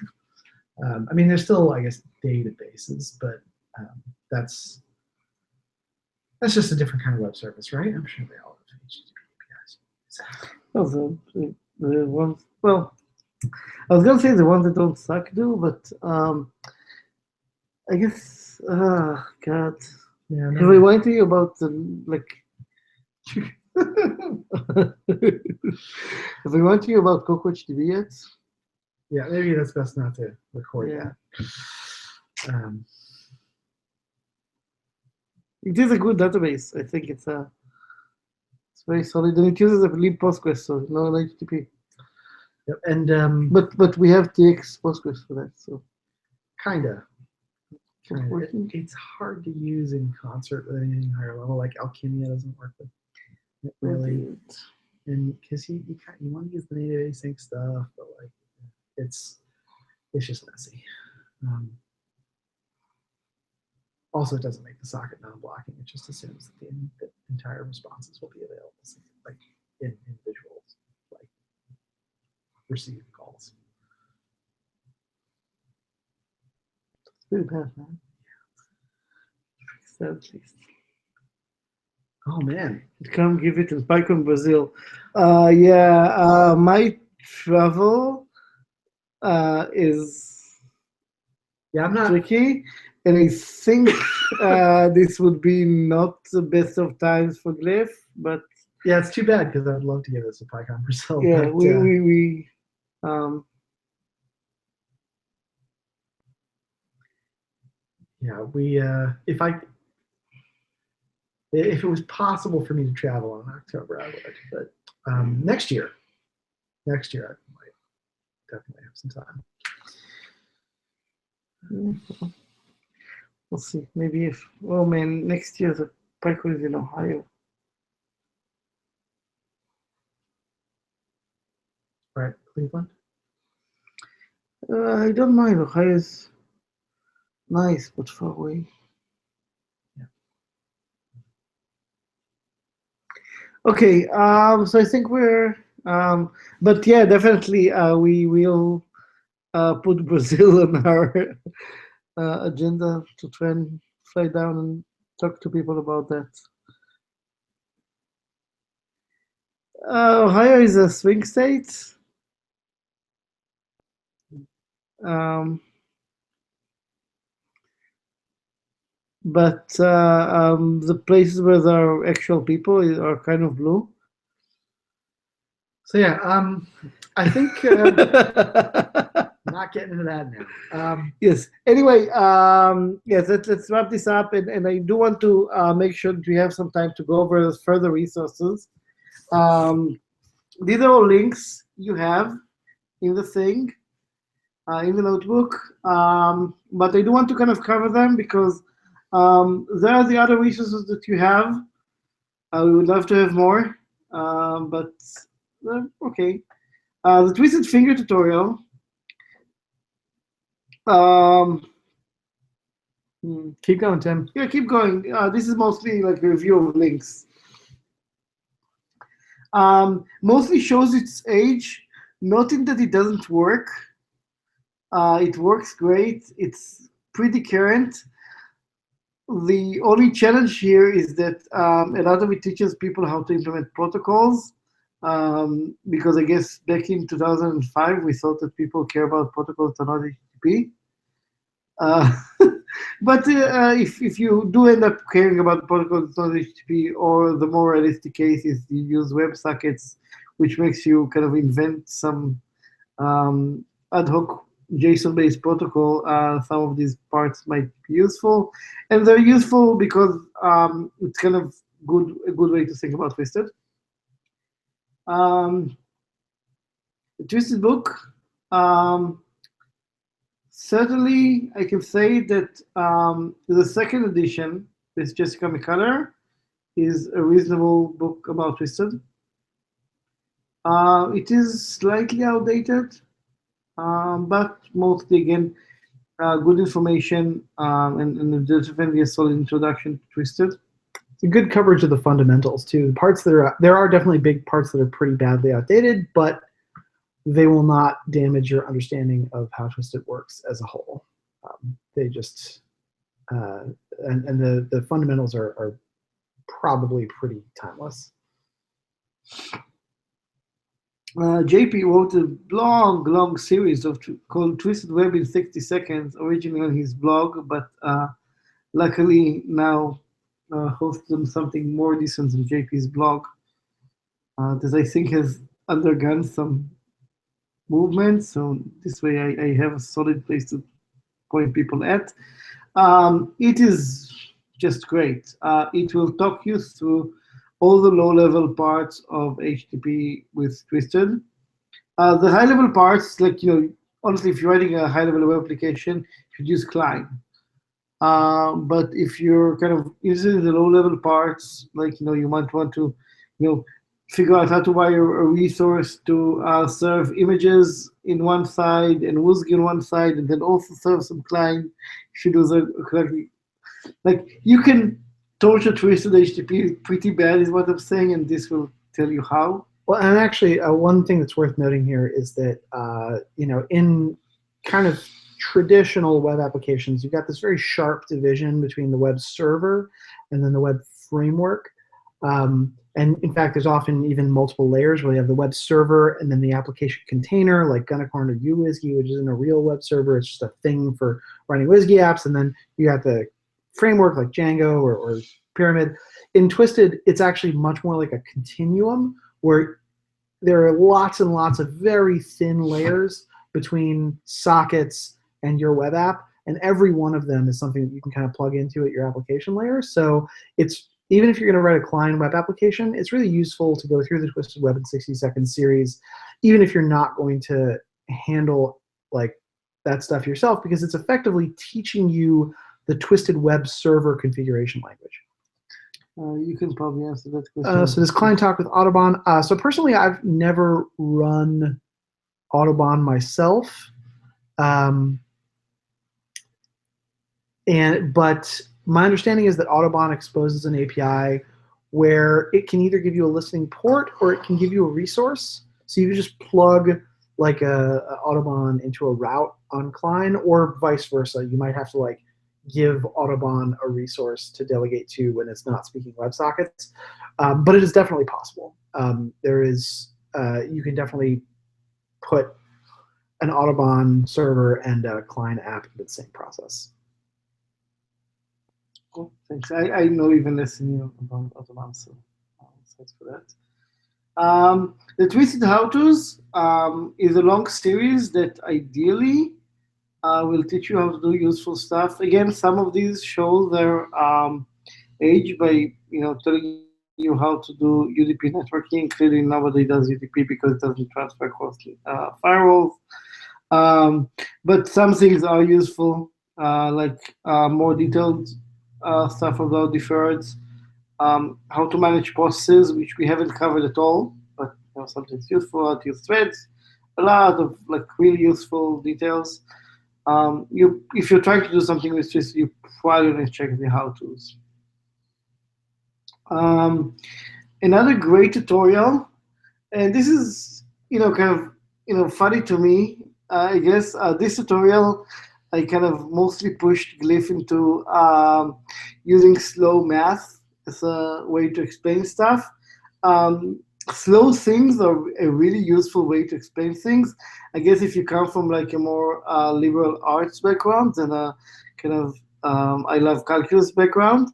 I mean, there's still, I guess, databases, but that's just a different kind of web service, right? I'm sure they all have HTTP APIs. Oh, the ones. Well, I was gonna say the ones that don't suck do, but I guess. God. Yeah. Have I warned you about the like? Have we want to hear about Cockroach TV yet? Yeah, maybe that's best not to record Yeah. that. It is a good database. I think it's very solid, and it uses a lib Postgres, so no HTTP. Yep, and But we have TX Postgres for that, so kinda. working. It's hard to use in concert with anything higher level. Like Alchemia doesn't work with it really, and because you want to use the native async stuff, but like it's just messy. Also, it doesn't make the socket non-blocking. It just assumes that the entire responses will be available, like in individuals, like received calls. It's pretty bad, man. So please. Oh man, Come give it in PyCon Brazil. Yeah, my travel is yeah, I'm not. tricky, and I think this would be not the best of times for Glyph, but Yeah, it's too bad because I'd love to give this a PyCon Brazil. yeah, but, we yeah, we if it was possible for me to travel in October, I would. But next year I might definitely have some time. we'll see. Maybe if oh man, next year the PyCon is in Ohio. Right, Cleveland. I don't mind. Ohio is nice, but far away. Yeah. Okay, so I think we're, but yeah, definitely we will put Brazil on our agenda to try and fly down and talk to people about that. Ohio is a swing state. But the places where there are actual people are kind of blue. So yeah, I think not getting into that now. Yes. Anyway, yes. Let's wrap this up, and I do want to make sure that we have some time to go over further resources. These are all links you have in the thing, in the notebook. But I do want to kind of cover them because there are the other resources that you have. We would love to have more, but okay. The twisted finger tutorial. Keep going, Tim. Yeah, keep going. This is mostly like a review of links. Mostly shows its age, not in that it doesn't work. It works great. It's pretty current. The only challenge here is that a lot of it teaches people how to implement protocols. Because I guess back in 2005, we thought that people care about protocols and not HTTP. But if you do end up caring about protocols not HTTP, or the more realistic case is you use WebSockets, which makes you kind of invent some ad hoc JSON-based protocol, some of these parts might be useful. And they're useful because it's kind of a good way to think about Twisted. The Twisted book. Certainly, I can say that the second edition, with Jessica McCullough, is a reasonable book about Twisted. It is slightly outdated, but mostly, again, good information and definitely a solid introduction to Twisted. It's a good coverage of the fundamentals too. The parts that are there are definitely big parts that are pretty badly outdated, but they will not damage your understanding of how Twisted works as a whole. They just and the fundamentals are probably pretty timeless. JP wrote a long series called Twisted Web in 60 Seconds, originally on his blog, but luckily now hosts on something more decent than JP's blog. that I think has undergone some movement. So this way I have a solid place to point people at. It is just great. It will talk you through all the low-level parts of HTTP with Twisted. The high-level parts, like, honestly, if you're writing a high-level web application, you should use Klein. But if you're kind of using the low-level parts, like, you might want to, figure out how to wire a resource to serve images in one side and WSGI in one side, and then also serve some Klein. You should do that correctly. Like, you can torture Twisted HTTP pretty bad, is what I'm saying, and this will tell you how. Well, and actually, one thing that's worth noting here is that in kind of traditional web applications, you've got this very sharp division between the web server and then the web framework. And in fact, there's often even multiple layers where you have the web server and then the application container, like Gunnicorn or UWSGI, which isn't a real web server. It's just a thing for running WSGI apps. And then you got the framework like Django or Pyramid. In Twisted, it's actually much more like a continuum where there are lots and lots of very thin layers between sockets and your web app, and every one of them is something that you can kind of plug into at your application layer. So it's, even if you're going to write a Klein web application, it's really useful to go through the Twisted Web in 60 Seconds series, even if you're not going to handle like that stuff yourself, because it's effectively teaching you the Twisted Web server configuration language. You can probably answer that question. So does Klein talk with Autobahn? So personally, I've never run Autobahn myself. But my understanding is that Autobahn exposes an API where it can either give you a listening port or it can give you a resource. So you can just plug like a Autobahn into a route on Klein, or vice versa. You might have to like give Autobahn a resource to delegate to when it's not speaking WebSockets. But it is definitely possible. There is, you can definitely put an Autobahn server and a Klein app into the same process. Cool, thanks. I know even less than you about Autobahn, so thanks for that. The Twisted How-Tos is a long series that ideally will teach you how to do useful stuff. Again, some of these show their age by telling you how to do UDP networking. Clearly, nobody does UDP because it doesn't transfer across firewalls. But some things are useful, like more detailed stuff about deferreds, how to manage processes, which we haven't covered at all, but something's useful, how to use threads, a lot of like really useful details. If you're trying to do something with Twisted, you probably want to check the how-tos. Another great tutorial, and this is kind of funny to me. I guess this tutorial I kind of mostly pushed Glyph into using slow math as a way to explain stuff. Slow things are a really useful way to explain things. I guess if you come from like a more liberal arts background and a kind of I love calculus background,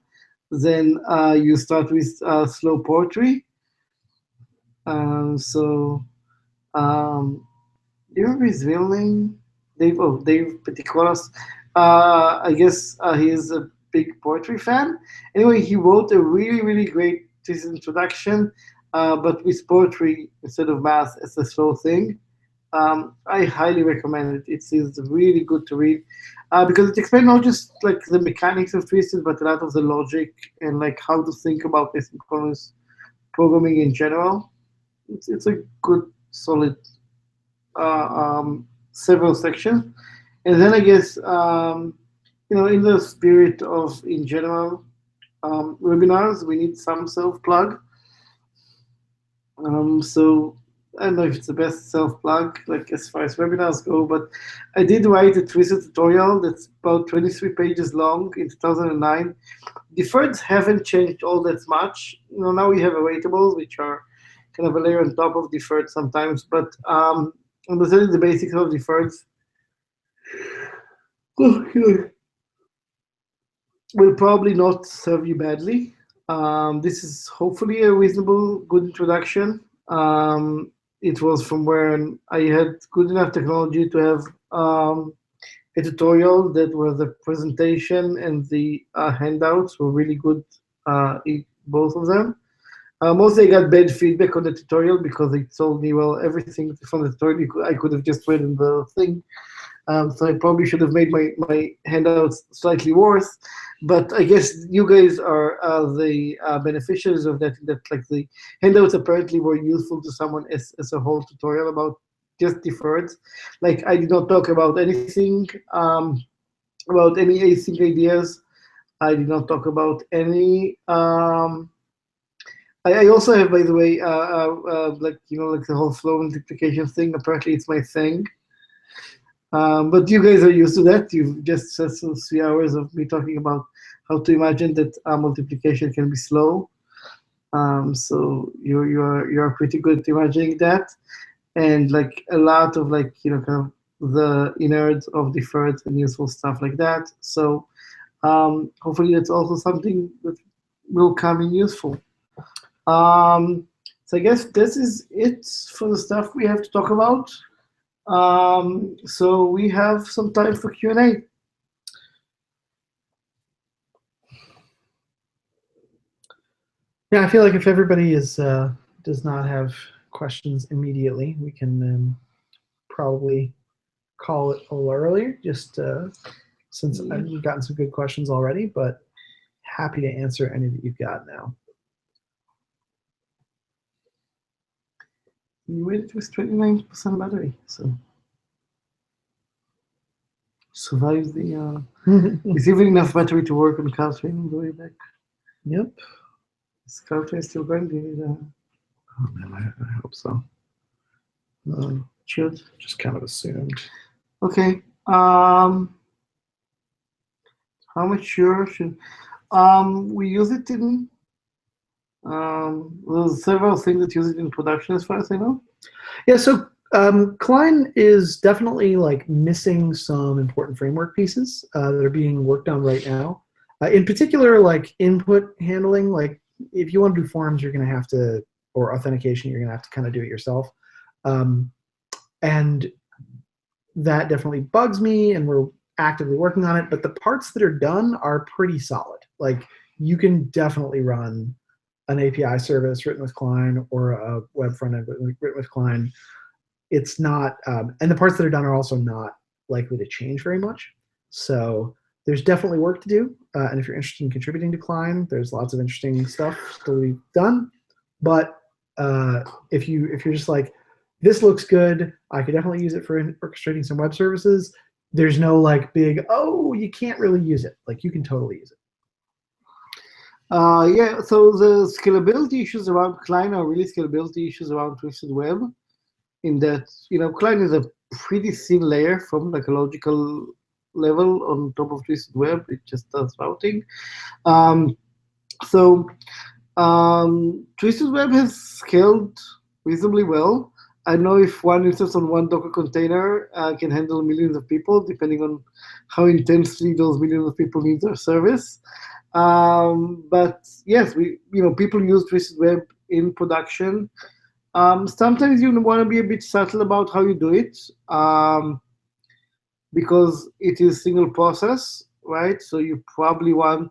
then you start with slow poetry. Do you remember his real name? Dave Petikolas. I guess he is a big poetry fan. Anyway, he wrote a really, really great introduction, but with poetry instead of math as a slow thing. I highly recommend it. It is really good to read because it explains not just like the mechanics of Twisted, but a lot of the logic and like how to think about asynchronous programming in general. It's a good, solid several sections. And then I guess, in the spirit of, in general, webinars, we need some self-plug. So I don't know if it's the best self-plug, like as far as webinars go, but I did write a Twisted tutorial that's about 23 pages long in 2009. Deferreds haven't changed all that much. Now we have awaitables, which are kind of a layer on top of deferred sometimes, but understanding the basics of deferreds will probably not serve you badly. This is hopefully a reasonable, good introduction. It was from when I had good enough technology to have a tutorial that was a presentation, and the handouts were really good, both of them. Mostly I got bad feedback on the tutorial because they told me, well, everything from the tutorial I could have just read in the thing. So I probably should have made my handouts slightly worse. But I guess you guys are the beneficiaries of that. That like the handouts apparently were useful to someone as a whole tutorial about just deferred. Like I did not talk about anything about any async ideas. I did not talk about any. I also have, by the way, like like the whole flow multiplication thing. Apparently, it's my thing. But you guys are used to that. You've just said some 3 hours of me talking about how to imagine that multiplication can be slow. So you're pretty good at imagining that, and like a lot of like kind of the innards of deferred and useful stuff like that. So hopefully that's also something that will come in useful. So I guess this is it for the stuff we have to talk about. So we have some time for Q&A. Yeah, I feel like if everybody does not have questions immediately, we can probably call it a little earlier, just since we've gotten some good questions already, but happy to answer any that you've got now. You waited with 29% battery, so survive the. It's even enough battery to work on Caltrain on the way back. Yep. Is Caltrain still going? Do you need Oh man, I hope so. should? Just kind of assumed. Okay. How mature should? We use it in. There's several things that use it in production, as far as I know. Yeah, so Klein is definitely like missing some important framework pieces that are being worked on right now. In particular, like input handling. Like if you want to do forms, you're going to have to, or authentication, you're going to have to kind of do it yourself. And that definitely bugs me, and we're actively working on it. But the parts that are done are pretty solid. Like you can definitely run an API service written with Klein or a web front end written with Klein. It's not, and the parts that are done are also not likely to change very much. So there's definitely work to do. And if you're interested in contributing to Klein, there's lots of interesting stuff still to be done. But if you're just like, this looks good, I could definitely use it for orchestrating some web services, there's no like big, oh, you can't really use it. Like you can totally use it. Yeah, so the scalability issues around Klein are really scalability issues around Twisted Web, in that, Klein is a pretty thin layer from like a logical level on top of Twisted Web. It just does routing. Twisted Web has scaled reasonably well. I don't know if one instance on one Docker container can handle millions of people, depending on how intensely those millions of people need our service. But yes, people use Twisted Web in production. Sometimes you want to be a bit subtle about how you do it, because it is single process, right? So you probably want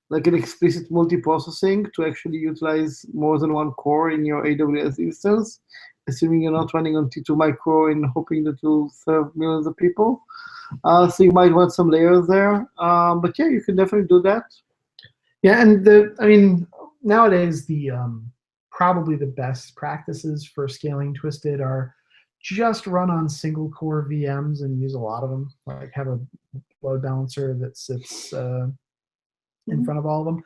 like an explicit multiprocessing to actually utilize more than one core in your AWS instance, assuming you're not running on T2 micro and hoping that you'll serve millions of people. So you might want some layers there. But yeah, you can definitely do that. Yeah, and nowadays the probably the best practices for scaling Twisted are just run on single core VMs and use a lot of them. Like have a load balancer that sits in front of all of them.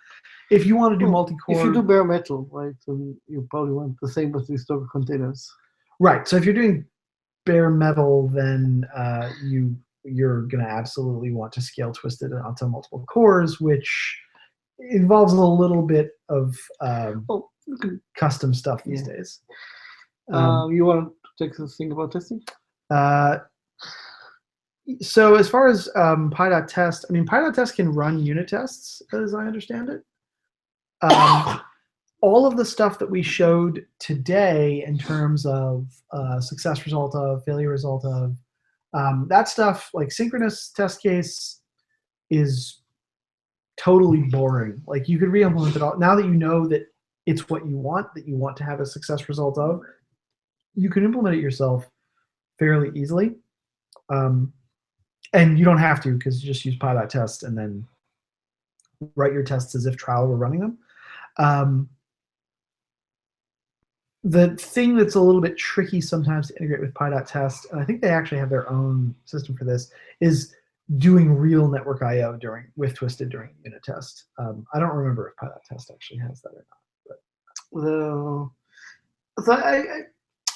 If you want to do multi-core, if you do bare metal, right, then you probably want the same as these Docker containers. Right. So if you're doing bare metal, then you're going to absolutely want to scale Twisted onto multiple cores, which involves a little bit of custom stuff these days. You want to take this thing about testing? So as far as py.test, py.test can run unit tests, as I understand it. all of the stuff that we showed today in terms of success result of, failure result of, that stuff, like synchronous test case, is totally boring. Like you could re-implement it all. Now that you know that it's what you want to have a success result of, you can implement it yourself fairly easily. And you don't have to, because you just use py.test and then write your tests as if trial were running them. The thing that's a little bit tricky sometimes to integrate with py.test, and I think they actually have their own system for this, is doing real network I/O with Twisted during a unit test. I don't remember if py.test actually has that or not. But So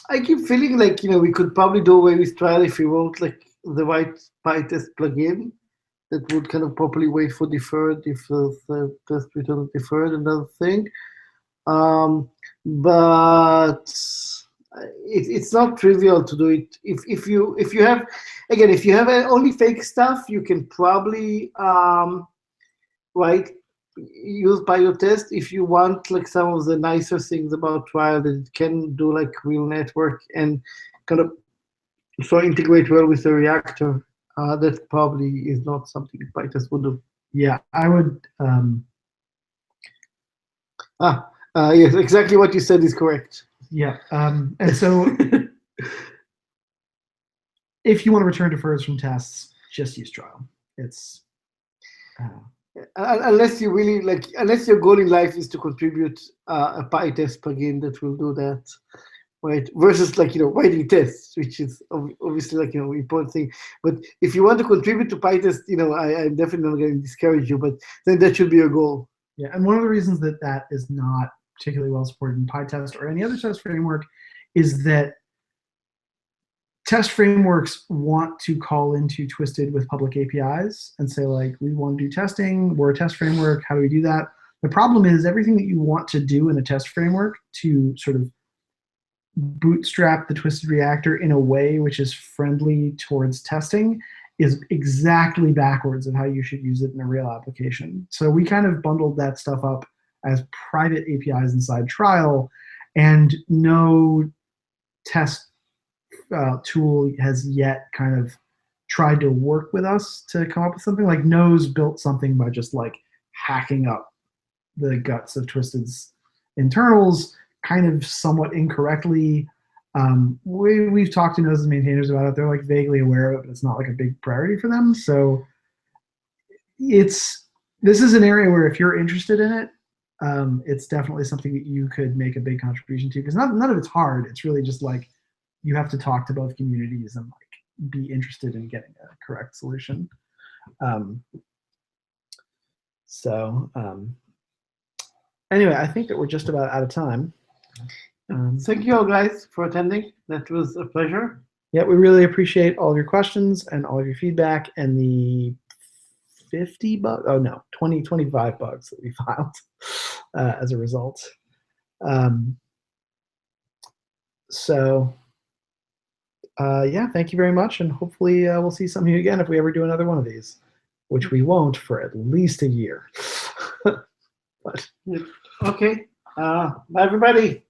I keep feeling like we could probably do away with trial if we wrote like the right PyTest plugin that would kind of properly wait for deferred if the test return deferred and other thing. But it's not trivial to do it. If you have, again, if you have only fake stuff, you can probably use PyTest. If you want like some of the nicer things about trial, that it can do like real network and kind of so integrate well with the reactor, that probably is not something PyTest would do. Yeah, I would. Yes, exactly what you said is correct. Yeah, and so if you want to return defers from tests, just use trial. It's unless you really unless your goal in life is to contribute a PyTest plugin that will do that, right? Versus writing tests, which is obviously important thing. But if you want to contribute to PyTest, I'm definitely not going to discourage you, but then that should be your goal. Yeah, and one of the reasons that is not particularly well supported in PyTest or any other test framework is that test frameworks want to call into Twisted with public APIs and say, like, we want to do testing, we're a test framework, how do we do that? The problem is everything that you want to do in a test framework to sort of bootstrap the Twisted reactor in a way which is friendly towards testing is exactly backwards of how you should use it in a real application. So we kind of bundled that stuff up as private APIs inside trial, and no test tool has yet kind of tried to work with us to come up with something. Like Nose built something by just like hacking up the guts of Twisted's internals, kind of somewhat incorrectly. We've talked to Nose's maintainers about it. They're like vaguely aware of it, but it's not like a big priority for them. So this is an area where if you're interested in it, it's definitely something that you could make a big contribution to, because none of it's hard. It's really just like you have to talk to both communities and like be interested in getting a correct solution. Anyway, I think that we're just about out of time. Thank you all guys for attending. That was a pleasure. Yeah, we really appreciate all of your questions and all of your feedback and the 50 bugs, 25 bugs that we filed as a result. Yeah, thank you very much, and hopefully we'll see some of you again if we ever do another one of these, which we won't for at least a year. But okay, bye everybody.